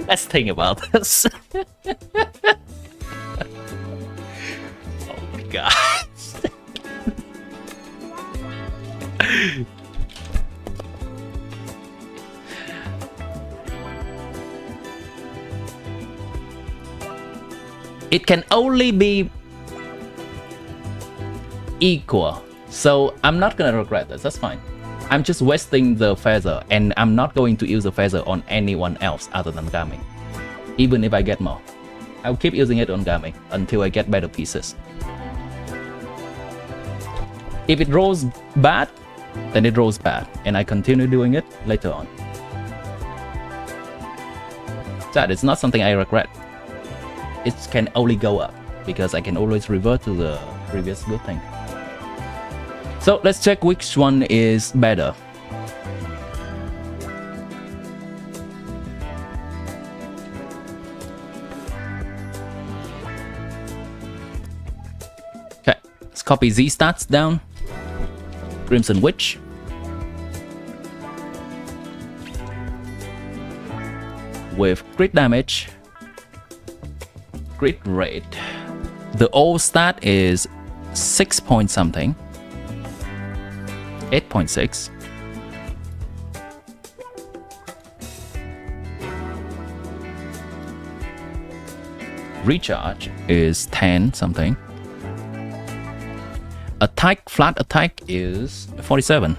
Let's think about this. Oh my god. It can only be equal, so I'm not gonna regret this. That's fine. I'm just wasting the feather, and I'm not going to use the feather on anyone else other than Gami. Even if I get more, I'll keep using it on Gami until I get better pieces. If it rolls bad, then it rolls bad, and I continue doing it later on. That is not something I regret. It can only go up, because I can always revert to the previous good thing. So let's check which one is better. Okay, let's copy Z stats down. Crimson Witch. With crit damage, crit rate. The old stat is 6 point something. 8.6. Recharge is 10 something. Attack, flat attack is 47.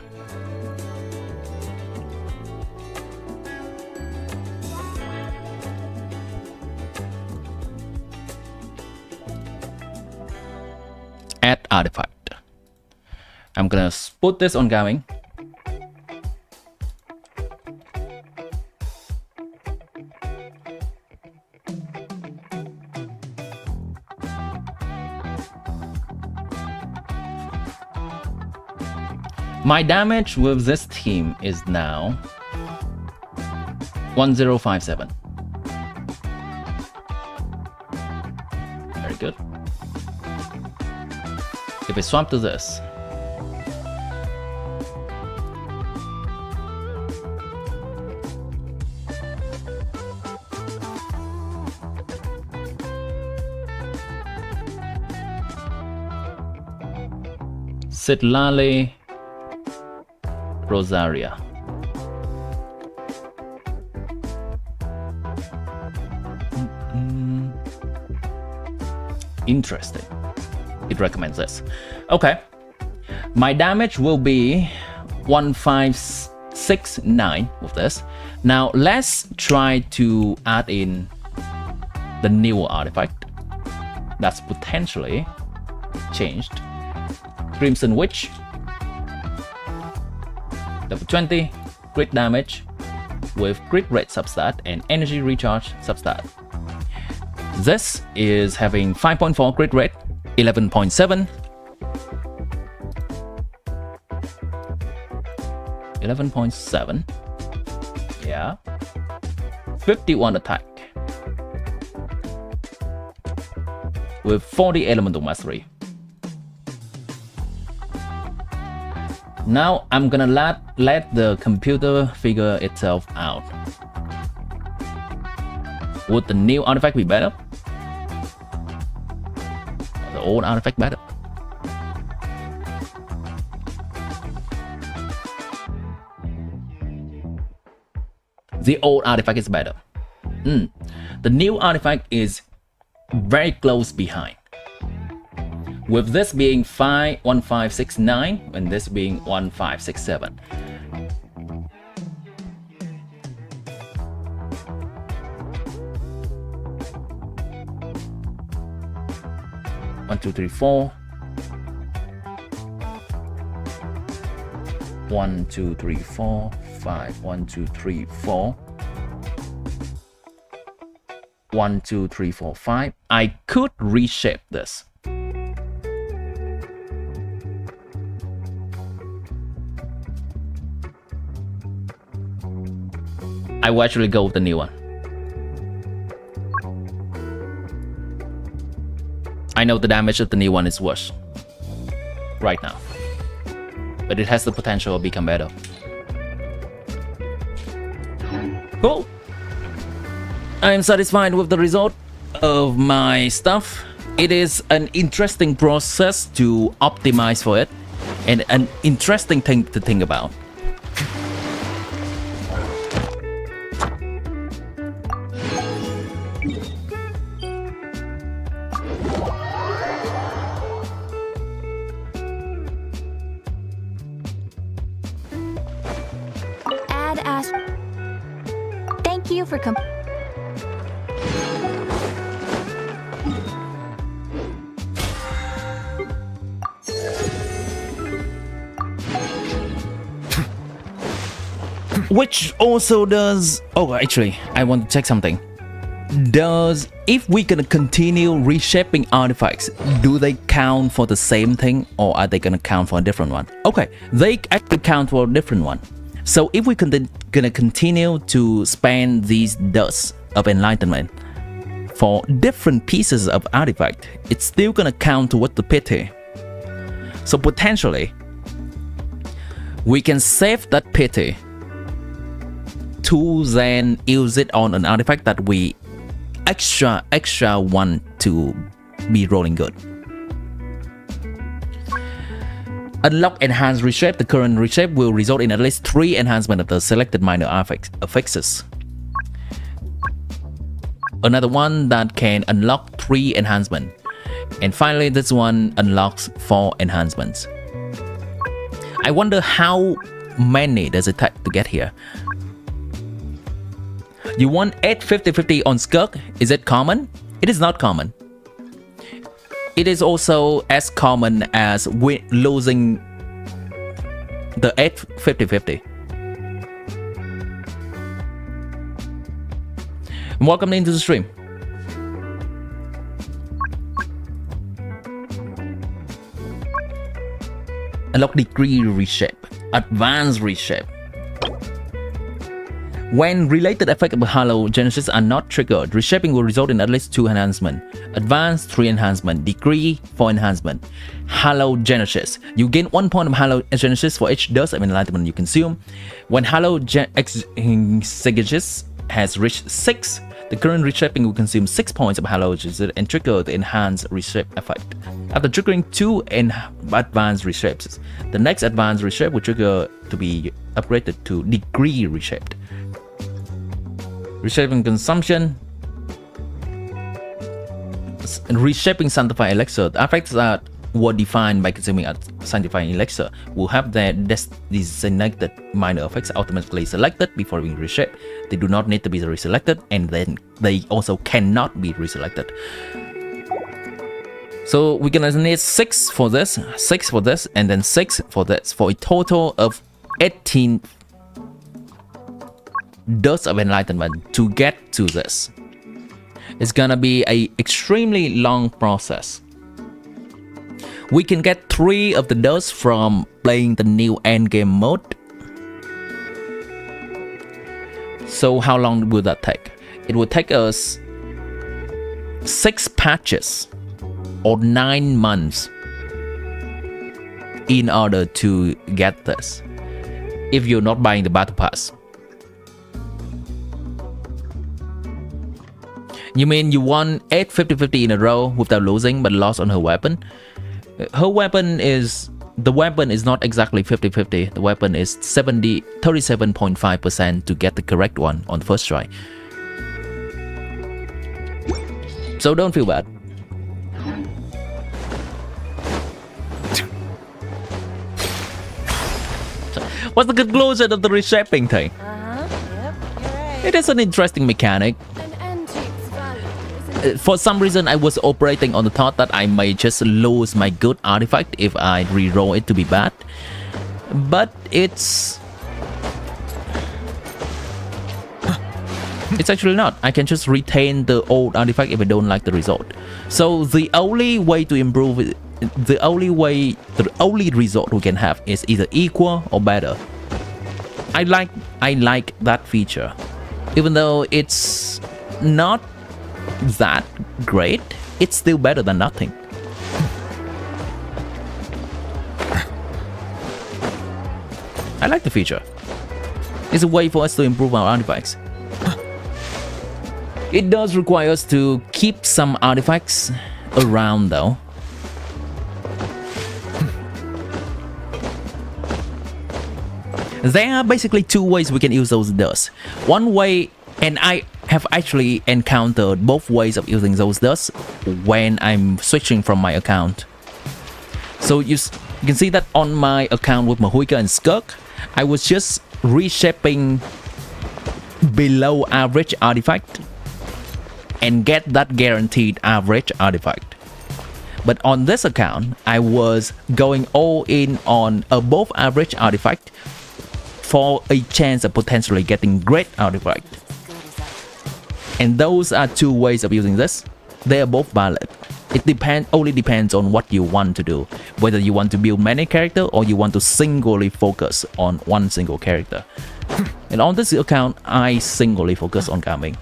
Add artifact. I'm gonna put this on Gaming. My damage with this team is now 1057. Very good. If I swap to this, Sitlali, Rosaria. Interesting. It recommends this. Okay. My damage will be 1569 with this. Now let's try to add in the new artifact that's potentially changed. Crimson Witch, level 20, crit damage with crit rate substat and energy recharge substat. This is having 5.4 crit rate, 11.7, 11.7, yeah, 51 attack with 40 elemental mastery. Now I'm gonna let the computer figure itself out. Would the new artifact be better? The old artifact better? The old artifact is better. The new artifact is very close behind. With this being 1569 and this being 1567. One, two, three, four. 1, 2, 3, 4, 5. 1, 2, 3, 4. 1, 2, 3, 4, 5. I could reshape this. I will actually go with the new one. I know the damage of the new one is worse right now, but it has the potential to become better. Cool. I am satisfied with the result of my stuff. It is an interesting process to optimize for it and an interesting thing to think about. Thank you for Which also does... Oh, actually, I want to check something. If we're gonna continue reshaping artifacts, do they count for the same thing or are they gonna count for a different one? Okay, they actually count for a different one. So if we're gonna continue to spend these dust of enlightenment for different pieces of artifact, it's still gonna count towards the pity. So potentially, we can save that pity to then use it on an artifact that we extra want to be rolling good. Unlock enhanced reshape. The current reshape will result in at least 3 enhancement of the selected minor affixes. Another one that can unlock 3 enhancement. And finally, this one unlocks 4 enhancements. I wonder how many does it take to get here. You want 850/50 on SKIRK? Is it common? It is not common. It is also as common as losing the 850/50. Welcome into the stream. Unlock degree reshape, advanced reshape. When related effects of halogenesis are not triggered, reshaping will result in at least 2 enhancement. Advanced 3 enhancement, degree 4 enhancement. Halogenesis. You gain 1 point of halogenesis for each dose of enlightenment you consume. When halogenesis has reached 6, the current reshaping will consume 6 points of halogenesis and trigger the enhanced reshape effect. After triggering 2 advanced reshapes, the next advanced reshape will trigger to be upgraded to degree reshaped. Reshaping consumption reshaping Sanctified Elixir, the effects that were defined by consuming a Sanctified Elixir will have their designated minor effects automatically selected before being reshaped. They do not need to be reselected, and then they also cannot be reselected. So we're gonna need 6 for this, 6 for this, and then 6 for this, for a total of 18 Dust of Enlightenment to get to this. It's gonna be a extremely long process. We can get 3 of the dust from playing the new endgame mode. So how long will that take? It will take us 6 patches or 9 months in order to get this, if you're not buying the battle pass. You mean you won 8 50-50 in a row without losing but lost on her weapon? Her weapon is... The weapon is not exactly 50-50. The weapon is 37.5% to get the correct one on the first try. So don't feel bad. What's the conclusion of the reshaping thing? Yep, you're right. It is an interesting mechanic. An antique's value, isn't it? For some reason, I was operating on the thought that I may just lose my good artifact if I reroll it to be bad. But it's actually not. I can just retain the old artifact if I don't like the result. So the only way to improve it, the only result we can have is either equal or better. I like that feature, even though it's not that great. It's still better than nothing. I like the feature. It's a way for us to improve our artifacts. It does require us to keep some artifacts around though. There are basically 2 ways we can use those dust. One way, and I have actually encountered both ways of using those dust when I'm switching from my account. So you can see that on my account with Mahuika and SKIRK, I was just reshaping below average artifact and get that guaranteed average artifact. But on this account, I was going all in on above average artifact for a chance of potentially getting great artifact. And those are 2 ways of using this. They are both valid. It only depends on what you want to do, whether you want to build many characters or you want to singly focus on one single character. And on this account, I singly focus on Gaming.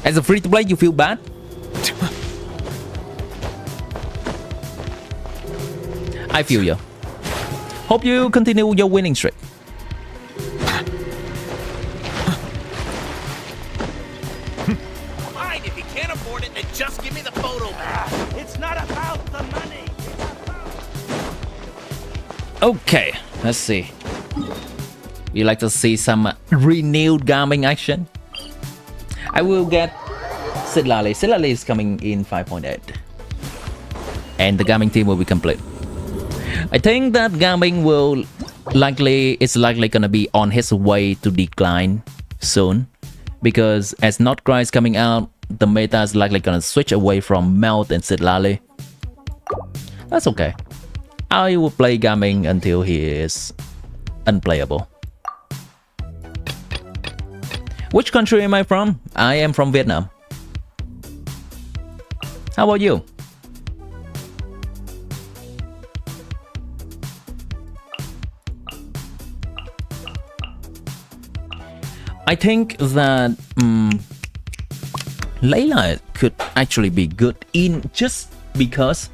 As a free-to-play, you feel bad? I feel you. Hope you continue your winning streak. Fine, if you can't afford it, then just give me the photo. It's not about the money. Okay, let's see. You like to see some renewed gaming action? I will get Sidlali. Sidlali is coming in 5.8. And the gaming team will be complete. I think that gaming is likely gonna be on his way to decline soon, because as nod-krai is coming out, the meta is likely gonna switch away from Melt and Sidlali. That's okay. I will play gaming until he is unplayable. Which country am I from? I am from Vietnam. How about you? I think that Layla could actually be good in just because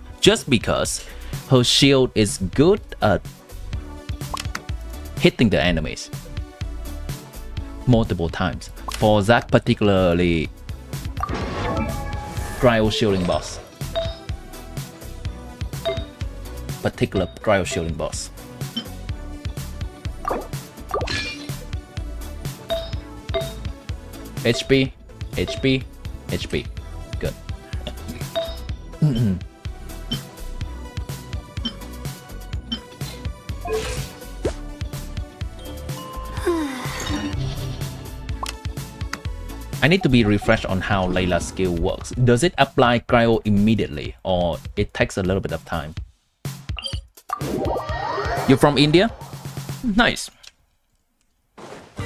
her shield is good at hitting the enemies multiple times for that particularly cryo shielding boss. HP, HP, HP. Good. I need to be refreshed on how Layla's skill works. Does it apply cryo immediately or it takes a little bit of time? You're from India? Nice.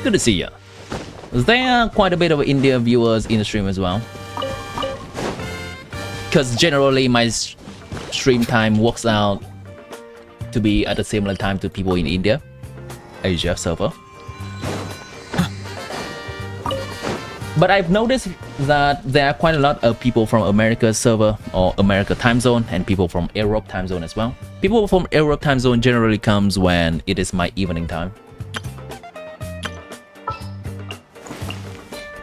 Good to see you. There are quite a bit of India viewers in the stream as well. Because generally my stream time works out to be at a similar time to people in India, Asia server. But I've noticed that there are quite a lot of people from America server or America time zone and people from Europe time zone as well. People from Europe time zone generally comes when it is my evening time.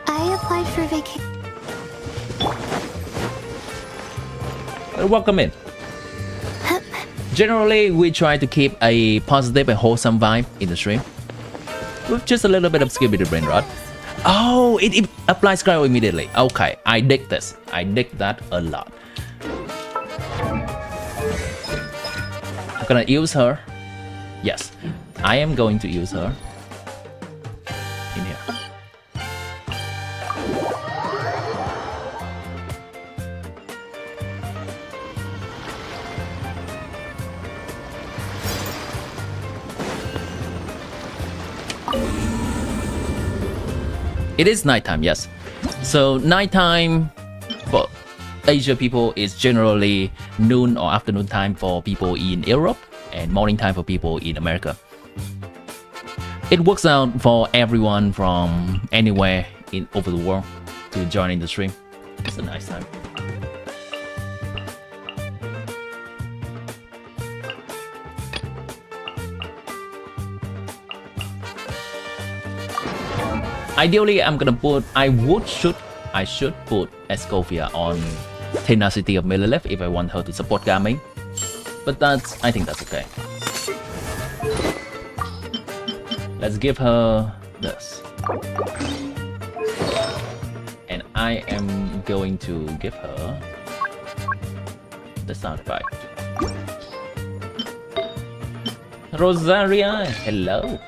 I applied for vacation. Welcome in. Generally, we try to keep a positive and wholesome vibe in the stream with just a little bit of skibidi brain rot. Oh, it applies cryo immediately. Okay, I dig this. I dig that a lot. I'm gonna use her. Yes, I am going to use her in here. It is nighttime, yes. So nighttime for Asia people is generally noon or afternoon time for people in Europe and morning time for people in America. It works out for everyone from anywhere over the world to join in the stream. It's a nice time. Ideally, I'm gonna put. I should put Escovia on Tenacity of Millilith if I want her to support gaming. But I think that's okay. Let's give her this. And I am going to give her the sound effect. Rosaria, hello.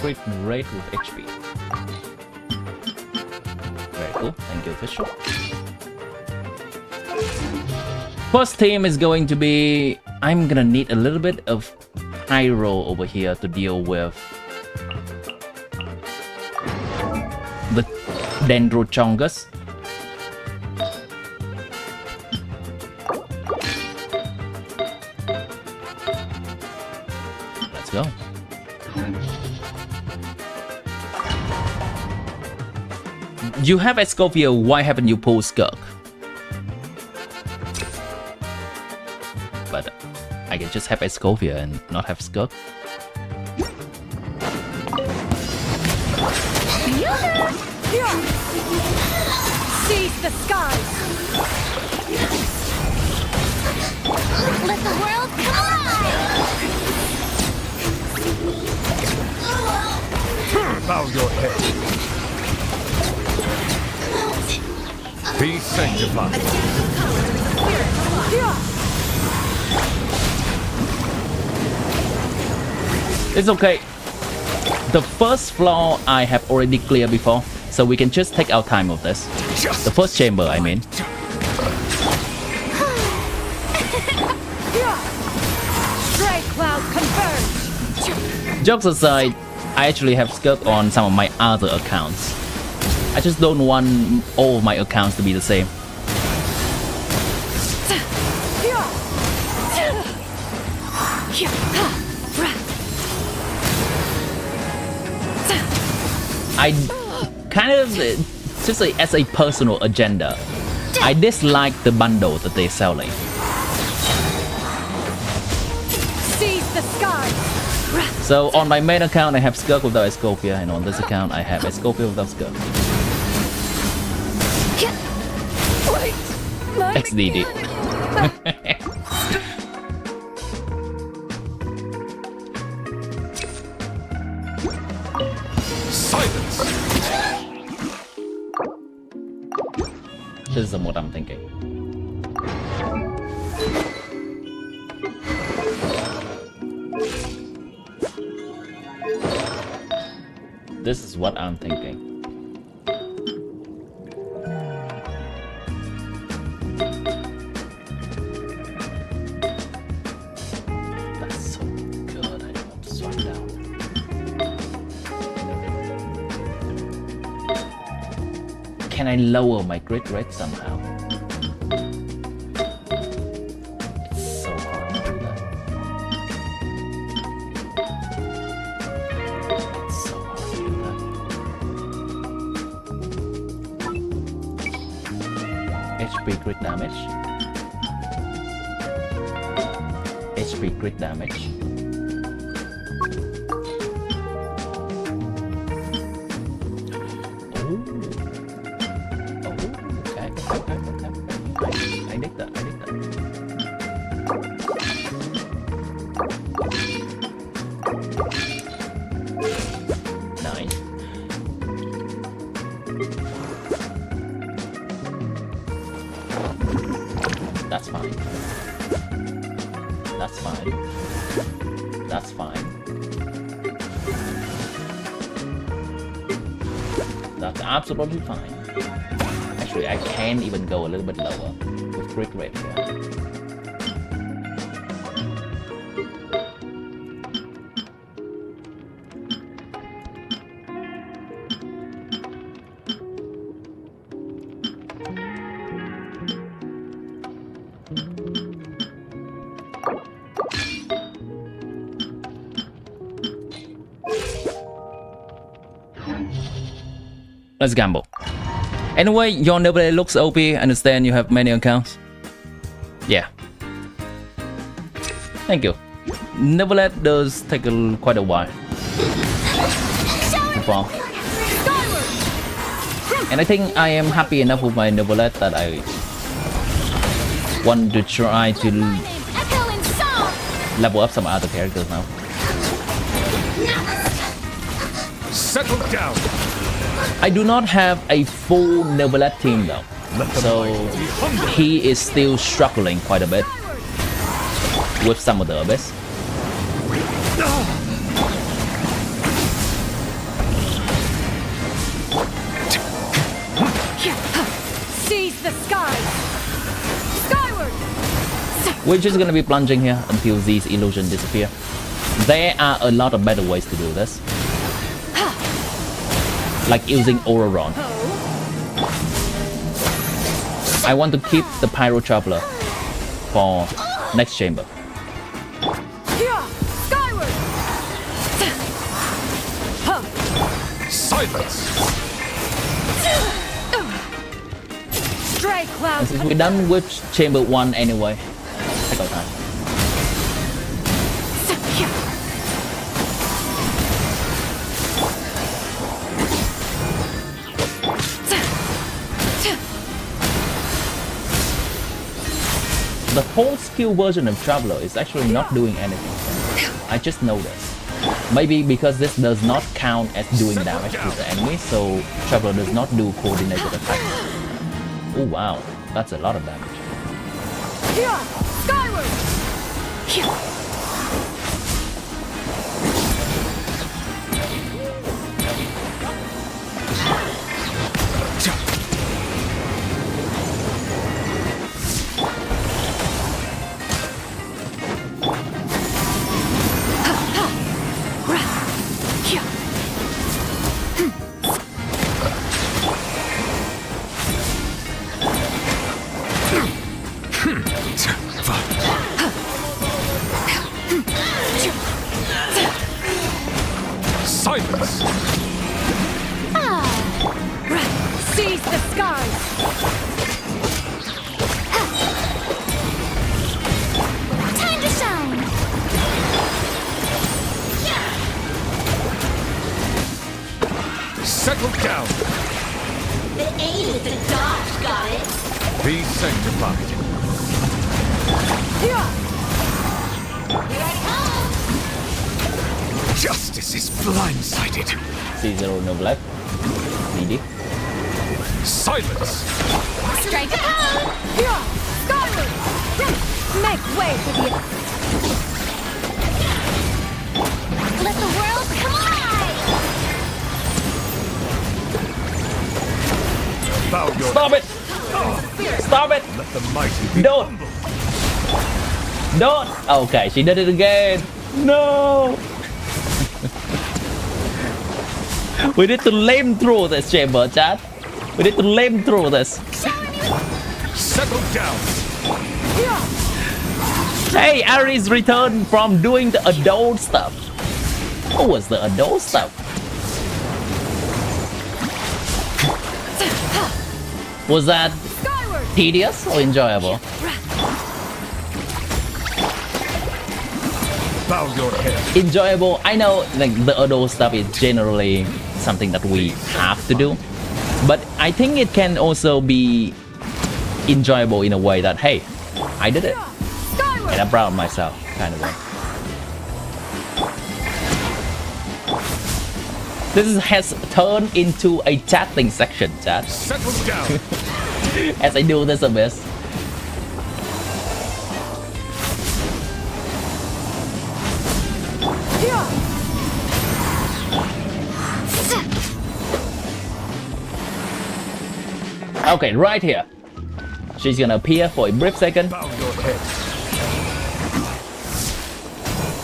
Crit rate with HP. Very cool. Thank you, official. First team is going to be. I'm gonna need a little bit of pyro over here to deal with the Dendrochongus. Let's go. You have Escovia, why haven't you pulled SKIRK? But I can just have Escovia and not have SKIRK. Seize the skies! Let the world come alive! Bow your head. Be sanctified. It's okay. The first floor I have already cleared before, so we can just take our time with this. The first chamber, I mean. Stray cloud converge! Jokes aside, I actually have SKIRK on some of my other accounts. I just don't want all of my accounts to be the same. kind of just as a personal agenda, I dislike the bundle that they're selling. Seize the sky. So on my main account I have SKIRK without Escopia, and on this account I have Escopia without SKIRK. Wait, my XDD. Silence. This is what I'm thinking. This is what I'm thinking. That's so good. I don't want to swap down. Can I lower my grid rate somehow? It's so hard to do that. It's so hard to do that. HP grid damage. HP grid damage. I dig that. Nice. That's fine. That's fine. That's fine. That's absolutely fine. Actually, I can even go a little bit lower with grid rate here. Let's gamble. Anyway, your nobody looks OP. Understand you have many accounts. Yeah. Thank you. Neverlet does take quite a while. Wow. And I think I am happy enough with my Neverlet that I want to try to level up some other characters now. Settle down. I do not have a full Neverlet team though, so he is still struggling quite a bit with some of the abyss. Seize the sky. Skyward. We're just gonna be plunging here until these illusions disappear. There are a lot of better ways to do this, like using REROLL. I want to keep the Pyro Traveler for next chamber. Skyward. Silence. Stray cloud. And since we're done with chamber 1 anyway, take our time. The whole skill version of Traveler is actually not doing anything. I just noticed. Maybe because this does not count as doing damage to the enemy, so Traveler does not do coordinated attacks. Oh wow, that's a lot of damage. Skyward. Silence. Seize the skies! Time to shine! Settle down. The aim is the dodge, got it? Be sanctified. Yeah! Here I come! Justice is blindsided. C0 Novelette. Needy. Silence. Strike a pose! Yeah! Skyward! Make way for the... Let the world collide! Bow your Stop it! Stop it! Let the mighty be Don't! humble. Don't! Okay, she did it again. No! We need to lame through this chamber, chat. We need to lame through this. Settle down. Hey, Aries returned from doing the adult stuff. What was the adult stuff? Was that tedious or enjoyable? Bow your head. Enjoyable. I know like the adult stuff is generally something that we have to do, but I think it can also be enjoyable in a way that, hey, I did it and I'm proud of myself kind of way. Has turned into a chatting section, chat, Settle down. as I do this abyss. Okay, right here. She's gonna appear for a brief second, Bow your head.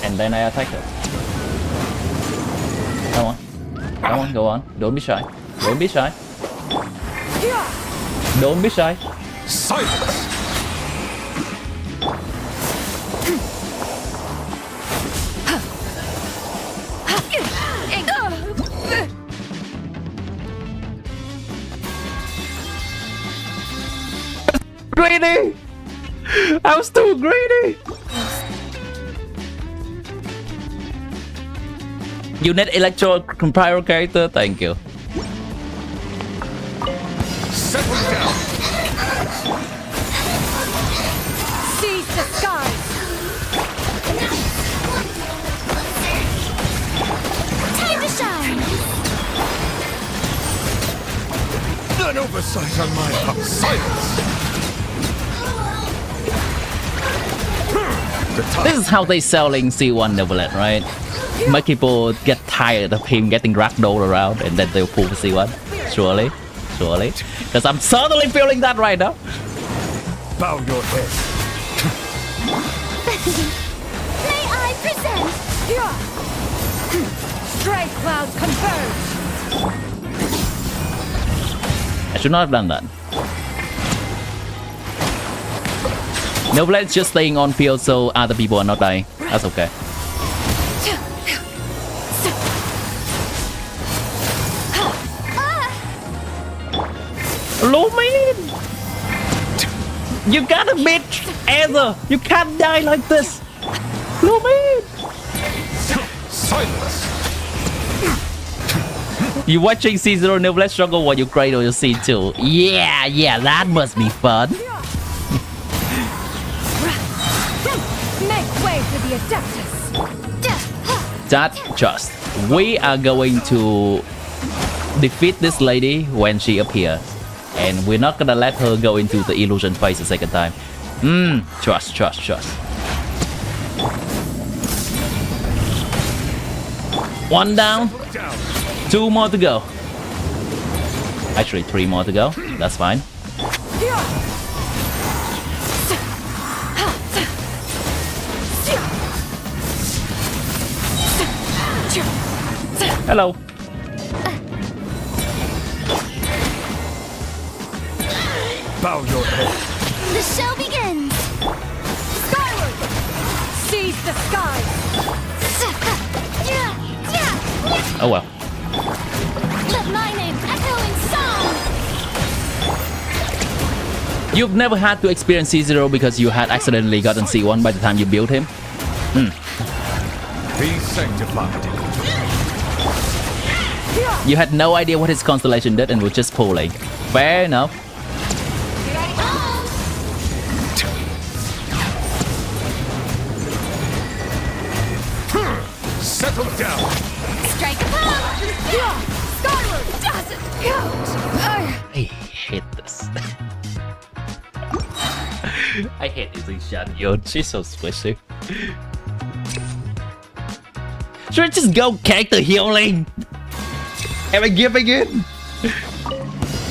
and then I attack her. Come on. Come on, go on. Don't be shy. Don't be shy. Don't be shy. Silence. Greedy! I was too greedy! You need electro pyro character? Thank you. Settle down. Seize the skies! Time to shine! An oversight on my part. Silence. This is how they selling C1 Novelette, right? Make people get tired of him getting ragdolled around and then they'll pull C1. Surely. Surely. Because I'm certainly feeling that right now. Bow your head. May I present? Stray clouds converge! I should not have done that. Noble's just staying on field so other people are not dying. That's okay. Lumin! You gotta beat Ether! You can't die like this! Lumin! Silence. You watching C0 Noble struggle while you cradle your C2. Yeah, that must be fun. Make way for the Adeptus! That just. We are going to defeat this lady when she appears. And we're not gonna let her go into the illusion phase a second time. Trust. One down. Down. 2 more to go. Actually, 3 more to go. That's fine. Hello. Bow your head. The show begins! Skyward! Seize the skies! Oh well. Let my name echo in song! You've never had to experience C0 because you had accidentally gotten C1 by the time you built him? Be sanctified. You had no idea what his constellation did and were just pulling. Fair enough. Settle down. Strike a pop! Skyward! Doesn't count! I hate this. I hate using Shanyon. She's so squishy. Should I just go character healing? Am I giving in?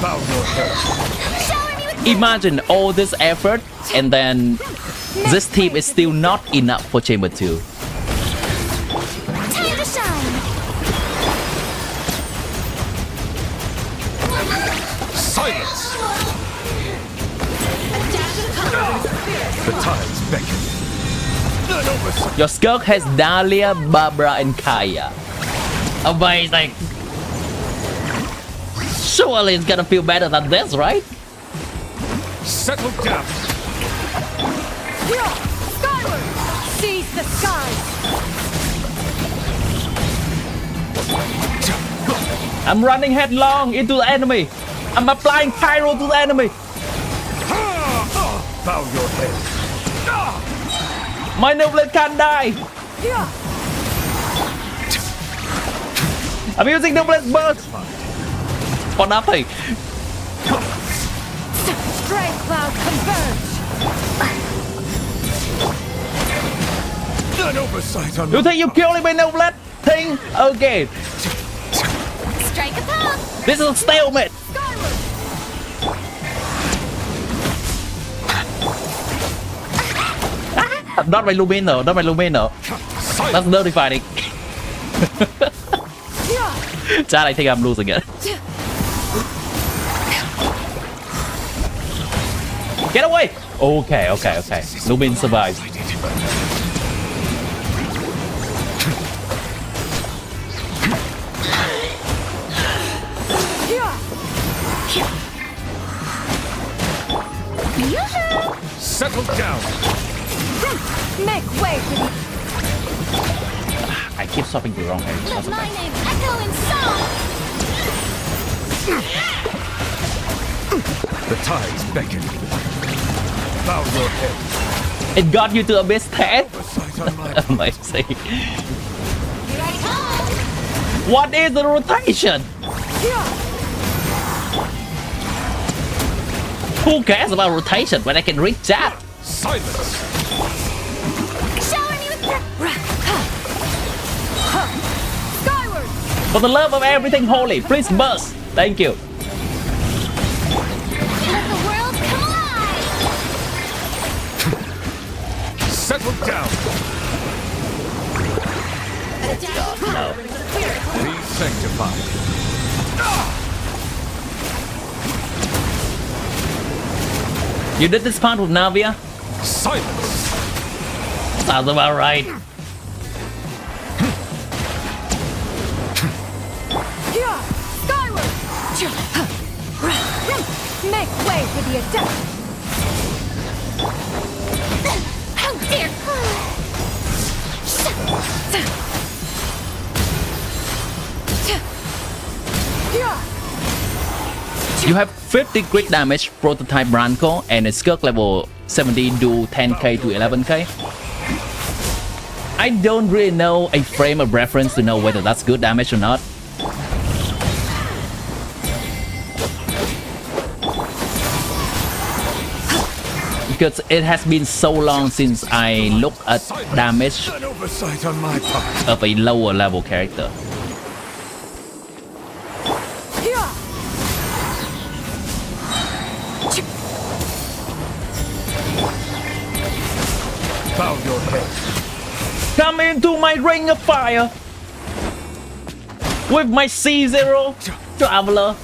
Bow your head. Imagine all this effort and then this team is still not enough for Chamber 2. Time to shine! Silence. The tides beckon. None oversight. Your SKIRK has Dahlia, Barbara, and Kaya. Amazing. Surely it's gonna feel better than this, right? Settle down. Skyward! Seize the skies! I'm running headlong into the enemy. I'm applying pyro to the enemy. Bow your head. My noblet can't die. I'm using noblet burst for nothing. Strength cloud converge! None oversight on You think you're killing my noblet thing? Okay. Strike a pop! This is a stalemate. Not my Lumin though, not my Lumin though. That's dirty fighting. Chad, I think I'm losing it. Get away! Okay. Lumin survives. Settle down. Make way for the... I keep swapping the wrong hand. Let my name echo in song! The tides beckon. Bow your head. It got you to Abyss 10? Oversight on my part. Amazing. What is the rotation? Who cares about rotation when I can reach that? Silence. Shower me with Skyward! For the love of everything holy, please burst. Thank you. Let the world come alive! Settle down. No. Be sanctified. You did this part with Navia? Silence. Sounds about right. Skyward! Make way for the adept! How dare! You have 50 crit damage prototype Branco and a SKIRK level 70 do 10k to 11k. I don't really know a frame of reference to know whether that's good damage or not. Because it has been so long since I looked at damage None oversight on my part. of a lower level character. Bow your head. Come into my ring of fire with my C0 Traveler.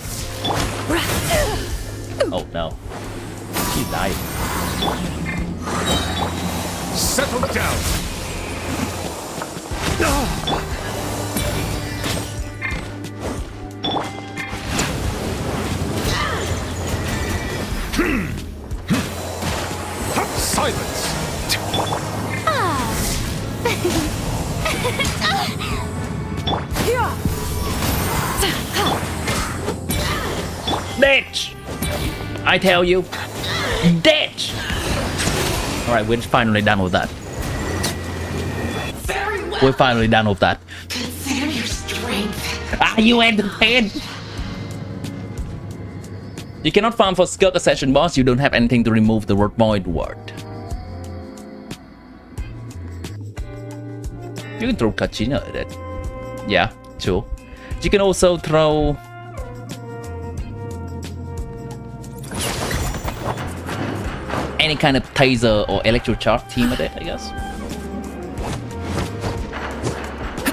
Oh no, she died. Settle down. Ditch! I tell you, ditch! Alright, we're finally done with that. Very well. We're finally done with that. Consider your strength. Ah, you entertained! You cannot farm for SKIRK Ascension boss, you don't have anything to remove the void word. You can throw Kachina at it. Yeah, sure. You can also throw... any kind of taser or electrocharge team at it, I guess.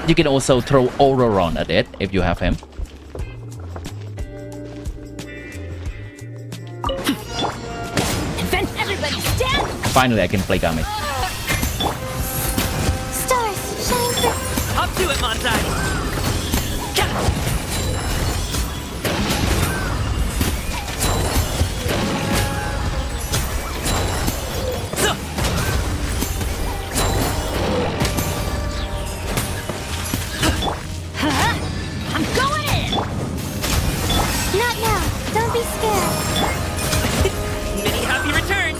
You can also throw Auroron at it if you have him. Then everybody stand! Finally, I can play Gami. Stars, shine through. Up to it, Montai. I'm going in! Not now. Don't be scared. Many happy returns.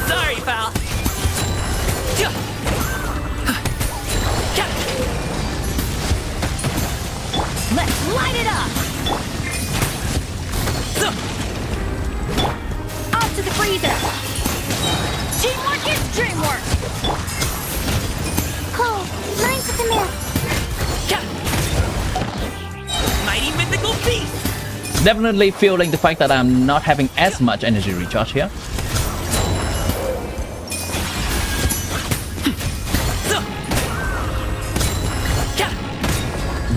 Sorry, pal. Let's light it up! Off to the freezer! Teamwork is dreamwork! Cold, mine to the mill. Mighty mythical beast. Definitely feeling the fact that I'm not having as much energy recharge here.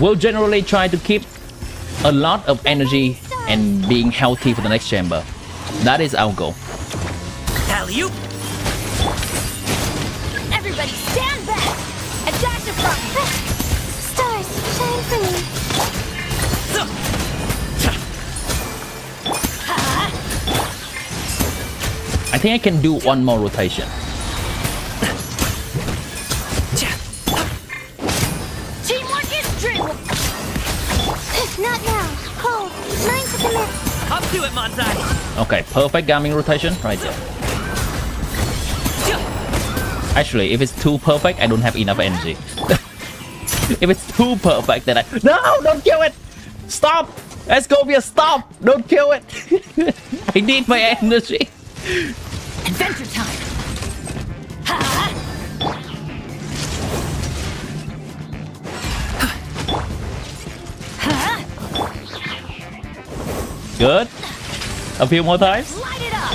We'll generally try to keep a lot of energy and being healthy for the next chamber. That is our goal. Alley-oop. Everybody stand back! A dash of fire! Stars, shine for me! I think I can do one more rotation. Teamwork is dreamwork! Not now. Cold, mine to the mill. Up to it, Montai. Okay, perfect gaming rotation right there. Actually, if it's too perfect, I don't have enough energy. If it's too perfect, then No, don't kill it! Stop! Escovia, stop! Don't kill it! I need my energy. Adventure time! Good. A few more times. Light it up!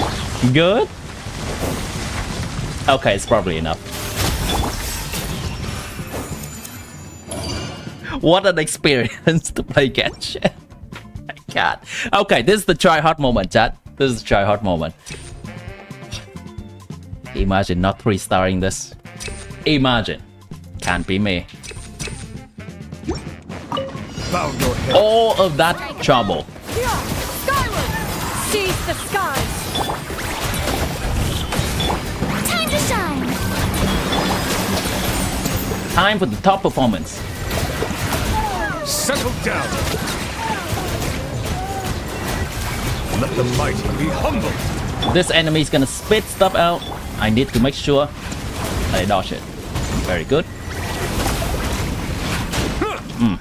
Good. Okay, it's probably enough. What an experience to play Genshin. I can't. Okay, this is the try hard moment, chat. This is the try hard moment. Imagine not 3-starring this. Imagine. Can't be me. Bow your head. All of that trouble. Skyward! Seize the skies! Time to shine! Time for the top performance. Settle down. Let the mighty be humbled. This enemy is gonna spit stuff out. I need to make sure I dodge it. Very good.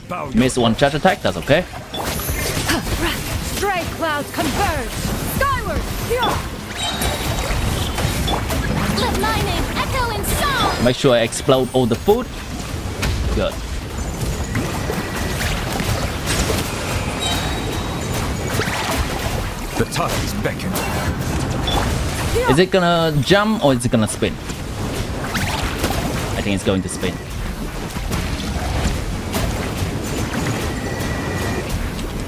Bow your Miss one charge attack, that's okay. Stray clouds converge! Skyward! Let my name echo in song! Make sure I explode all the food. Good. The tides beckon. Is it gonna jump or is it gonna spin? I think it's going to spin.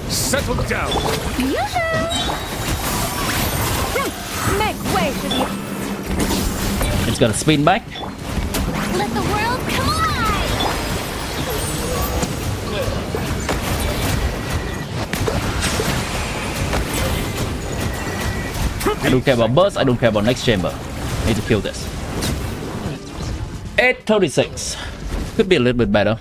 Settle down. Make way for the... It's gonna spin back. Let the world come alive! I don't care about burst, I don't care about next chamber. Need to kill this. 836. Could be a little bit better.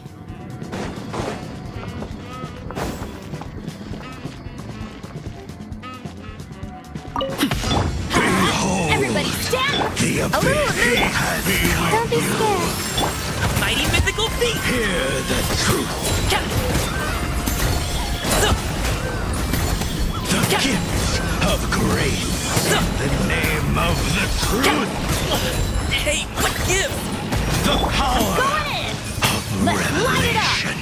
Everybody stand! The A little abyss amazed. behind Don't be you. scared. Mighty mythical feat! Hear the truth. The gift of grace. The name of the truth. Hey, what gives? The power Going in! of Let's light it up! revelation.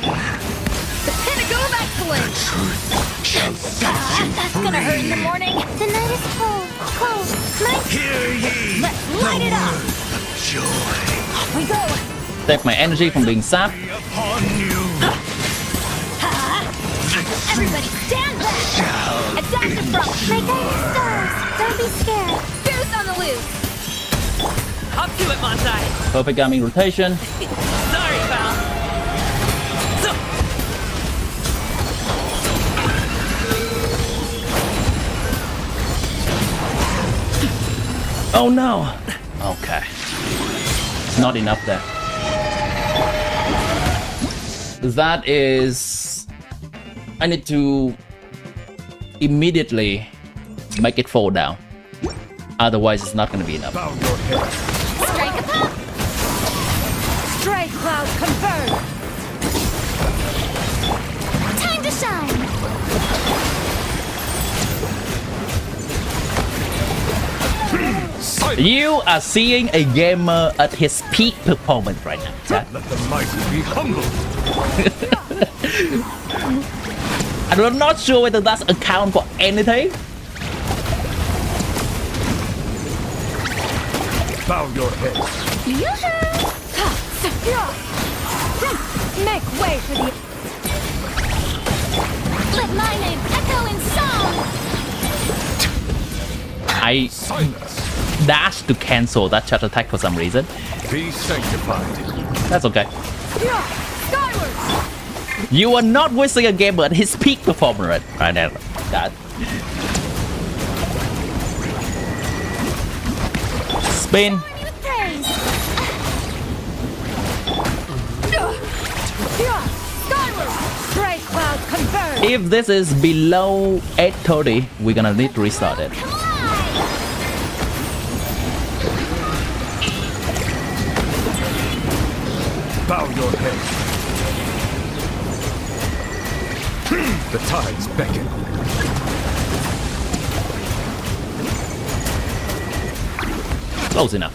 The pinnacle of excellence. Truth shall set you That's gonna hurt in the morning. The night is cold, cold. Night. Hear ye Let's the light it up! words of joy. Off we go! Save my energy from being sapped. Be upon you. Everybody stand back! Adaptive from! My guiding stars. Don't be scared. Goose on the loose! Up to it, Montai. Perfect gaming rotation. Sorry, pal. So, Oh no! Okay. Not enough there. That is... I need to immediately make it fall down. Otherwise it's not gonna be enough. Bow your head. Strike a pop! Stray cloud confirmed. Time to shine! Silence. You are seeing a gamer at his peak performance right now, chat. Let the mighty be humbled. I'm not sure whether that's account for anything. Bow your head. Make way for the... Let my name echo in song! I Silence. dashed to cancel that chat attack for some reason. Be sanctified. That's okay. Skyward! You are not wasting a gamer at his peak performance right now. That. Spin. You praise! Skyward! Stray cloud confirmed. If this is below 830, we're gonna need to restart it. Come on! Bow your head. The tides beckon. Close enough.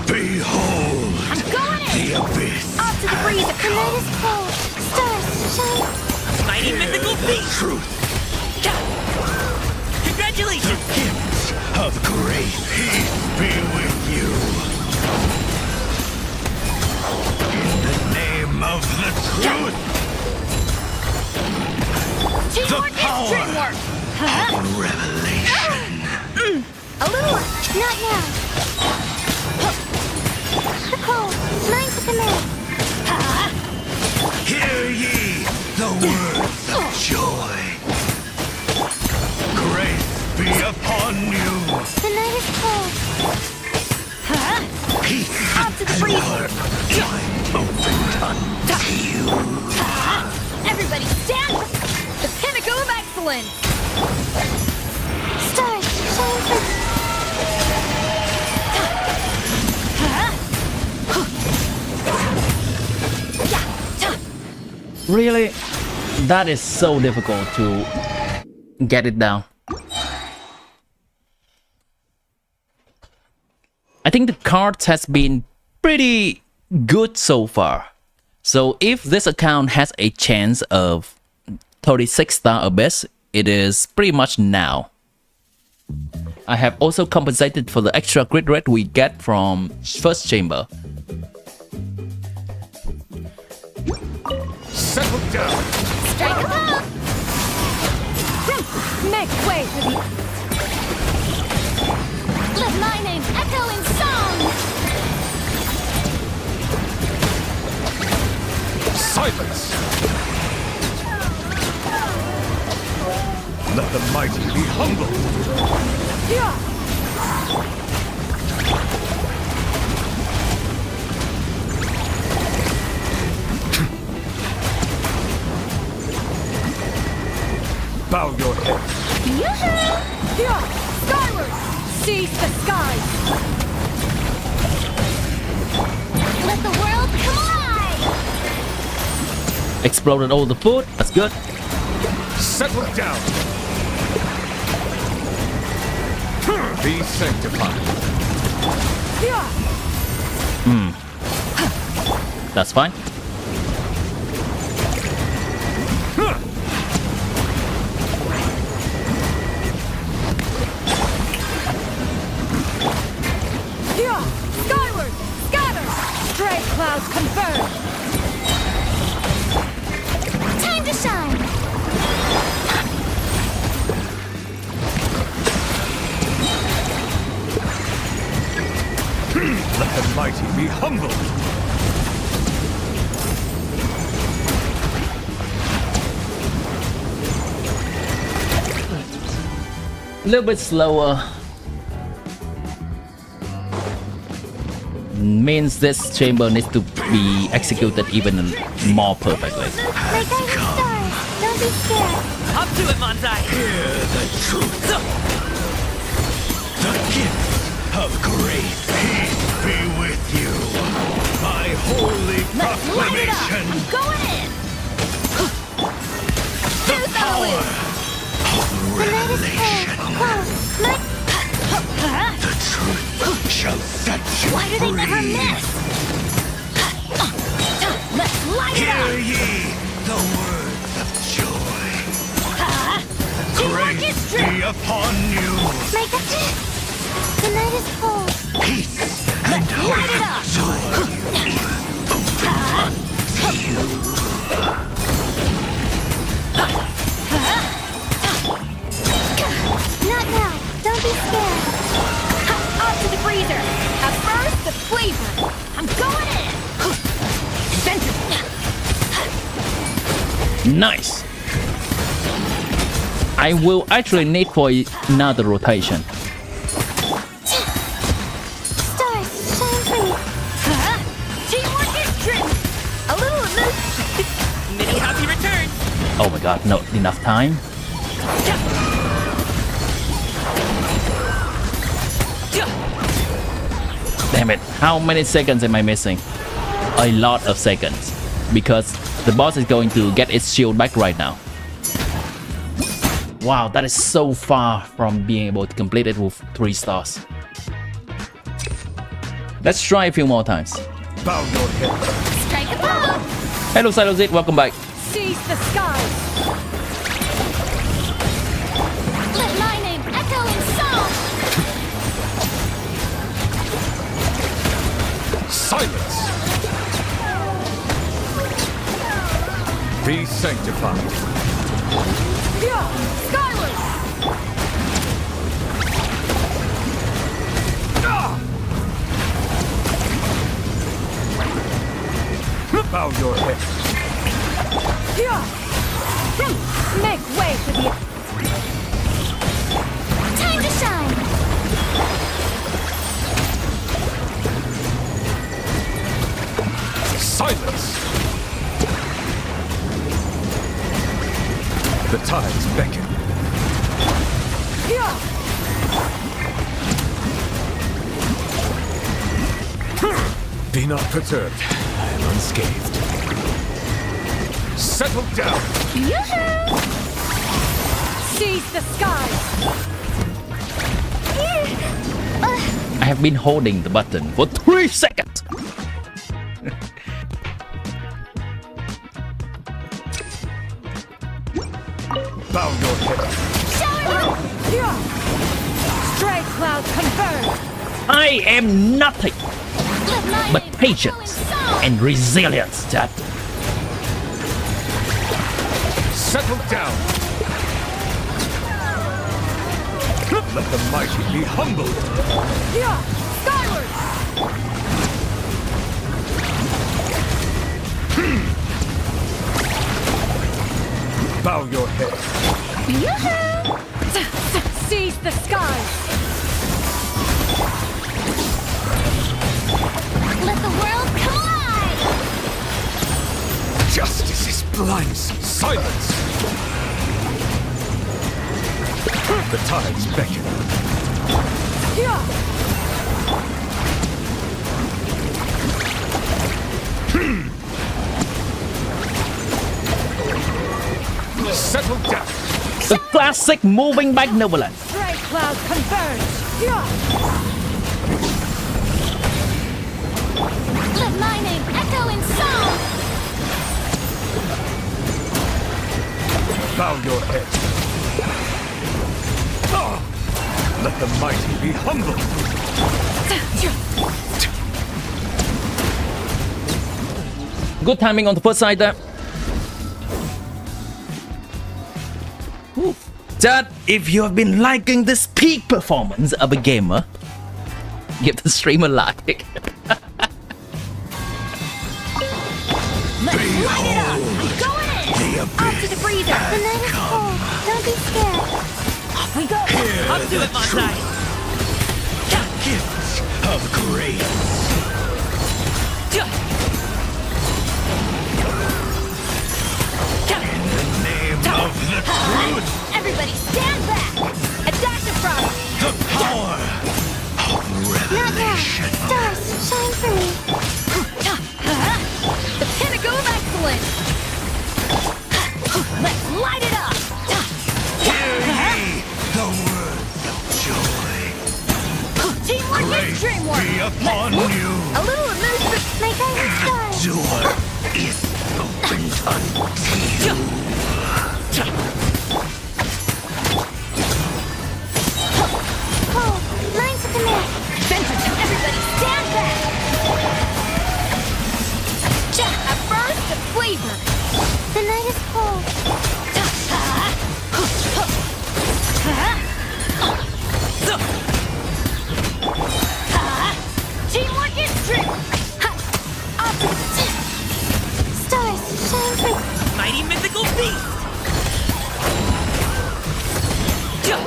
Behold I'm going in! the abyss. Off to the breeze! The night is cold. Stars shine. mighty mythical The feat! truth. Congratulations! Gifts of grace. Peace be with you. In the name of the truth. Teamwork is power. dreamwork! Revelation. A little... Not now. The cold. Mine to command. Hear ye the words of joy. Grace be upon you. The night is cold. Peace Off to the and breeze! work opened unto you. Everybody stand! The pinnacle of excellence! Stars shine through. Really? That is so difficult to get it down. I think the cards has been pretty good so far. So if this account has a chance of 36-star abyss, it is pretty much now. I have also compensated for the extra grid rate we get from first chamber. Settle down. Strike a pop! Make way for the... Let my name echo in song! Silence. Let the mighty be humbled. Bow your head. Skyward! Seize the skies! Let the world come alive! Exploded all the food. That's good. Settle down. Be sanctified. That's fine. Skyward! Scatter! Stray clouds confirmed! Time to shine! Let the mighty be humbled. A little bit slower. Means this chamber needs to be executed even more perfectly. My guiding stars, don't be scared. Up to it, Manzai! Hear the truth. The gift of great peace be with you. My holy Let's light it up! proclamation. I'm going in! The power of The night is revelation. cold. My... The truth shall set you Why do they never free. miss? Let's light it Hear up! ye the words of joy. Teamwork Grace is true! be upon you. My God. The night is cold. Peace and Light it up! Not now. Don't be scared. Up to the freezer! At first, the flavor! I'm going in! Nice. I will actually need for another rotation. Stars, shine free. Teamwork is true! A little emotion. Many happy returns! Oh my god, not enough time. Damn it, how many seconds am I missing? A lot of seconds. Because the boss is going to get its shield back right now. Wow, that is so far from being able to complete it with 3 stars. Let's try a few more times. Bow your head. Strike a blow! Hello Silozit, welcome back. Seize the skies! Let my name echo in song! Silence. Be sanctified. Skyward! Bow your head. Make way for the... Time to shine! Silence. The tides beckon. Be not perturbed. I am unscathed. Settle down. Yoo-hoo! Seize the skies! I have been holding the button for 3 seconds. Bow your head. Stray clouds confirmed! I am nothing Let my but name patience echo in song! and resilience, chat. Settle down. Let the mighty be humbled. Skyward! Bow your head. Yoo-hoo! Lights, silence! The tides beckon. Settle down. The classic moving back Novaland. Stray cloud converge. Let my name echo in song! Bow your head. Let the mighty be humble. Good timing on the first side there. Chat, if you have been liking this peak performance of a gamer, give the stream a like. Let's light it up! Going in! The Off to abyss. the freezer! The night is cold. Don't be scared. Off we go! Up to it, Montai! Gifts of grace. In the name of the truth, Everybody stand back! A dash of frost! the power of revelation. Stars, shine for me! The pinnacle of excellence! Let's light it up! Hear ye the words of joy. Teamwork is Grace dreamwork! be upon you. A little amusement! My guiding star! Door is opened unto you. Oh, lines of command! Vengeance! Everybody stand back! A burst of flavor! The night is cold. Teamwork is true! Stars, shine for... Mighty mythical beast! You.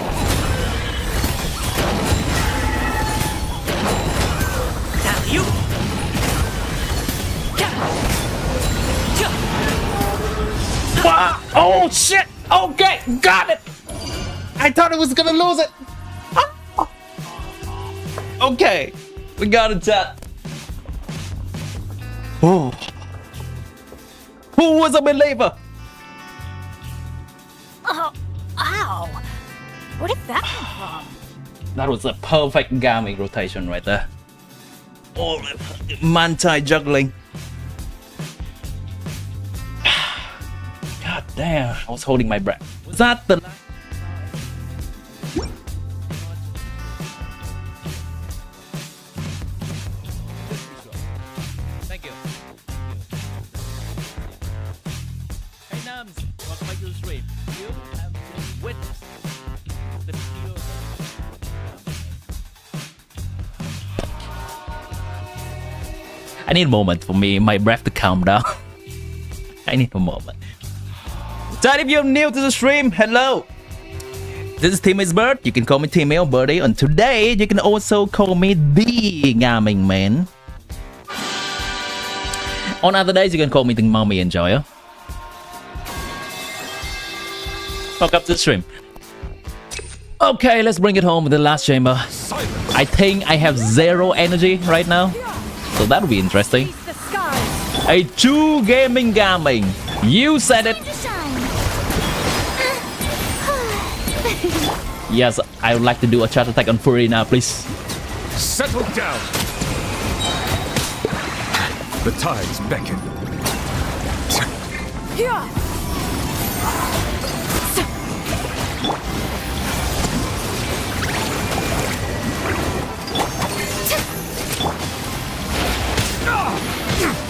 Wow. Oh shit! Okay, got it! I thought it was gonna lose it! Okay, we got it, chat. Oh. Who was a believer? Oh, ow! Where did that come from? That was a perfect gaming rotation right there. Oh, Mantai juggling. God damn, I was holding my breath. Was that the... Thank you. Hey Nams, welcome back to the stream. You have just witnessed the pure... I need a moment for my breath to calm down. I need a moment. Chat, if you're new to the stream, hello. This is Team Bird. You can call me Team Birdie. And today, you can also call me the Gaming Man. On other days, you can call me the Mommy Enjoyer. Welcome to the stream. Okay, let's bring it home with the last chamber. I think I have 0 energy right now. So that'll be interesting. The skies. A true gaming. You said it. Yes, I would like to do a charge attack on Fury now, please. Settle down. The tides beckon.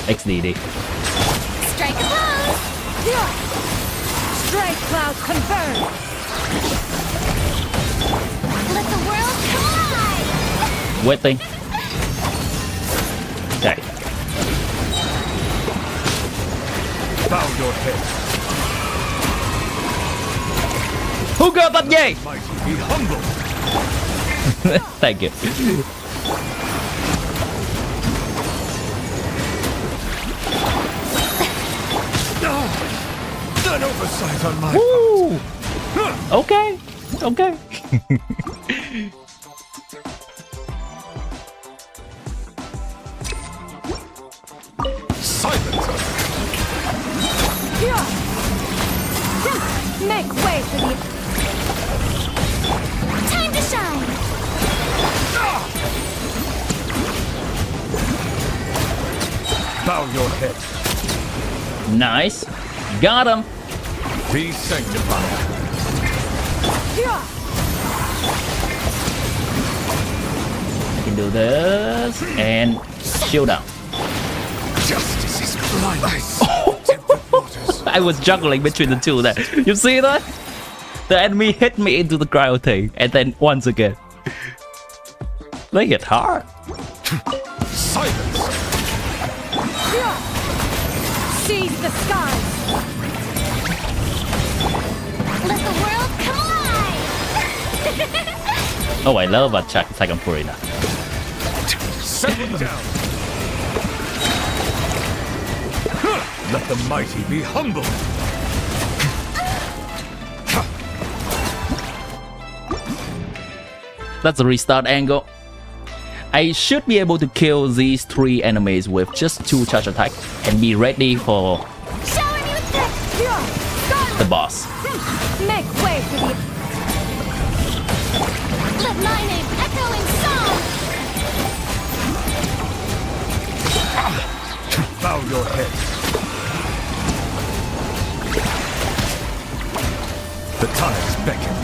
XDD. Strike a pose! Stray cloud converge. Let the world collide! Waiting. Okay. Bow your head. Who got that yay? Mighty be humble. Thank you. An oversight on my Woo! Okay. Okay. silence. Make way for the... Time to shine! Bow your head. Nice. Got him. Be sanctified. I can do this and shield down. Justice is blind. Tempered waters. I was juggling between the two there. You see that? The enemy hit me into the cryo thing, and then once again. They hit hard. Silence. Seize the skies! Let the world collide! Oh, I love that second Purina. Settle down. Let the mighty be humble. That's a restart angle. I should be able to kill these 3 enemies with just 2 charge attack and be ready for Shower me with this! the boss. Make way for the... Let my name echo in song! Bow your head. The tides beckon.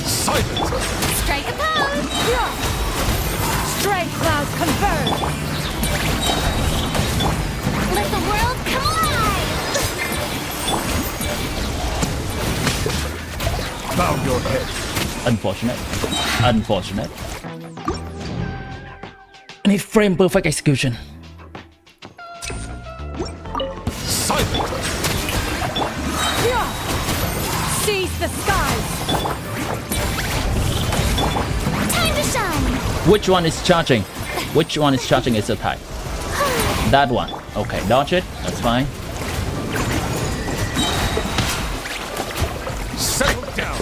Silence. Strike a pose! Stray clouds converge! Let the world collide! Bow your head. Unfortunate. Unfortunate. I need frame perfect execution. Silence. Seize the skies! Time to shine! Which one is charging? Which one is charging its attack? That one. Okay, dodge it. That's fine. Settle down.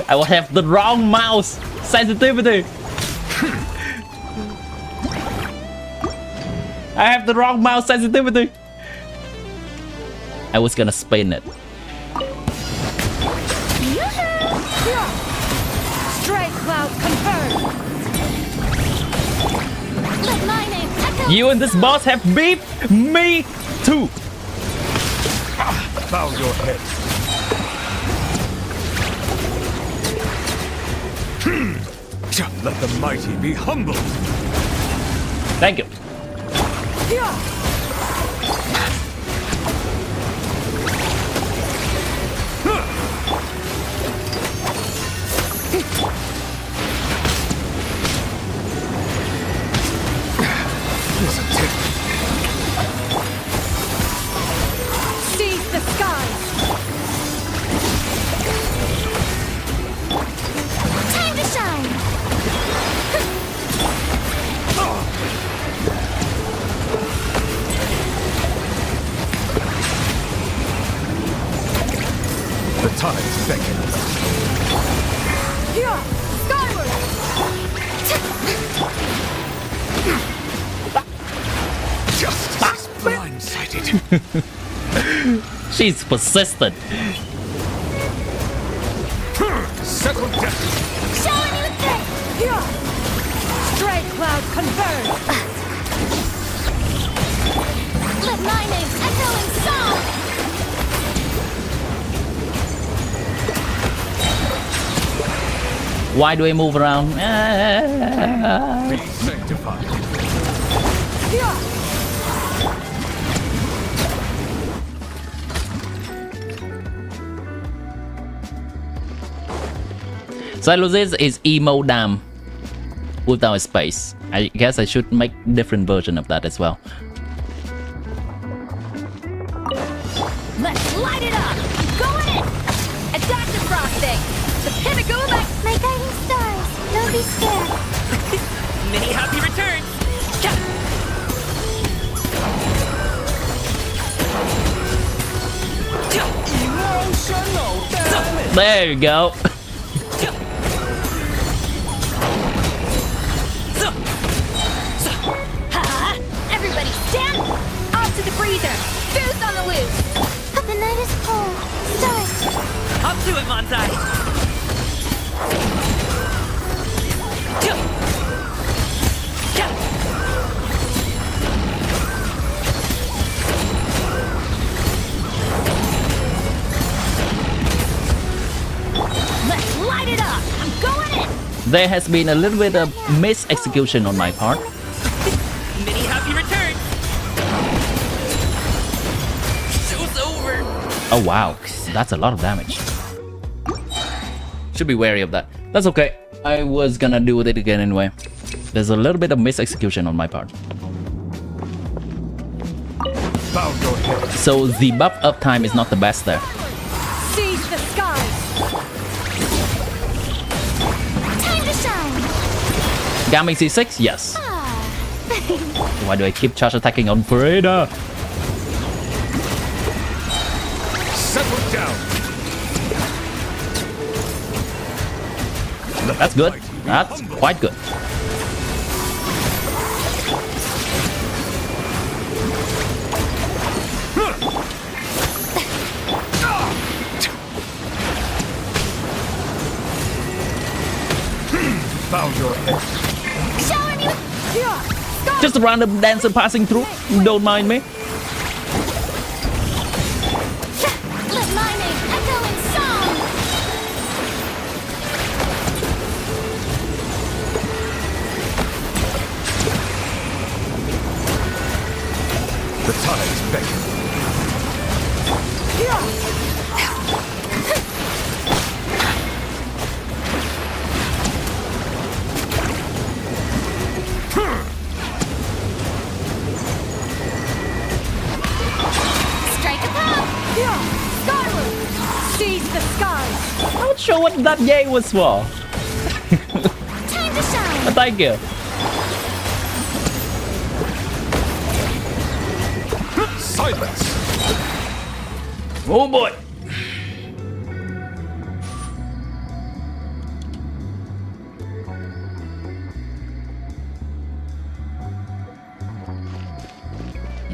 I will have the wrong mouse sensitivity. I have the wrong mouse sensitivity. I was gonna spin it. Stray clouds converge! Let my name echo You and this boss have beat me too. Bow your head. Let the mighty be humble. Thank you. Seize the skies! time to shine! The tides beckon. Skyward! Justice is blindsided. She's persistent. Settle down. Shower me with this! Stray clouds converge! Let my name echo in song! Why do I move around? Be sanctified. Xylosis is emo dam without space. I guess I should make different version of that as well. Let's light it up! Going in! Adaptive frosting! The pinnacle of My guiding stars, don't be scared. Many happy returns! There you go. Everybody stand! Off to the freezer! Goose on the loose! But the night is cold. Stars. Up to it, Monzai! Let's light it up! I'm going in! There has been a little bit of mis-execution on my part. Many happy returns! Show's over! Oh wow, that's a lot of damage. Should be wary of that. That's okay. I was gonna do it again anyway. There's a little bit of mis-execution on my part. Bow your head. So the buff up time is not the best there. Seize the skies! Time to shine. Gaming C6? Yes. Ah. Why do I keep charge attacking on Freda? Settle down. That's good. That's quite good. Bow your head. Showing you. Just a random dancer passing through. Don't mind me. Let my name echo in song. The tides beckon. Strike a pop. Skyward! Seize the skies! Not sure what that yay was for. Time to shine. But thank you. Silence. Oh boy.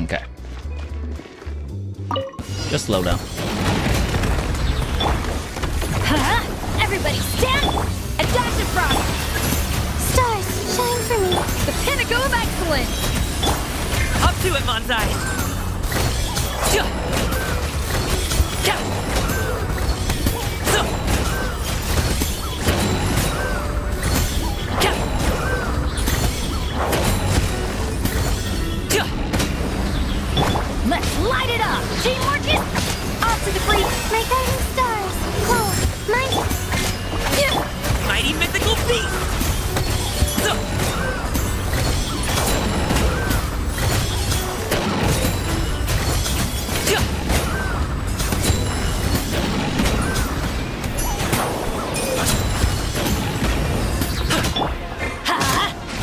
Okay. Just slow down. Everybody stand! Adaptive frost! Stars, shine for me. The pinnacle of excellence! Up to it, Monzai! Let's light it up! Teamwork is off to the free! My guiding stars, cold. Mighty mythical beast!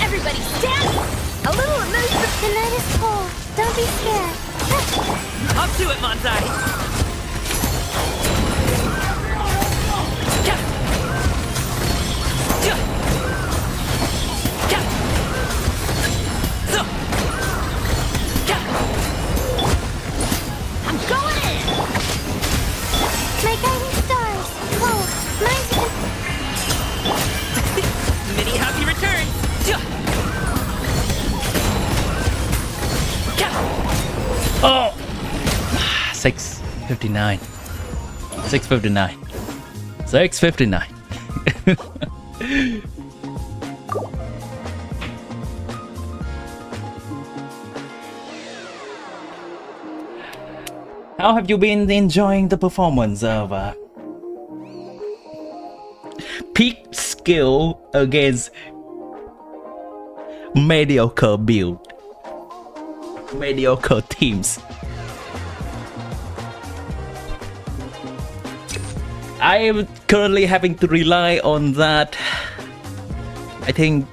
Everybody stand! A little emotion! The night is cold. Don't be scared. Up to it, Monzai! I'm going in! My guiding stars, cold. Many happy returns! Oh! 6:59. 6:59. 6:59. How have you been enjoying the performance of peak skill against mediocre build? Mediocre teams. I am currently having to rely on that. I think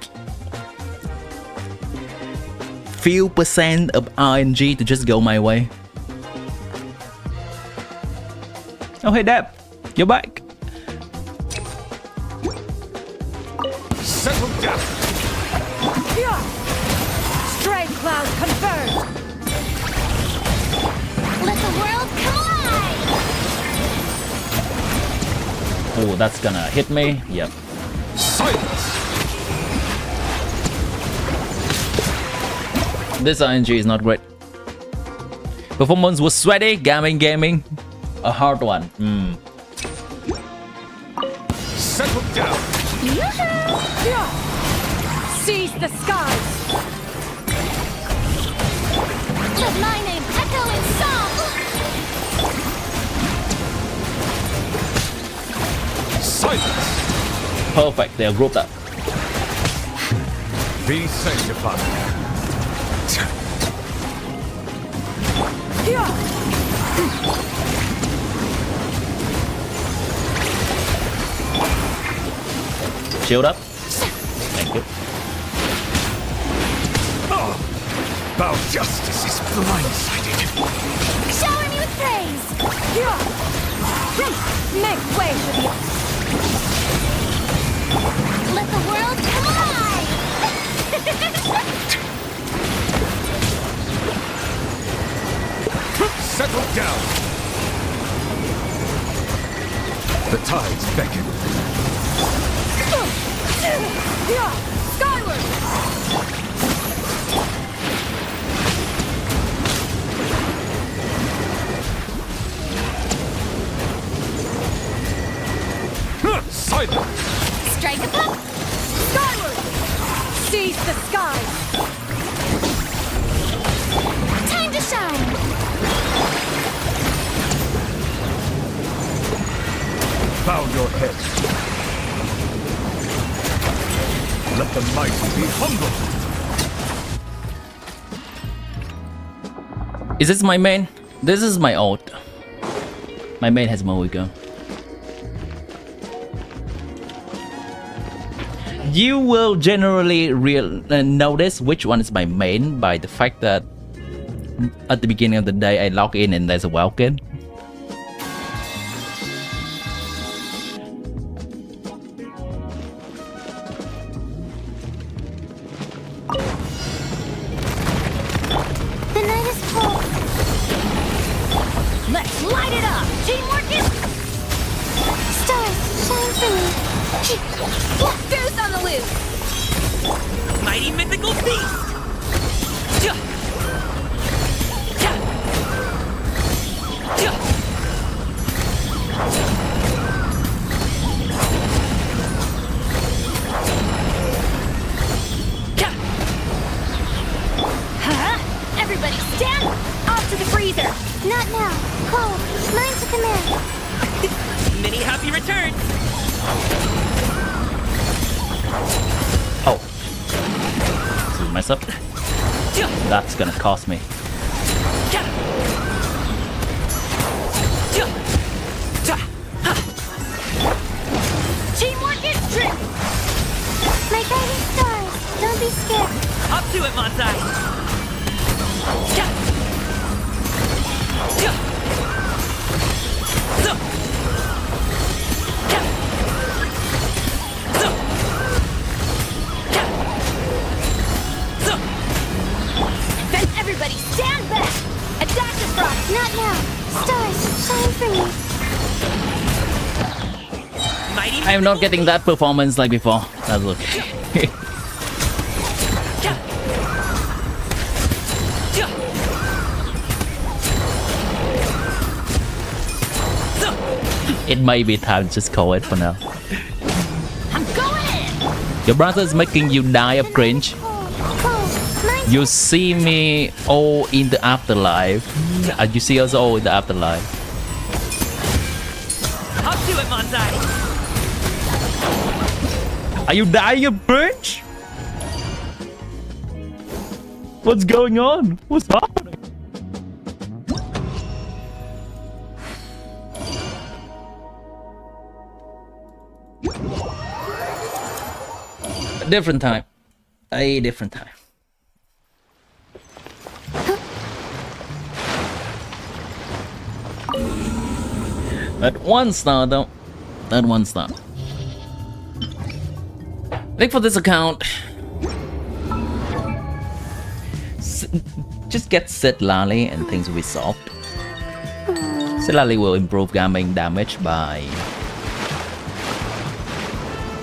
few percent of RNG to just go my way. Oh hey Deb, you're back. Settle down. Stray cloud confirmed. Let the world collide! Oh, that's gonna hit me. Yep. Silence. This RNG is not great. Performance was sweaty. Gaming. A hard one. Settle down. Seize the skies. Let my name echo in song! Silence. Perfect. They're grouped up. Be sanctified. Shield up. Thank you. Bow justice is blindsided. Shower me with praise! Make way for the... Let the world collide! Settle down. The tides beckon. Skyward! Silence. Strike a pop! Skyward! Seize the skies! Time to shine! Bow your head. Let the mighty be humble. Is this my main? This is my ult. My main has more weaker. You will generally notice which one is my main by the fact that at the beginning of the day I log in and there's a Welkin. The night is cold. Let's light it up! Teamwork is... Stars, shine for me. Goose on the loose! Mighty mythical beast! Everybody stand! Off to the freezer! Not now. Cold. Mine to command. Many happy returns! Oh. This is mess up. That's gonna cost me. Teamwork is true! My guiding stars, don't be scared. Up to it, Monsai! Then everybody stand back! Adaptive frost! Not now! Stars, shine for me! Mighty I am not getting that performance like before. That's okay. It may be time to just call it for now. I'm going in! Your brother is making you die of cringe. You see me all in the afterlife. You see us all in the afterlife. Up to it, Monsai! Are you dying of cringe? What's going on? What's happening? A different time. A different time. That 1 star though. That 1 star. I think for this account, just get Sid Lally and things will be solved. Sid Lally will improve gaming damage by, I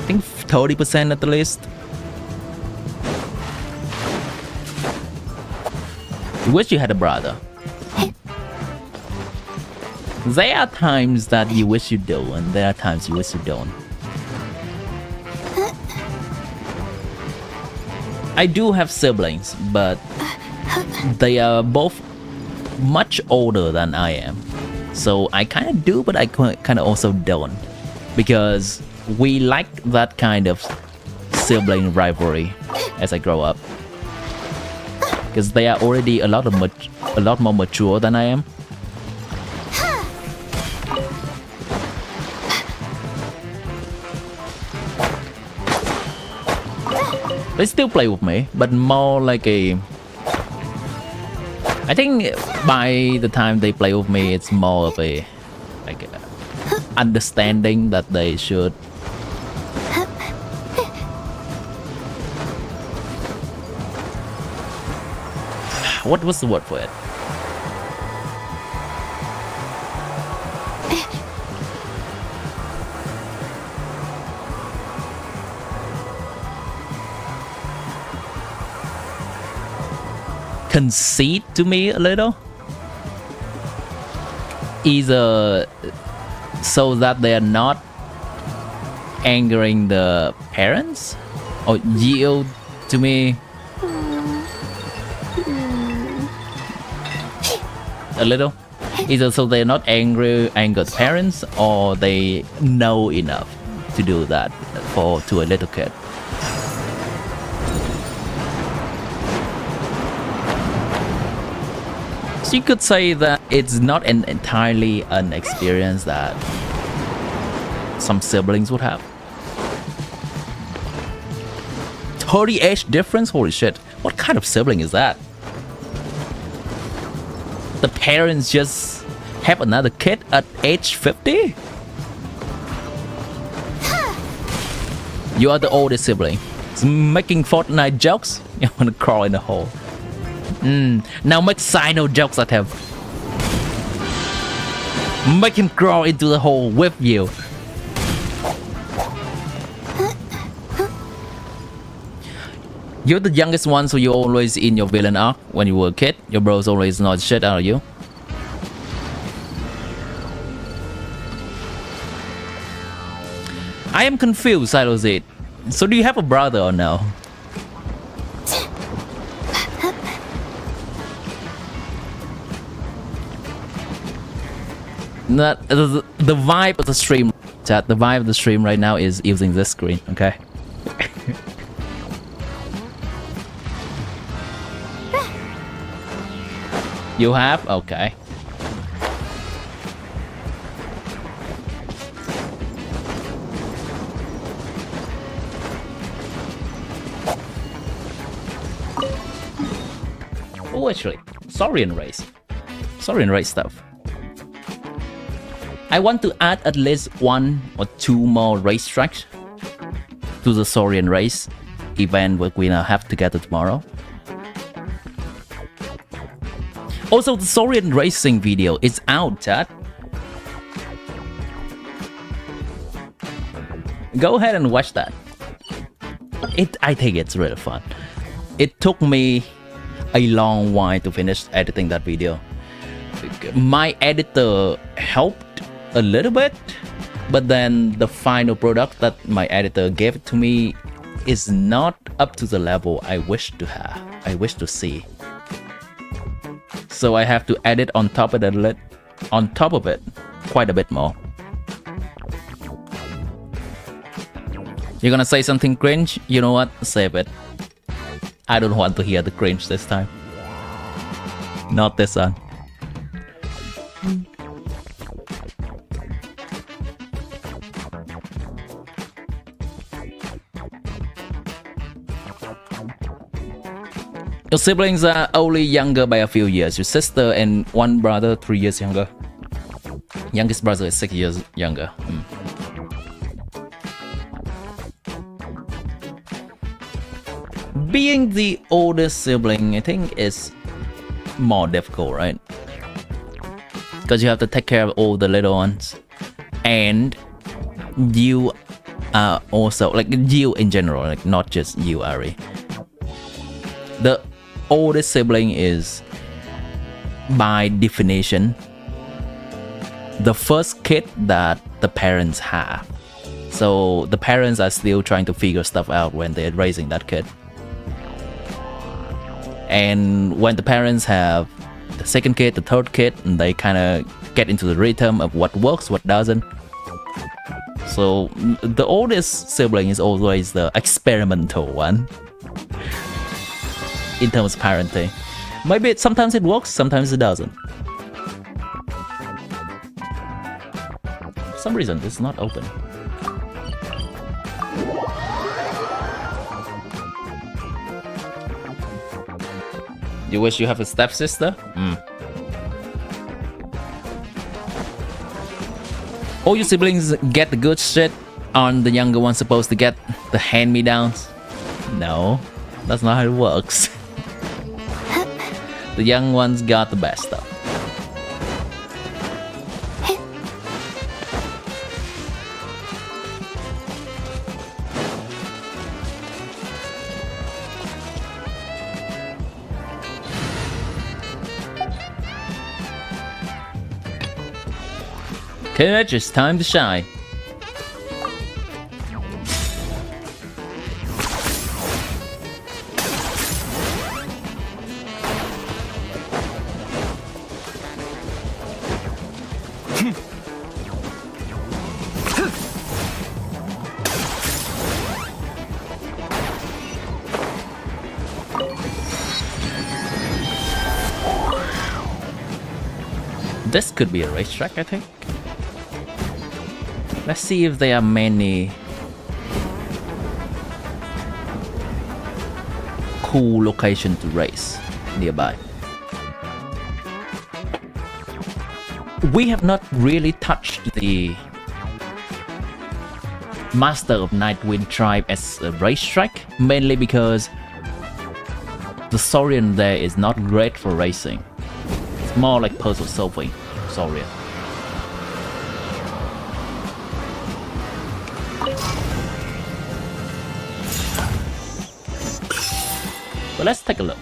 think, 30% at the least. I wish you had a brother. There are times that you wish you do, and there are times you wish you don't. I do have siblings, but they are both much older than I am. So I kind of do, but I kind of also don't. Because we like that kind of sibling rivalry as I grow up. Because they are already a lot more mature than I am. They still play with me, but more like a... I think by the time they play with me, it's more of a... like a understanding that they should... What was the word for it? Concede to me a little, either so that they are not angering the parents, or yield to me a little, either so they're not anger the parents, or they know enough to do that to a little kid. So you could say that it's not entirely an experience that some siblings would have. 30 age difference? Holy shit. What kind of sibling is that? The parents just have another kid at age 50? You are the oldest sibling. It's making Fortnite jokes? You wanna crawl in a hole. Now make Sino jokes at him. Make him crawl into the hole with you. You're the youngest one, so you're always in your villain arc. When you were a kid, your bros always annoyed shit out of you. I am confused, Silo Z. So do you have a brother or no? Not the vibe of the stream, chat. The vibe of the stream right now is using this screen. Okay. You have? Okay. Oh, actually, Saurian race. Saurian race stuff. I want to add at least 1 or 2 more race tracks to the Saurian race event we're gonna have together tomorrow. Also, the Saurian racing video is out, chat. Go ahead and watch that. I think it's really fun. It took me a long while to finish editing that video. My editor helped a little bit, but then the final product that my editor gave to me is not up to the level I wish to have. I wish to see. So I have to edit on top of it, quite a bit more. You're gonna say something cringe? You know what? Save it. I don't want to hear the cringe this time. Not this one. Your siblings are only younger by a few years. Your sister and one brother 3 years younger. Youngest brother is 6 years younger. Being the oldest sibling, I think, is more difficult, right? Because you have to take care of all the little ones, and you are also, like, you in general, like, not just you, Ari. The oldest sibling is, by definition, the first kid that the parents have. So the parents are still trying to figure stuff out when they're raising that kid. And when the parents have the second kid, the third kid, and they kind of get into the rhythm of what works, what doesn't. So the oldest sibling is always the experimental one in terms of parenting. Maybe sometimes it works, sometimes it doesn't. For some reason, it's not open. You wish you have a stepsister? All your siblings get the good shit, aren't the younger ones supposed to get the hand-me-downs? No, that's not how it works. The young ones got the best stuff. Courage, it's time to shine. This could be a racetrack, I think. Let's see if there are many cool locations to race nearby. We have not really touched the Master of Nightwind tribe as a racetrack, mainly because the Saurian there is not great for racing. It's more like puzzle solving, Saurian. But let's take a look.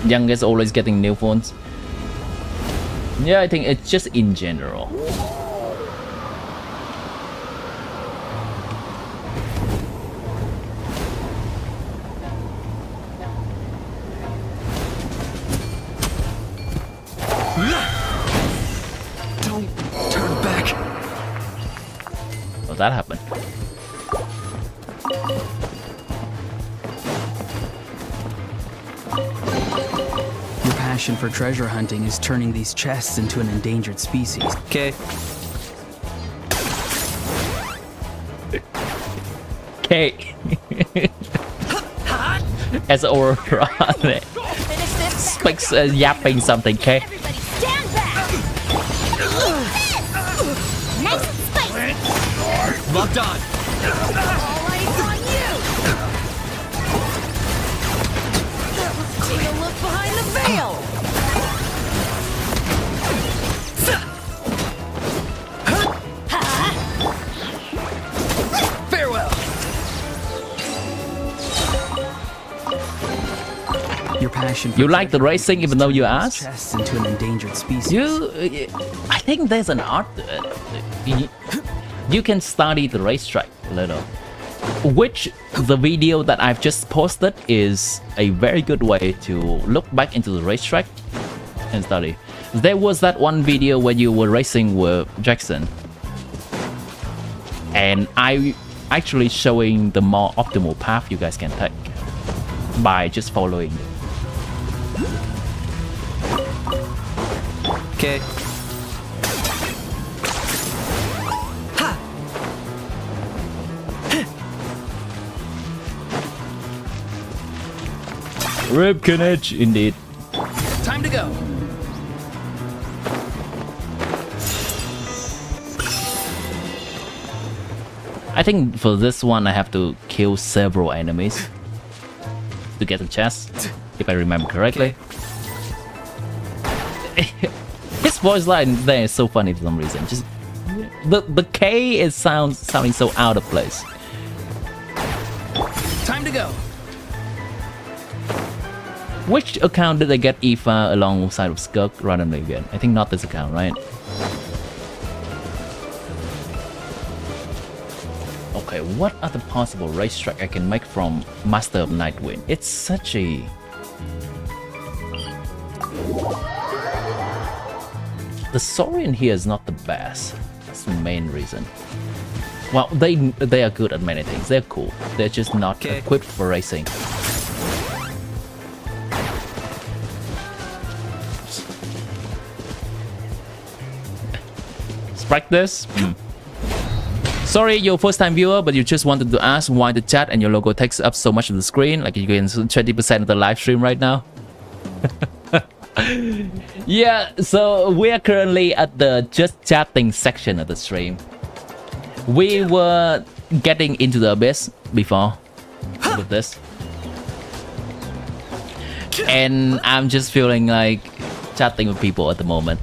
Youngest always getting new phones. Yeah, I think it's just in general. Don't turn back. Well, that happened. Your passion for treasure hunting is turning these chests into an endangered species. Okay. Okay. As Aurora speaks yapping something, okay? Everybody stand back! Nice and spicy! Locked on. All eyes on you! Take a look behind the veil! Farewell. Your passion for You like the racing even though you asked? chests into an endangered species. I think there's an art to it. You can study the racetrack a little. Which the video that I've just posted is a very good way to look back into the racetrack and study. There was that one video where you were racing with Jackson, and I actually showing the more optimal path you guys can take by just following it. Okay. Rip Carnage, indeed. Time to go. I think for this one I have to kill several enemies to get the chest, if I remember correctly. His voice line there is so funny for some reason. Just the K is sounding so out of place. Time to go. Which account did I get Aoife alongside with SKIRK randomly again? I think not this account, right? Okay, what are the possible racetrack I can make from Master of Nightwind? It's such a... The Saurian here is not the best. That's the main reason. Well, they are good at many things. They're cool. They're just not equipped for racing. Practice. Sorry, you're a first-time viewer, but you just wanted to ask why the chat and your logo takes up so much of the screen. Like you can 20% of the live stream right now. Yeah, so we are currently at the just chatting section of the stream. We were getting into the abyss before with this, and I'm just feeling like chatting with people at the moment.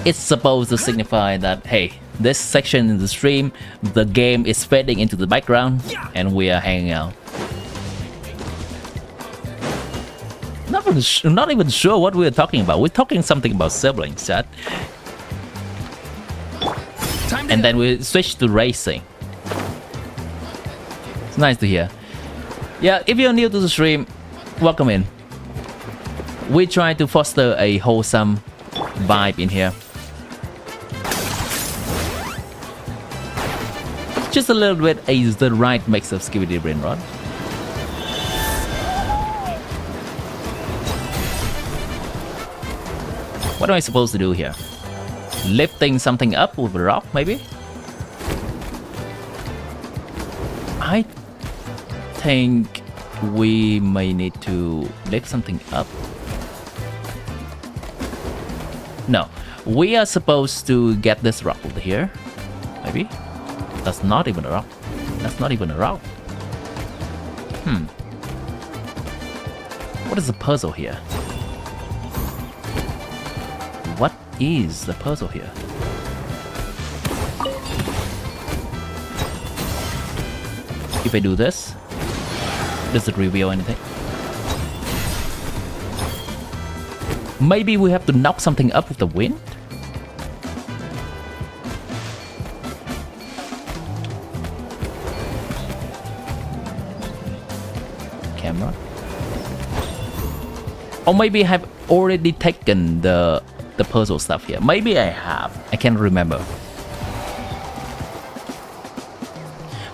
It's supposed to signify that, hey, this section in the stream, the game is fading into the background and we are hanging out. Not even sure what we're talking about. We're talking something about siblings, chat. And then we switch to racing. It's nice to hear. Yeah, if you're new to the stream, welcome in. We try to foster a wholesome vibe in here. Just a little bit is the right mix of Skibidi Brain Rot. What am I supposed to do here? Lifting something up with a rock, maybe? I think we may need to lift something up. No, we are supposed to get this rock over here. Maybe? That's not even a rock. That's not even a rock. What is the puzzle here? What is the puzzle here? If I do this, does it reveal anything? Maybe we have to knock something up with the wind? Camera? Or maybe I have already taken the puzzle stuff here. Maybe I have. I can't remember.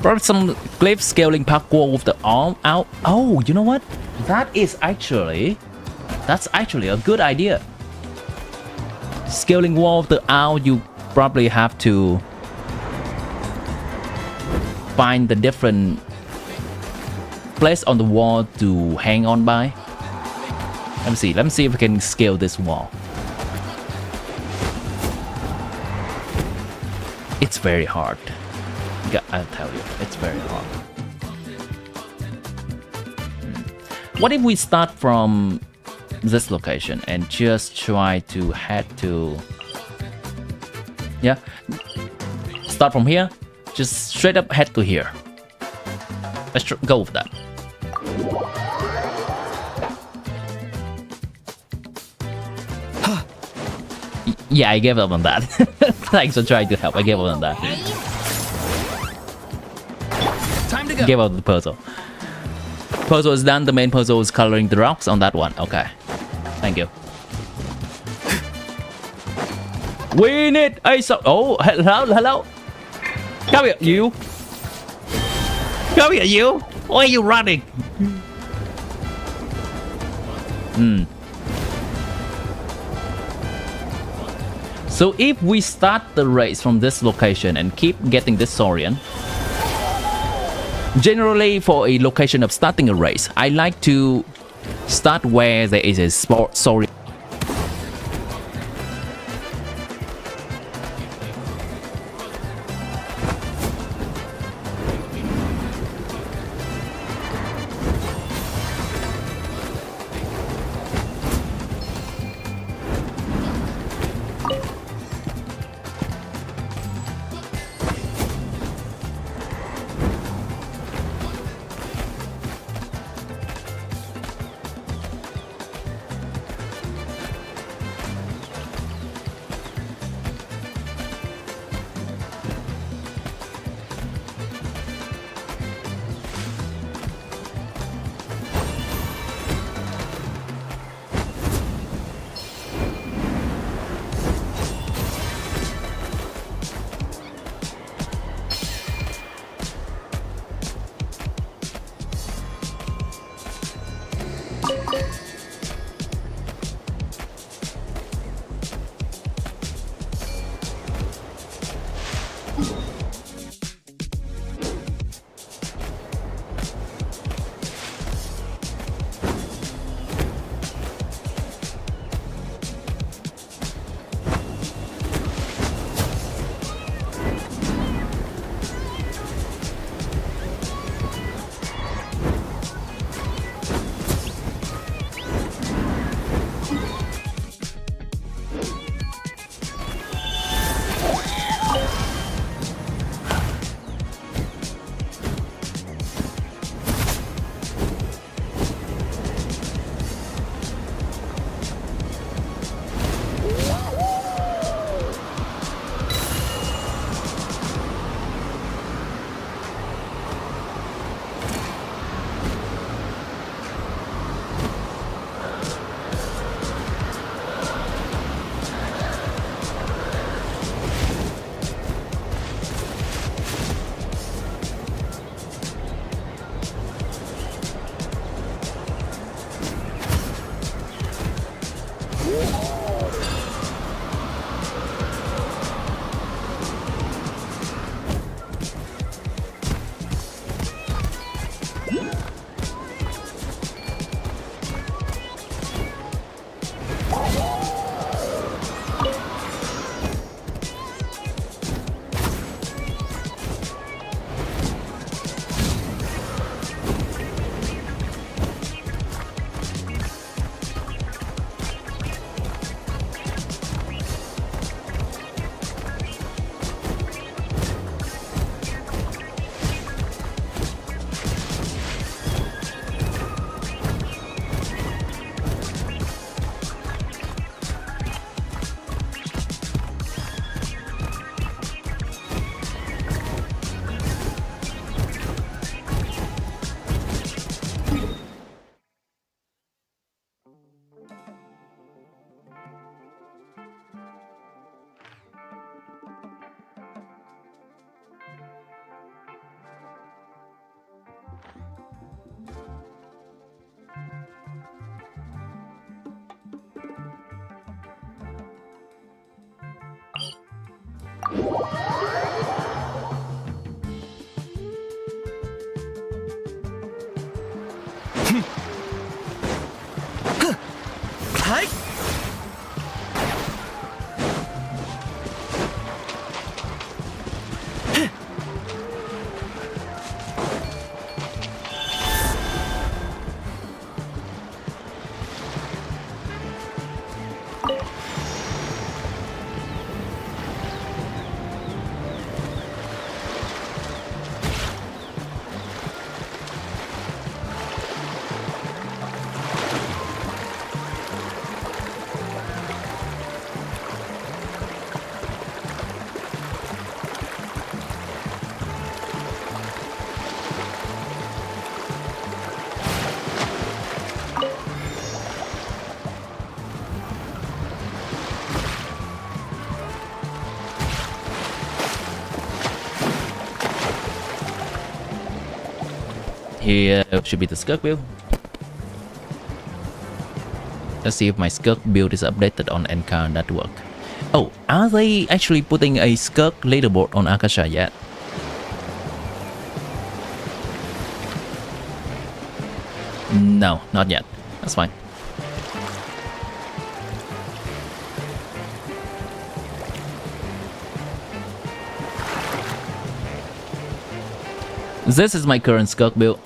Probably some cliff scaling parkour with the arm out. Oh, you know what? That's actually a good idea. Scaling wall with the owl, you probably have to find the different place on the wall to hang on by. Let me see if I can scale this wall. It's very hard. I'll tell you, it's very hard. What if we start from this location and just try to head to... Yeah, start from here, just straight up head to here. Let's go with that. Yeah, I gave up on that. Thanks for trying to help. I gave up on that. Time to go. Gave up the puzzle. Puzzle is done. The main puzzle is coloring the rocks on that one. Okay. Thank you. We need a oh, hello. Come here, you. Come here, you. Why are you running? So if we start the race from this location and keep getting this Saurian, generally for a location of starting a race, I like to Start where there is a saurian. Here should be the SKIRK build. Let's see if my SKIRK build is updated on NCAR network. Oh, are they actually putting a SKIRK leaderboard on Akasha yet? No, not yet. That's fine. This is my current SKIRK build.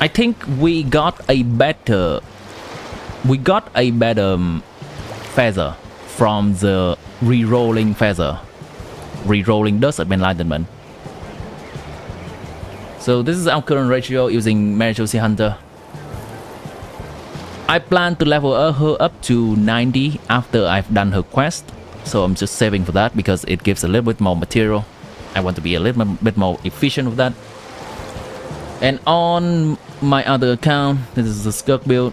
I think we got a better feather from the rerolling feather, rerolling dust of enlightenment. So this is our current ratio using Marital Sea Hunter. I plan to level her up to 90 after I've done her quest, so I'm just saving for that because it gives a little bit more material. I want to be a little bit more efficient with that. And on my other account, this is the SKIRK build.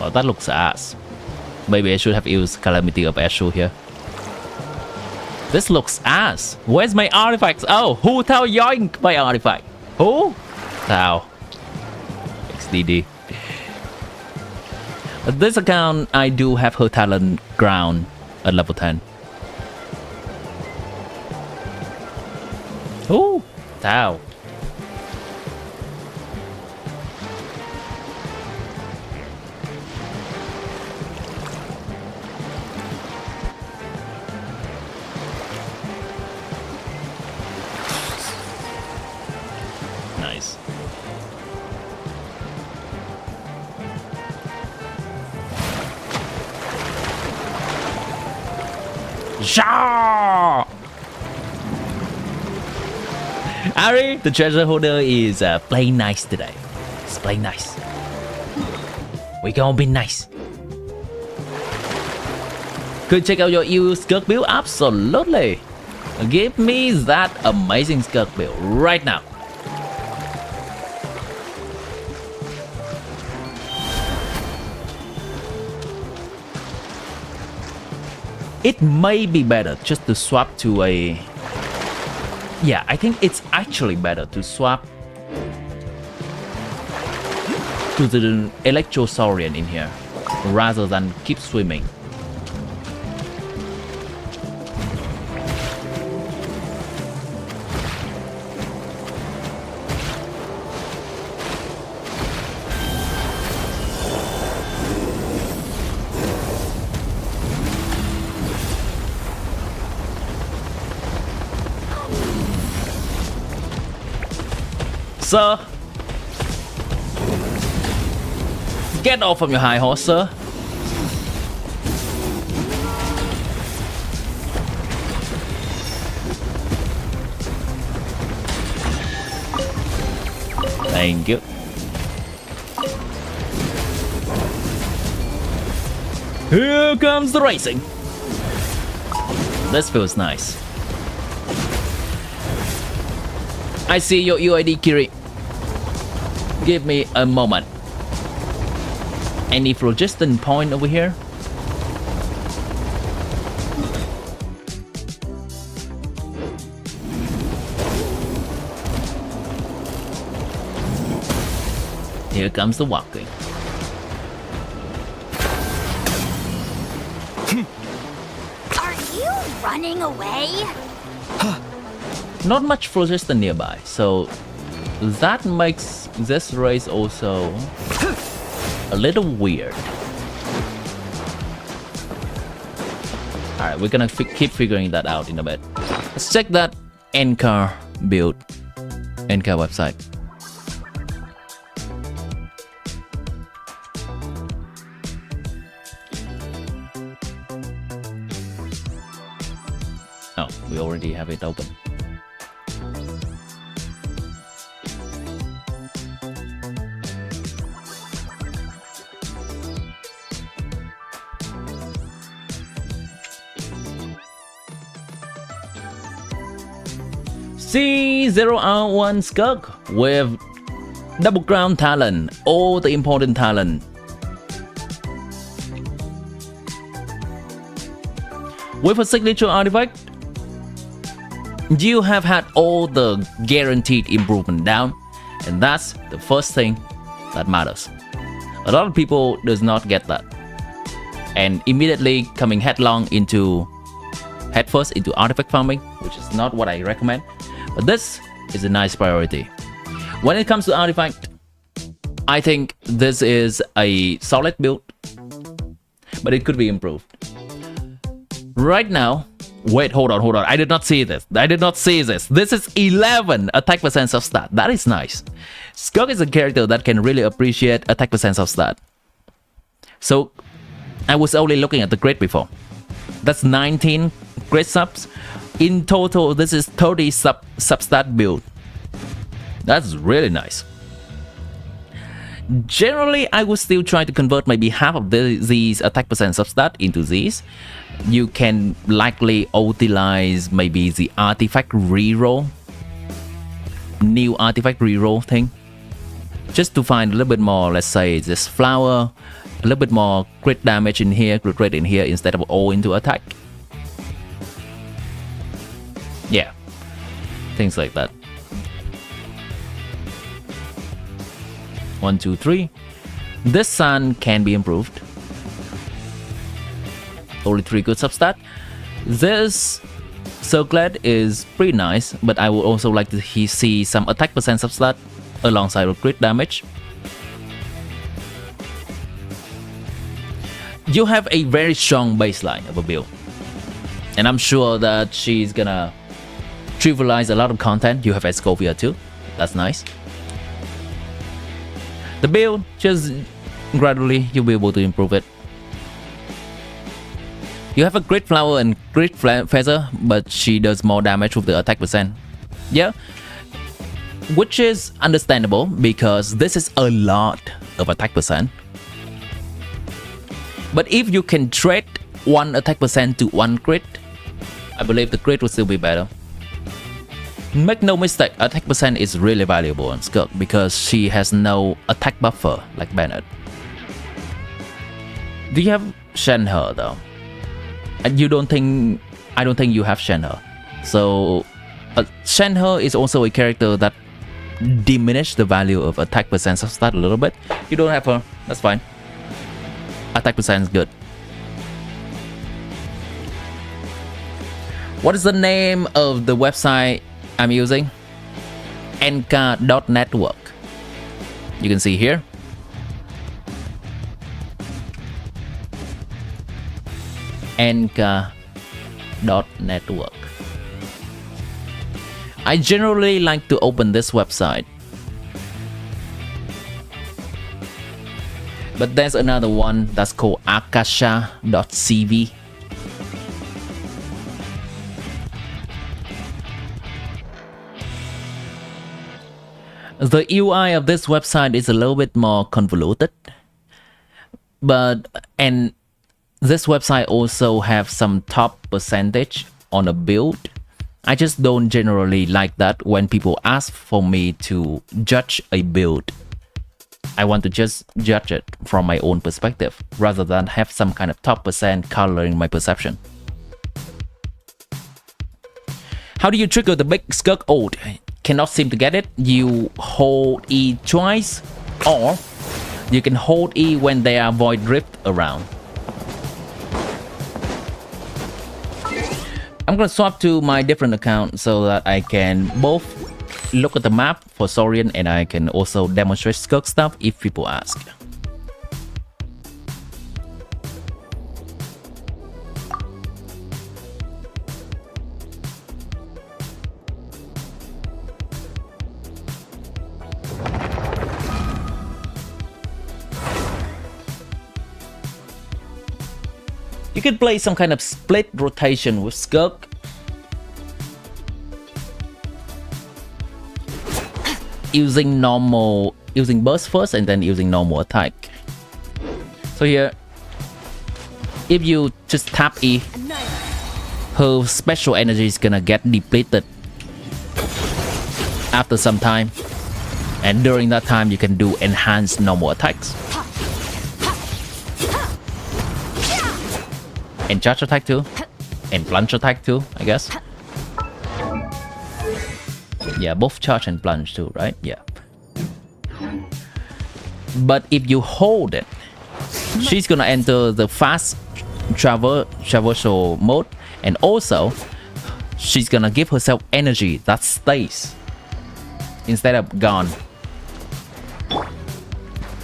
Oh, that looks ass. Maybe I should have used Calamity of Ashur here. This looks ass. Where's my artifacts? Oh, who tell yoink my artifact? Who? Tao. XDD. This account, I do have her talent ground at level 10. Ooh, Tao. Nice. Shaw! Ari, the treasure holder, is playing nice today. It's playing nice. We gonna be nice. Could check out your EU SKIRK build? Absolutely. Give me that amazing SKIRK build right now. It may be better just to swap to a... Yeah, I think it's actually better to swap to the SAURIAN in here rather than keep swimming. Sir, get off from your high horse, sir. Thank you. Here comes the racing. This feels nice. I see your UID, Kiri. Give me a moment. Any phlogiston point over here? Here comes the walking. Are you running away? Not much phlogiston nearby, so that makes this race also a little weird. Alright, we're gonna keep figuring that out in a bit. Let's check that NCAR build, NCAR website. Oh, we already have it open. C0R1 SKIRK with double crown talent, all the important talent. With a signature artifact, you have had all the guaranteed improvement down. And that's the first thing that matters. A lot of people does not get that. And immediately coming headfirst into artifact farming, which is not what I recommend. But this is a nice priority. When it comes to artifact, I think this is a solid build, but it could be improved. Right now, wait, hold on. I did not see this. This is 11 attack percent of stat. That is nice. SKIRK is a character that can really appreciate attack percent of stat. So I was only looking at the crit before. That's 19 crit subs. In total, this is 30 substat build. That's really nice. Generally, I would still try to convert maybe half of these attack percent substat into these. You can likely utilize maybe the artifact reroll, new artifact reroll thing, just to find a little bit more, let's say this flower, a little bit more crit damage in here, crit rate in here instead of all into attack. Yeah, things like that. 1, 2, 3. This sun can be improved. Only 3 good substat. This circlet is pretty nice, but I would also like to see some attack percent substat alongside with crit damage. You have a very strong baseline of a build, and I'm sure that she's gonna trivialize a lot of content. You have Escovia too. That's nice. The build, just gradually you'll be able to improve it. You have a great flower and great feather, but she does more damage with the attack percent. Yeah, which is understandable because this is a lot of attack percent. But if you can trade 1 attack percent to 1 crit, I believe the crit will still be better. Make no mistake, attack percent is really valuable on SKIRK because she has no attack buffer like Bennett. Do you have Shenhe though? And I don't think you have Shenhe. So Shenhe is also a character that diminish the value of attack percent of stat a little bit. You don't have her, that's fine. Attack percent is good. What is the name of the website I'm using? nk.network. You can see here. nk.network. I generally like to open this website, but there's another one that's called akasha.cv. The UI of this website is a little bit more convoluted, and this website also have some top percentage on a build. I just don't generally like that when people ask for me to judge a build. I want to just judge it from my own perspective rather than have some kind of top percent coloring my perception. How do you trigger the big SKIRK ult? Cannot seem to get it. You hold E twice, or you can hold E when there are void rift around. I'm gonna swap to my different account so that I can both look at the map for Saurian and I can also demonstrate SKIRK stuff if people ask. You can play some kind of split rotation with SKIRK. Using burst first and then using normal attack. So here, if you just tap E, her special energy is gonna get depleted after some time. And during that time, you can do enhanced normal attacks. And charge attack too, and plunge attack too, I guess. Yeah, both charge and plunge too, right? Yeah. But if you hold it, she's gonna enter the fast traversal mode, and also she's gonna give herself energy that stays instead of gone.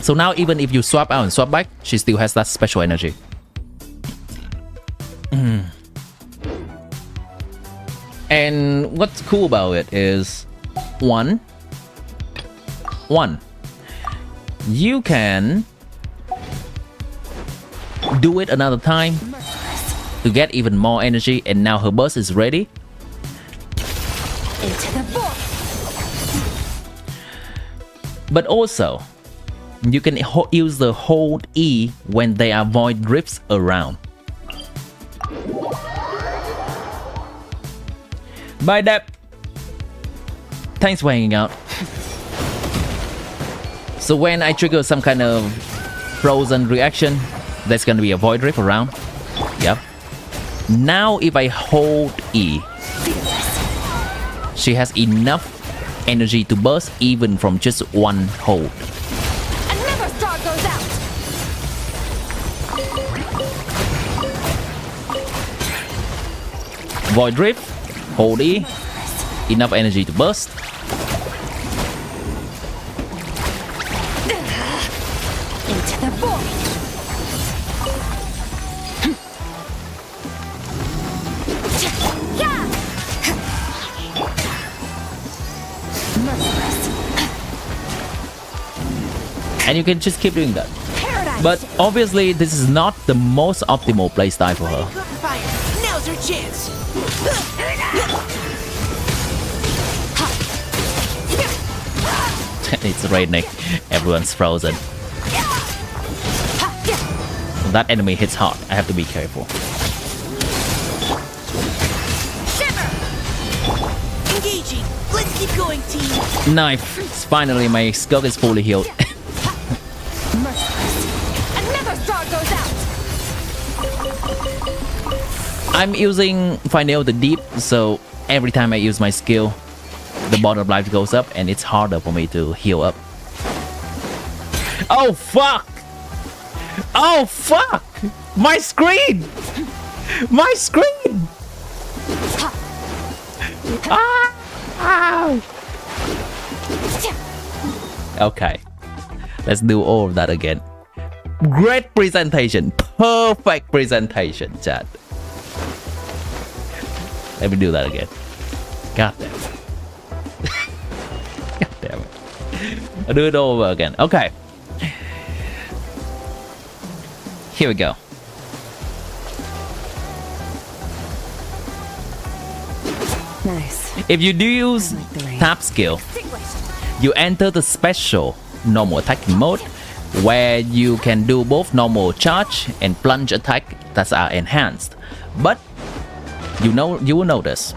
So now even if you swap out and swap back, she still has that special energy. And what's cool about it is one, you can do it another time to get even more energy, and now her burst is ready. Into the void. But also, you can use the hold E when there are void drifts around. Bye, Deb. Thanks for hanging out. So when I trigger some kind of frozen reaction, there's gonna be a void drift around. Yep. Now if I hold E, she has enough energy to burst even from just one hold. Another star goes out. Void drift, hold E, enough energy to burst. Into the void. And you can just keep doing that. Paradise. But obviously this is not the most optimal playstyle for her. Fire. Now's her chance. It's raining. Everyone's frozen. When that enemy hits hard, I have to be careful. Engaging. Let's keep going, team. Knife. Finally, my SKIRK is fully healed. Another star goes out. I'm using Final the Deep, so every time I use my skill, the bottom life goes up and it's harder for me to heal up. Oh fuck! Oh fuck! My screen! My screen! Ah! Ow. Okay, let's do all of that again. Great presentation, perfect presentation, chat. Let me do that again. God damn it. God damn it. I'll do it over again. Okay. Here we go. Nice. If you do use tap skill, you enter the special normal attacking mode, where you can do both normal charge and plunge attack that are enhanced. But you will notice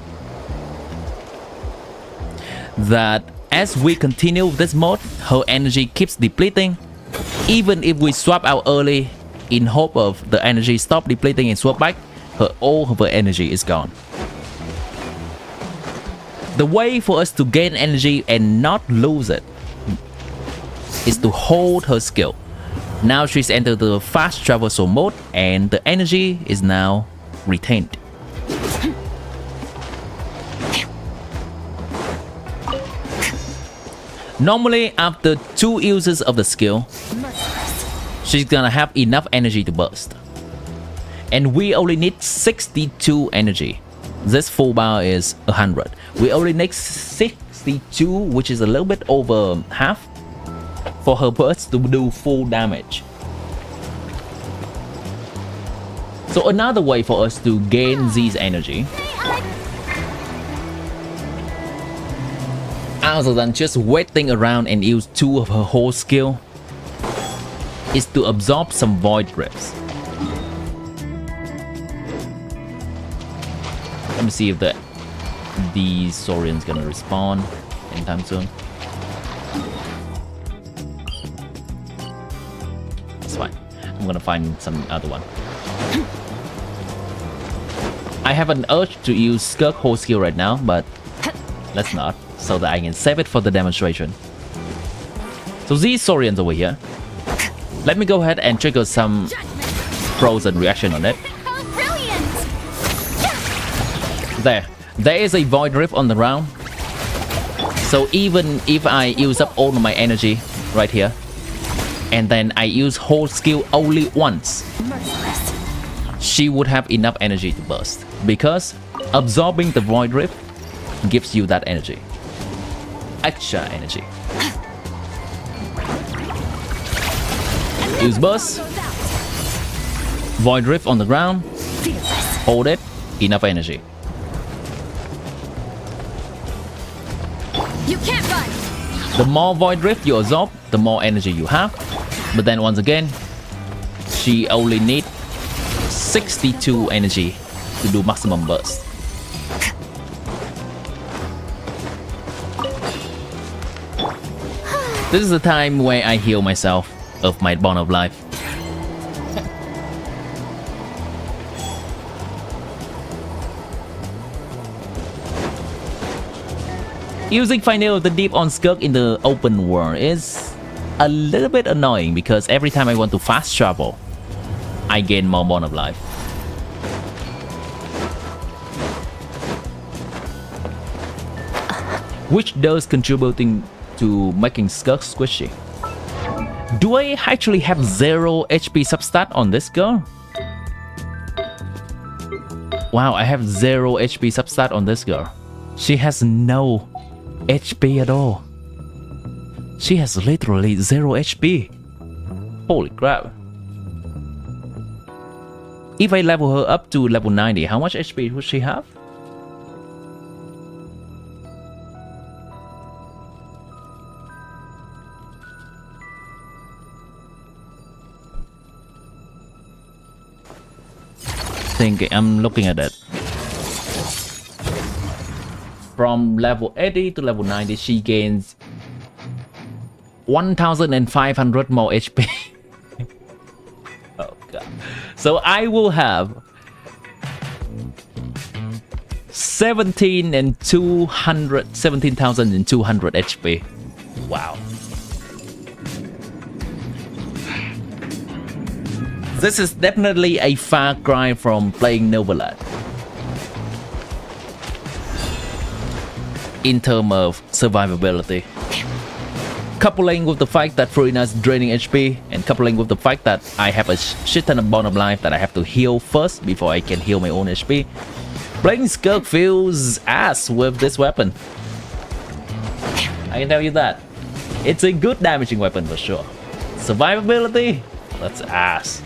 that as we continue with this mode, her energy keeps depleting. Even if we swap out early in hope of the energy stop depleting and swap back, all of her energy is gone. The way for us to gain energy and not lose it is to hold her skill. Now she's entered the fast traversal mode and the energy is now retained. Normally, after 2 uses of the skill, she's gonna have enough energy to burst. And we only need 62 energy. This full bar is 100. We only need 62, which is a little bit over half, for her burst to do full damage. So another way for us to gain this energy, other than just waiting around and use 2 of her whole skill, is to absorb some void drifts. Let me see if the SAURIAN's gonna respawn anytime soon. It's fine. I'm gonna find some other one. I have an urge to use SKIRK whole skill right now, but let's not, so that I can save it for the demonstration. So these SAURIANs over here, Let me go ahead and trigger some frozen reaction on it. Oh, brilliant! There is a void rift on the ground. So even if I use up all of my energy right here, and then I use whole skill only once, she would have enough energy to burst, because absorbing the void rift gives you that energy, extra energy. Use burst, void rift on the ground, hold it, enough energy. You can't run! The more void rift you absorb, the more energy you have. But then once again, she only needs 62 energy to do maximum burst. This is the time where I heal myself of my bond of life. Using Final of the Deep on SKIRK in the open world is a little bit annoying, because every time I want to fast travel, I gain more bond of life. Which does contributing to making SKIRK squishy. Do I actually have 0 HP substat on this girl? Wow, I have 0 HP substat on this girl. She has no HP at all. She has literally 0 HP. Holy crap. If I level her up to level 90, how much HP would she have? I'm looking at it. From level 80 to level 90, she gains 1,500 more HP. Oh god. So I will have 17,200 HP. Wow. This is definitely a far cry from playing Novelad in terms of survivability. Coupling with the fact that Furina's draining HP, and coupling with the fact that I have a shit ton of bond of life that I have to heal first before I can heal my own HP, playing SKIRK feels ass with this weapon. I can tell you that. It's a good damaging weapon for sure. Survivability? That's ass.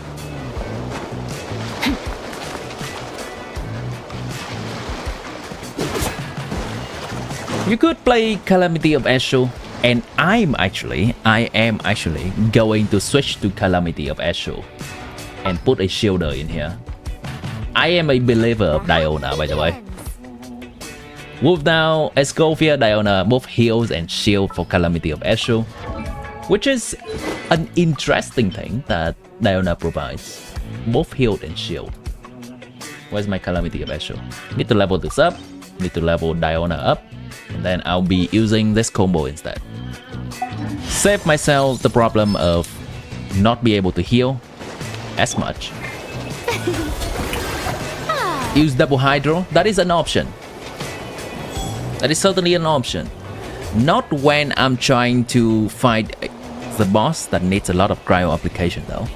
You could play Calamity of Ashu, and I am actually going to switch to Calamity of Ashu and put a shielder in here. I am a believer of Diona, by the way. Move down, Escovia, Diona, both heals and shield for Calamity of Ashu, which is an interesting thing that Diona provides. Both healed and shield. Where's my Calamity of Ashu? Need to level this up, need to level Diona up, and then I'll be using this combo instead. Save myself the problem of not be able to heal as much. Use double hydro, that is an option. That is certainly an option. Not when I'm trying to fight the boss that needs a lot of cryo application though.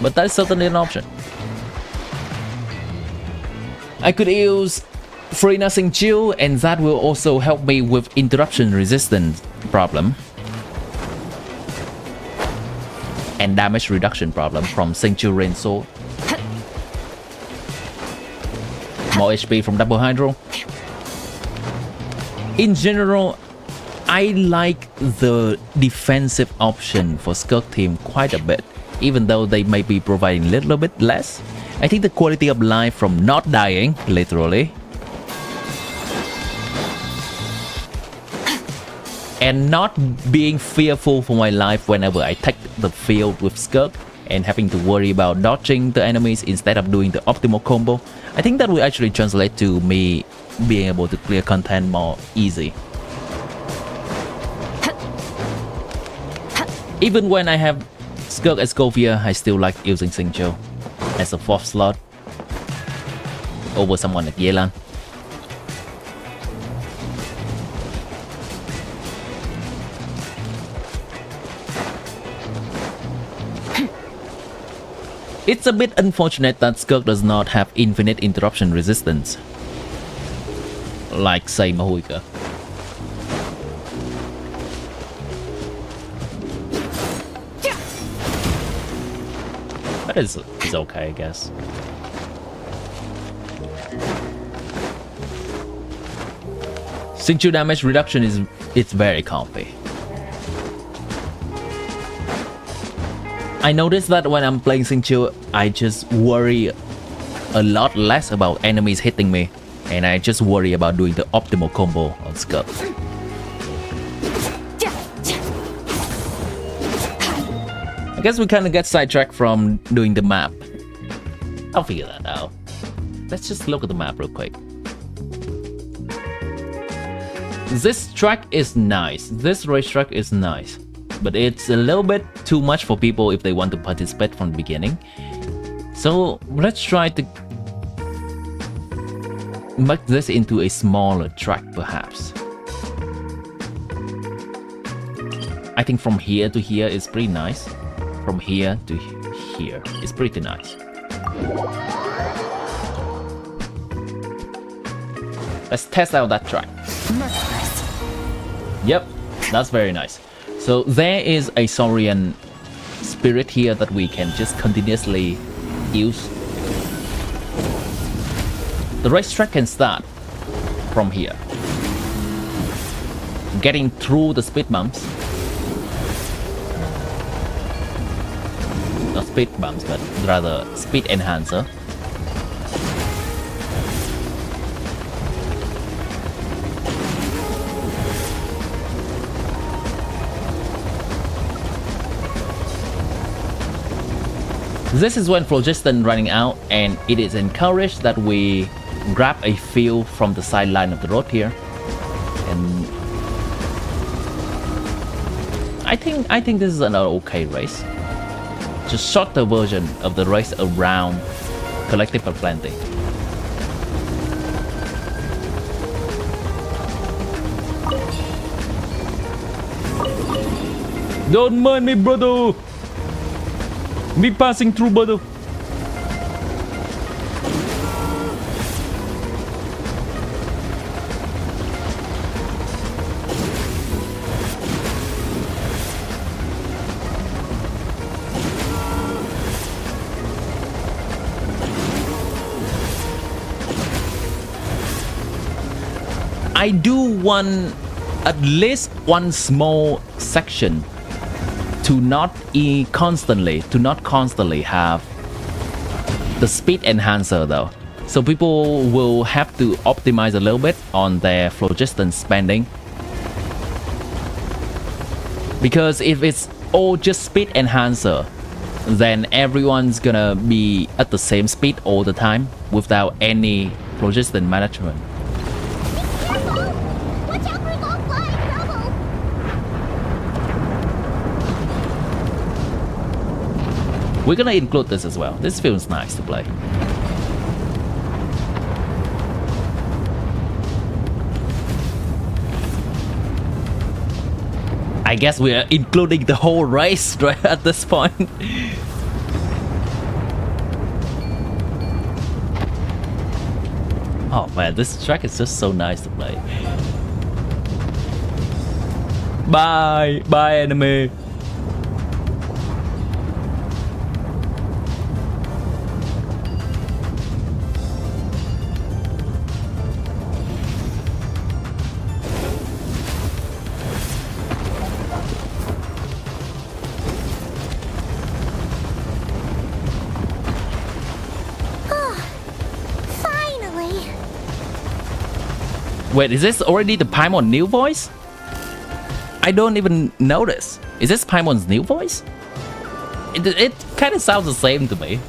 But that is certainly an option. I could use Furina Sing Chill, and that will also help me with interruption resistance problem and damage reduction problem from Sing Chill Rain Sword. More HP from double hydro. In general, I like the defensive option for SKIRK team quite a bit, even though they may be providing a little bit less. I think the quality of life from not dying, literally, and not being fearful for my life whenever I take the field with SKIRK and having to worry about dodging the enemies instead of doing the optimal combo, I think that will actually translate to me being able to clear content more easy. Even when I have SKIRK Escovia, I still like using Xingqiu as a 4th slot over someone like Yelan. It's a bit unfortunate that SKIRK does not have infinite interruption resistance, like say Mahuika. But it's okay, I guess. Xingqiu damage reduction it's very comfy. I noticed that when I'm playing Xingqiu, I just worry a lot less about enemies hitting me, and I just worry about doing the optimal combo on SKIRK. I guess we kind of get sidetracked from doing the map. I'll figure that out. Let's just look at the map real quick. This track is nice. This racetrack is nice. But it's a little bit too much for people if they want to participate from the beginning. So let's try to make this into a smaller track perhaps. I think from here to here is pretty nice. From here to here is pretty nice. Let's test out that track. Yep, that's very nice. So there is a Saurian spirit here that we can just continuously use. The racetrack can start from here, getting through the speed bumps. Not speed bumps, but rather speed enhancer. This is when phlogiston running out, and it is encouraged that we grab a few from the sideline of the road here. And I think this is an okay race. Just shorter version of the race around Collective Plenty. Don't mind me, brother. Me passing through, brother. I do want at least one small section to not constantly have the speed enhancer though. So people will have to optimize a little bit on their phlogiston spending. Because if it's all just speed enhancer, then everyone's gonna be at the same speed all the time without any phlogiston management. We're gonna include this as well. This feels nice to play. I guess we are including the whole race right at this point. Oh man, this track is just so nice to play. Bye! Bye, enemy! Wait, is this already the Paimon new voice? I don't even notice. Is this Paimon's new voice? It kind of sounds the same to me.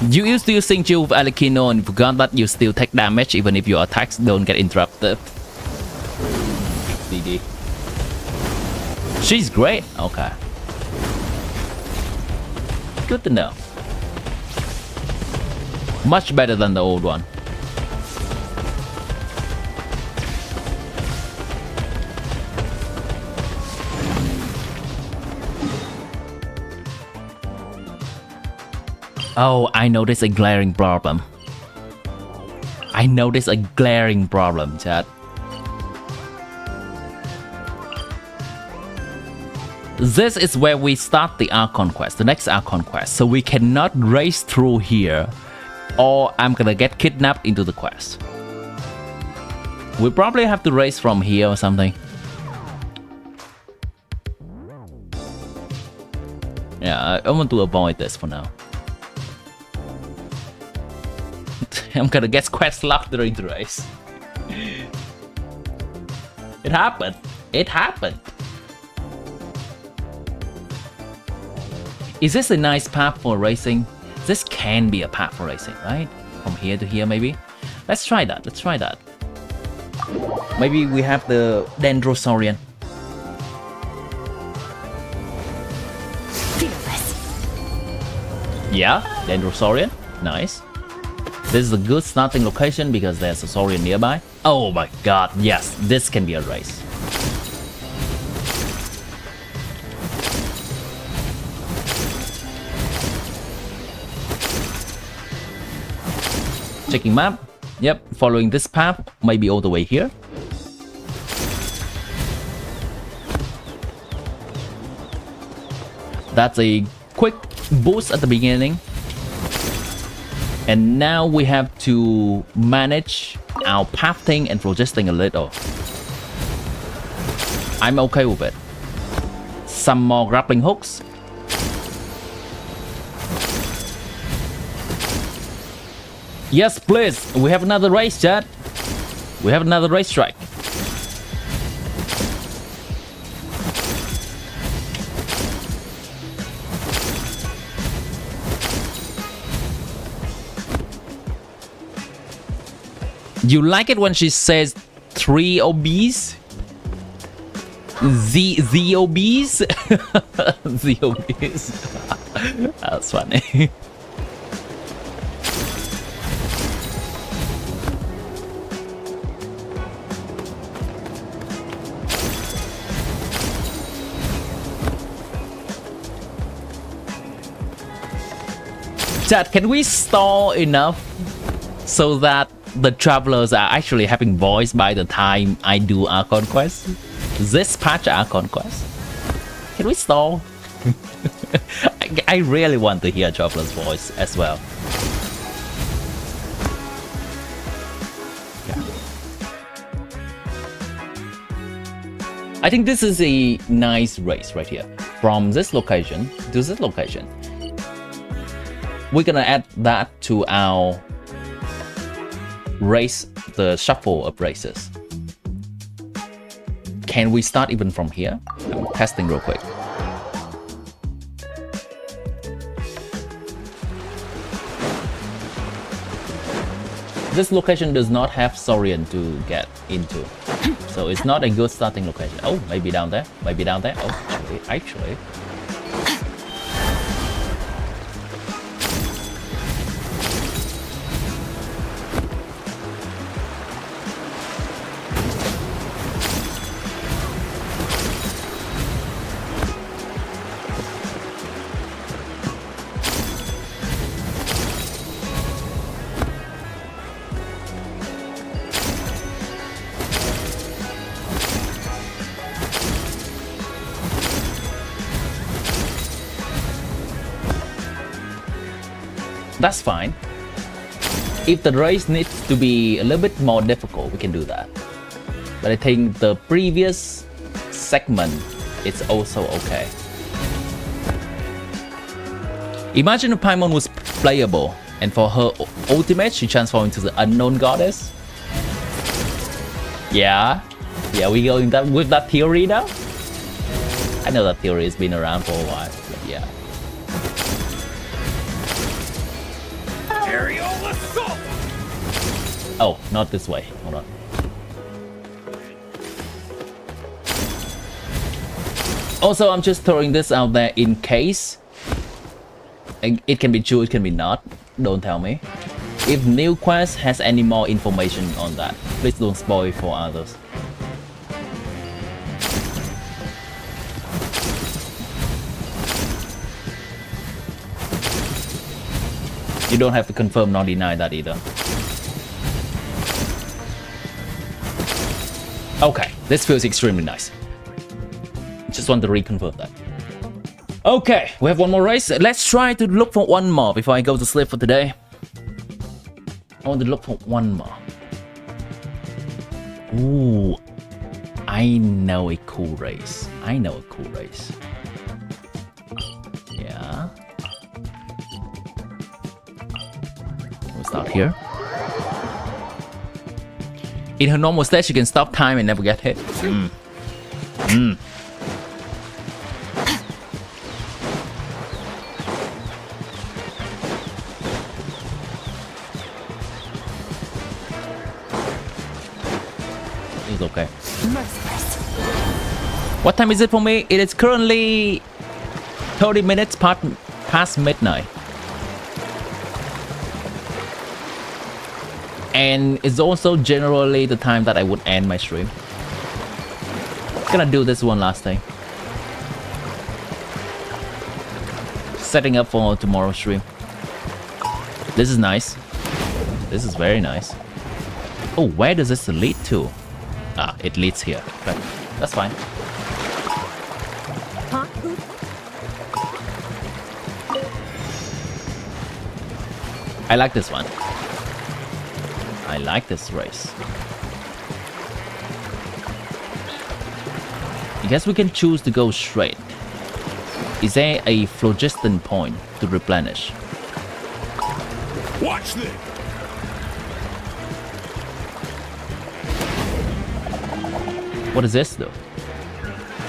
You used to using Jill with Alikino and forgot that you still take damage even if your attacks don't get interrupted. DD. She's great. Okay. Good to know. Much better than the old one. Oh, I noticed a glaring problem. Chat. This is where we start the Archon quest, the next Archon quest. So we cannot race through here, or I'm gonna get kidnapped into the quest. We probably have to race from here or something. Yeah, I want to avoid this for now. I'm gonna get quest locked during the race. It happened. It happened. Is this a nice path for racing? This can be a path for racing, right? From here to here, maybe? Let's try that. Let's try that. Maybe we have the Dendrosaurian. Yeah, Dendrosaurian. Nice. This is a good starting location because there's a Saurian nearby. Oh my god, yes, this can be a race. Checking map. Yep, following this path, maybe all the way here. That's a quick boost at the beginning. And now we have to manage our pathing and logisting a little. I'm okay with it. Some more grappling hooks. Yes, please. We have another race, chat. We have another racetrack. You like it when she says 3 OBs? The OBs? The OBs. That's funny. Chat, can we stall enough so that the travelers are actually having voice by the time I do Archon quest? This patch Archon quest? Can we stall? I really want to hear traveler's voice as well. Yeah. I think this is a nice race right here. From this location to this location. We're gonna add that to our race, the shuffle of races. Can we start even from here? I'm testing real quick. This location does not have Saurian to get into, so it's not a good starting location. Oh, maybe down there, maybe down there. Oh, actually. That's fine. If the race needs to be a little bit more difficult, we can do that. But I think the previous segment is also okay. Imagine if Paimon was playable and for her ultimate she transformed into the unknown goddess. Yeah, we going that with that theory now. I know that theory has been around for a while, but yeah. Aerial assault! Oh, not this way. Hold on. Also, I'm just throwing this out there in case. It can be true, it can be not. Don't tell me. If New Quest has any more information on that, please don't spoil for others. You don't have to confirm nor deny that either. Okay, this feels extremely nice. Just want to reconfirm that. Okay, we have one more race. Let's try to look for one more before I go to sleep for today. I want to look for one more. Ooh, I know a cool race. I know a cool race. Yeah. We'll start here. In her normal state, she can stop time and never get hit. It's okay. What time is it for me? It is currently 30 minutes past midnight. And it's also generally the time that I would end my stream. Gonna do this one last thing. Setting up for tomorrow's stream. This is nice. This is very nice. Oh, where does this lead to? Ah, it leads here. Okay, that's fine. I like this one. I like this race. I guess we can choose to go straight. Is there a phlogiston point to replenish? Watch this! What is this though?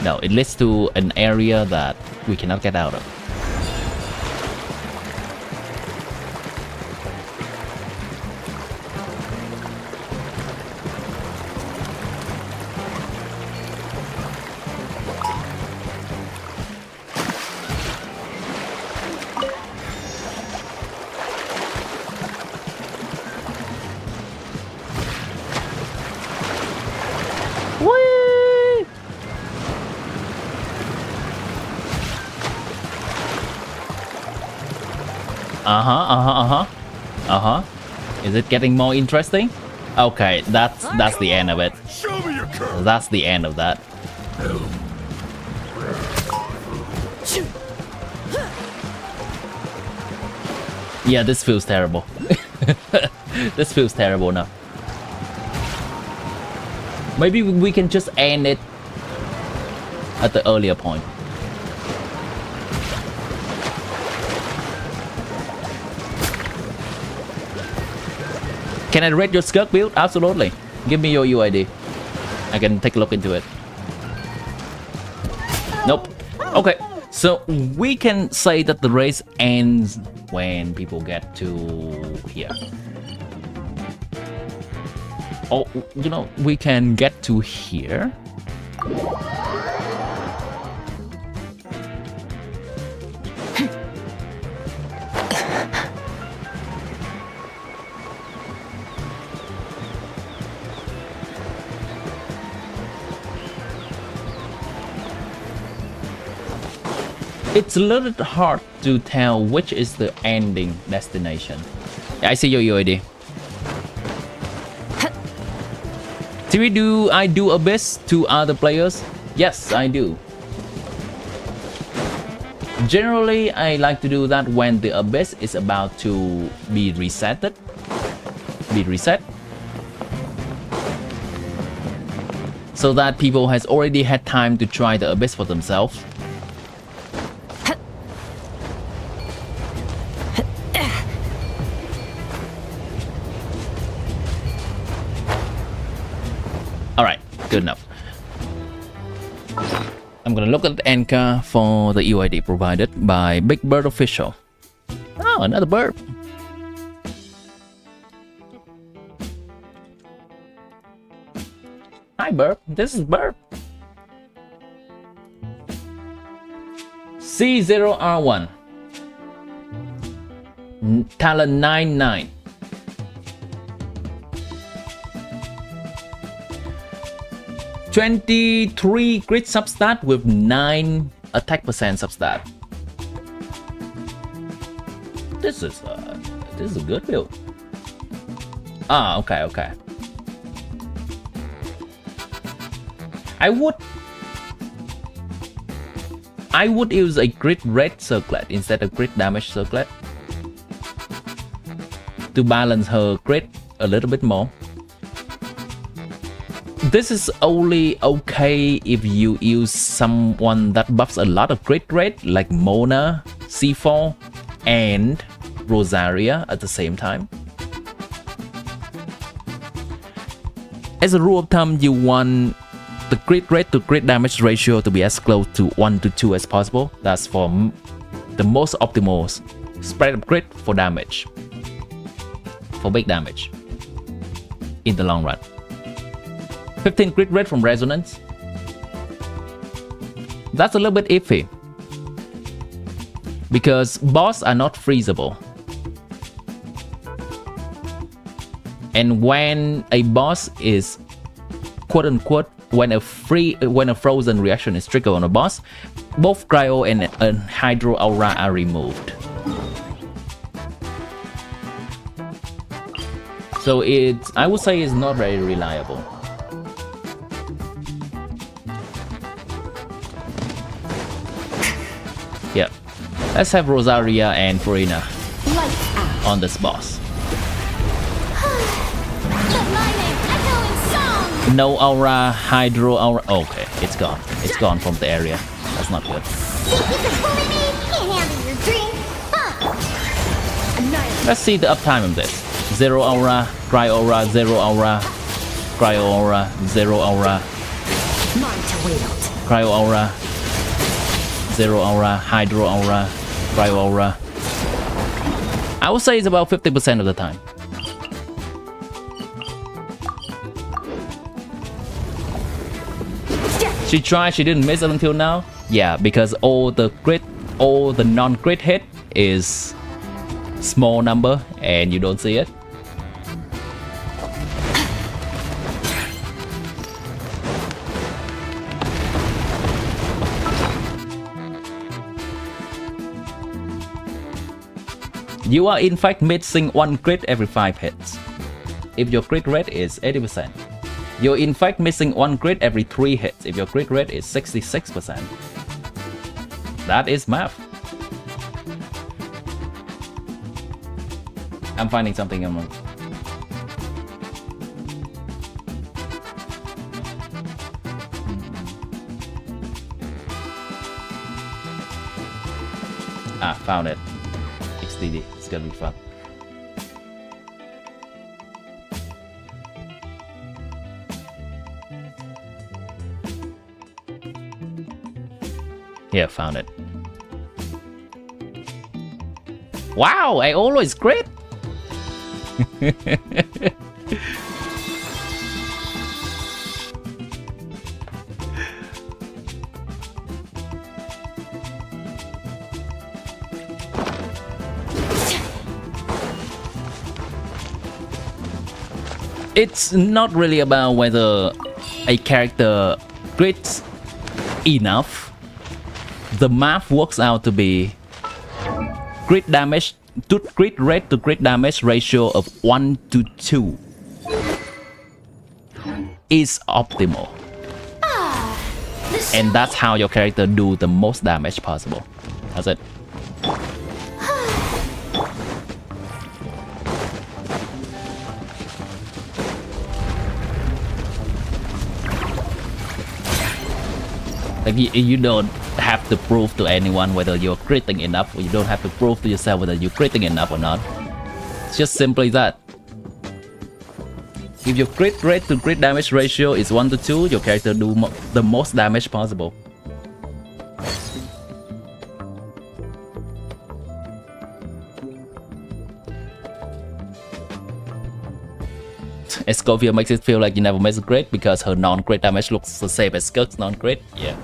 No, it leads to an area that we cannot get out of. Is it getting more interesting? Okay, that's the end of it. Show me your curve! That's the end of that. Yeah, this feels terrible. This feels terrible now. Maybe we can just end it at the earlier point. Can I rate your SKIRK build? Absolutely. Give me your UID. I can take a look into it. Nope. Okay, so we can say that the race ends when people get to here. Oh, you know, we can get to here. It's a little bit hard to tell which is the ending destination. I see your UID. TV, do I do Abyss to other players? Yes, I do. Generally, I like to do that when the Abyss is about to be reset. So that people has already had time to try the Abyss for themselves. Alright, good enough. I'm gonna look at the anchor for the UID provided by Big Bird Official. Oh, another bird. Hi, Burp. This is Burp. C0R1. Talent 99. 23 crit substat with 9 attack percent substat. This is a good build. Ah, okay. I would use a crit red circlet instead of crit damage circlet to balance her crit a little bit more. This is only okay if you use someone that buffs a lot of crit rate like Mona, C4 and Rosaria at the same time. As a rule of thumb, you want the crit rate to crit damage ratio to be as close to 1 to 2 as possible. That's for the most optimal spread of crit for damage. For big damage. In the long run. 15 crit rate from Resonance. That's a little bit iffy. Because boss are not freezable. And when a boss is quote unquote when a frozen reaction is triggered on a boss, both cryo and hydro aura are removed. So I would say it's not very reliable. Yeah. Let's have Rosaria and Farina on this boss. No aura, hydro aura. Okay, it's gone. It's gone from the area. That's not good. Let's see the uptime of this. 0 aura, cryo aura, 0 aura, cryo aura, 0 aura, cryo aura, 0 aura, hydro aura, cryo aura. I would say it's about 50% of the time. She tried, she didn't miss it until now. Yeah, because all the non-crit hit is small number and you don't see it. You are in fact missing 1 crit every 5 hits. If your crit rate is 80%. You're in fact missing 1 crit every 3 hits if your crit rate is 66%. That is math. I'm finding something wrong. Ah, found it. XDD. It's gonna be fun. Yeah, found it. Wow, I always crit. It's not really about whether a character crits enough. The math works out to be crit damage to crit rate to crit damage ratio of 1 to 2 is optimal. And that's how your character do the most damage possible. That's it. Like you don't have to prove to anyone whether you're critting enough, or you don't have to prove to yourself whether you're critting enough or not. It's just simply that. If your crit rate to crit damage ratio is 1 to 2, your character do the most damage possible. Escovia makes it feel like you never miss a crit because her non-crit damage looks the same as SKIRK's non-crit. Yeah.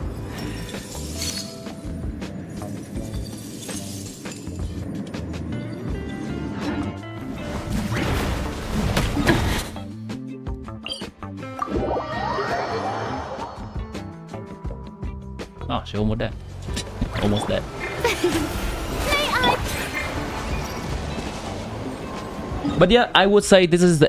Oh, she almost dead. Almost dead. But yeah, I would say this is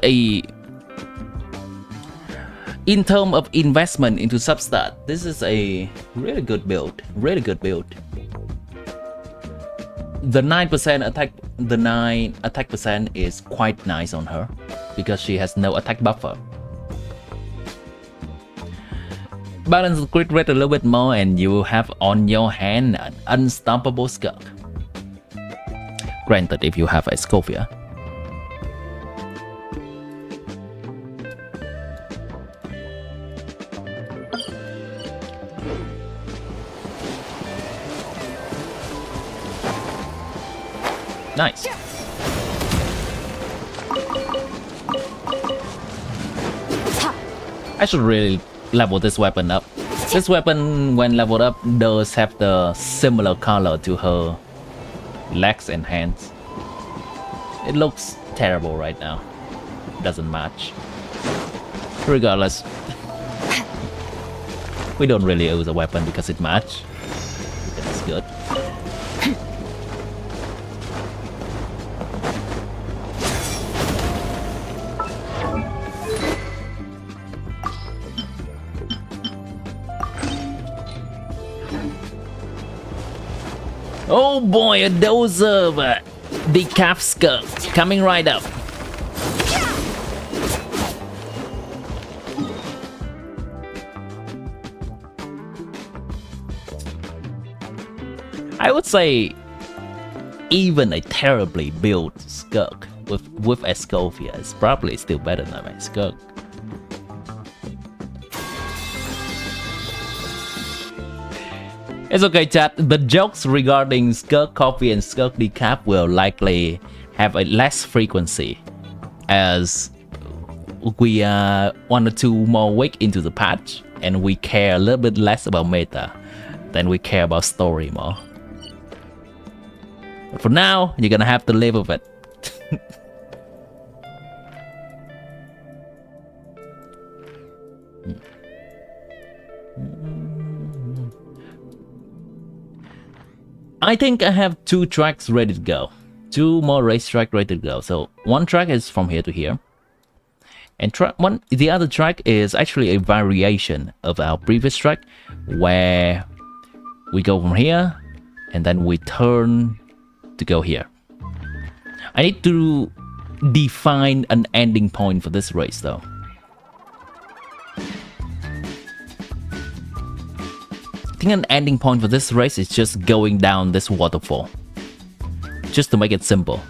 in terms of investment into substat, this is a really good build. Really good build. The 9% attack, the 9 attack percent is quite nice on her because she has no attack buffer. Balance the crit rate a little bit more and you have on your hand an unstoppable SKIRK. Granted, if you have a Escovia. Nice. I should really level this weapon up. This weapon, when leveled up, does have the similar color to her legs and hands. It looks terrible right now. Doesn't match. Regardless, we don't really use a weapon because it matches. That's good. Oh boy, a dose of decaf SKIRK coming right up. I would say even a terribly built SKIRK with Escovia is probably still better than my SKIRK. It's okay, chat. The jokes regarding SKIRK coffee and SKIRK decaf will likely have a less frequency as we are 1 or 2 more weeks into the patch and we care a little bit less about meta than we care about story more. But for now, you're gonna have to live with it. I think I have 2 tracks ready to go. 2 more racetrack ready to go. So 1 track is from here to here. And the other track is actually a variation of our previous track where we go from here and then we turn to go here. I need to define an ending point for this race though. I think an ending point for this race is just going down this waterfall. Just to make it simple.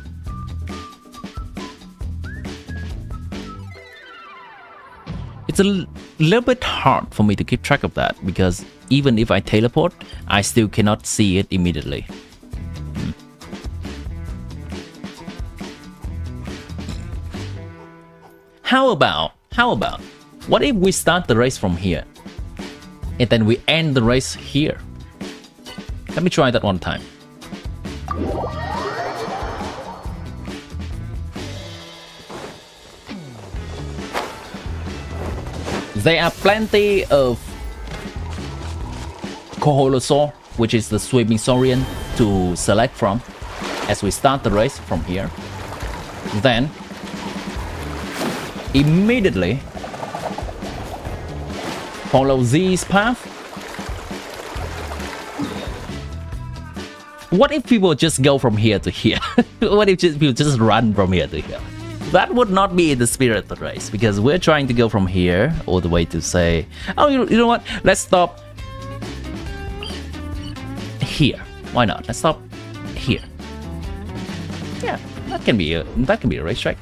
It's a little bit hard for me to keep track of that because even if I teleport, I still cannot see it immediately. How about, what if we start the race from here? And then we end the race here. Let me try that one time. There are plenty of Koholosaur, which is the swimming saurian, to select from as we start the race from here. Then, immediately follow this path. What if people just go from here to here? What if people just run from here to here? That would not be the spirit of the race because we're trying to go from here all the way to say, oh, you know what? Let's stop here. Why not? Let's stop here. Yeah, that can be a racetrack.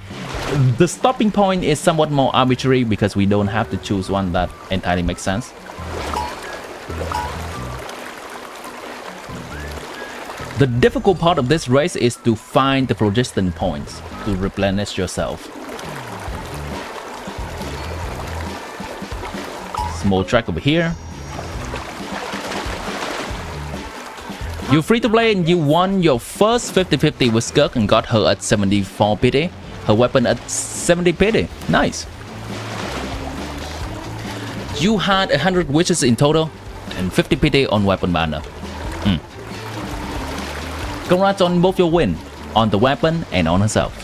The stopping point is somewhat more arbitrary because we don't have to choose one that entirely makes sense. The difficult part of this race is to find the phlogiston points to replenish yourself. more track over here. You're free to play and you won your first 50-50 with SKIRK and got her at 74 pity. Her weapon at 70 pity. Nice. You had 100 wishes in total and 50 pity on weapon banner. Congrats on both your win, on the weapon and on herself.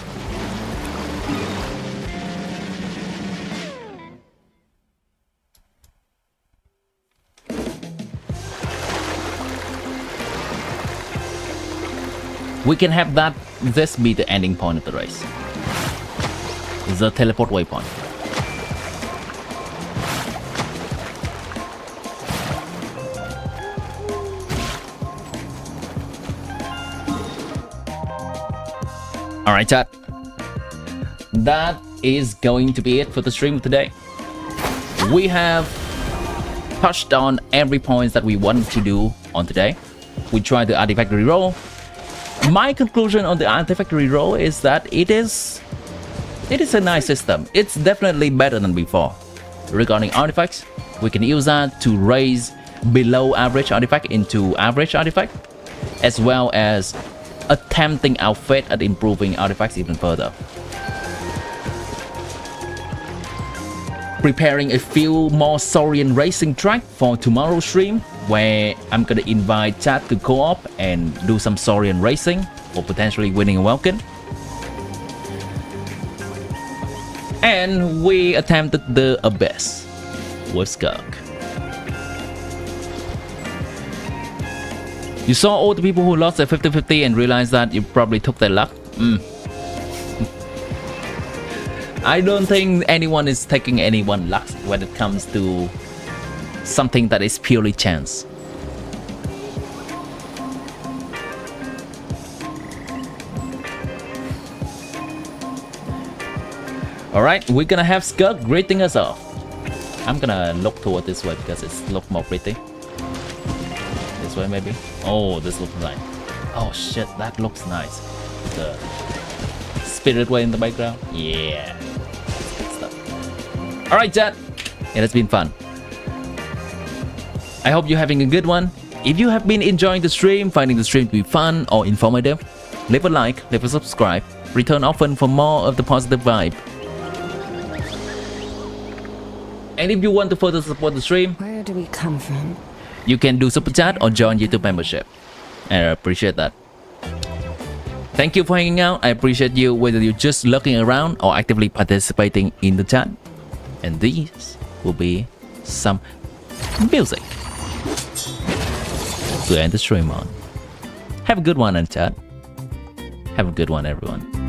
We can have this be the ending point of the race. The teleport waypoint. Alright, chat. That is going to be it for the stream today. We have touched on every point that we wanted to do on today. We tried the artifact reroll. My conclusion on the artifact reroll is that it is a nice system. It's definitely better than before. Regarding artifacts, we can use that to raise below average artifact into average artifact, as well as attempting our fate at improving artifacts even further. Preparing a few more Saurian racing track for tomorrow's stream, where I'm gonna invite chat to co-op and do some Saurian racing or potentially winning a Welkin. And we attempted the Abyss with SKIRK. You saw all the people who lost their 50-50 and realized that you probably took their luck. I don't think anyone is taking anyone's luck when it comes to something that is purely chance. Alright, we're gonna have SKIRK greeting us off. I'm gonna look toward this way because it's look more pretty. This way maybe? Oh, this looks nice. Oh shit, that looks nice. The spirit way in the background. Yeah. Good stuff. Alright, chat. It has been fun. I hope you're having a good one. If you have been enjoying the stream, finding the stream to be fun or informative, leave a like, leave a subscribe, return often for more of the positive vibe. And if you want to further support the stream, Where do we come from? you can do super chat or join YouTube membership. And I appreciate that. Thank you for hanging out. I appreciate you whether you're just looking around or actively participating in the chat. And these will be some music to end the stream on. Have a good one, and chat. Have a good one, everyone.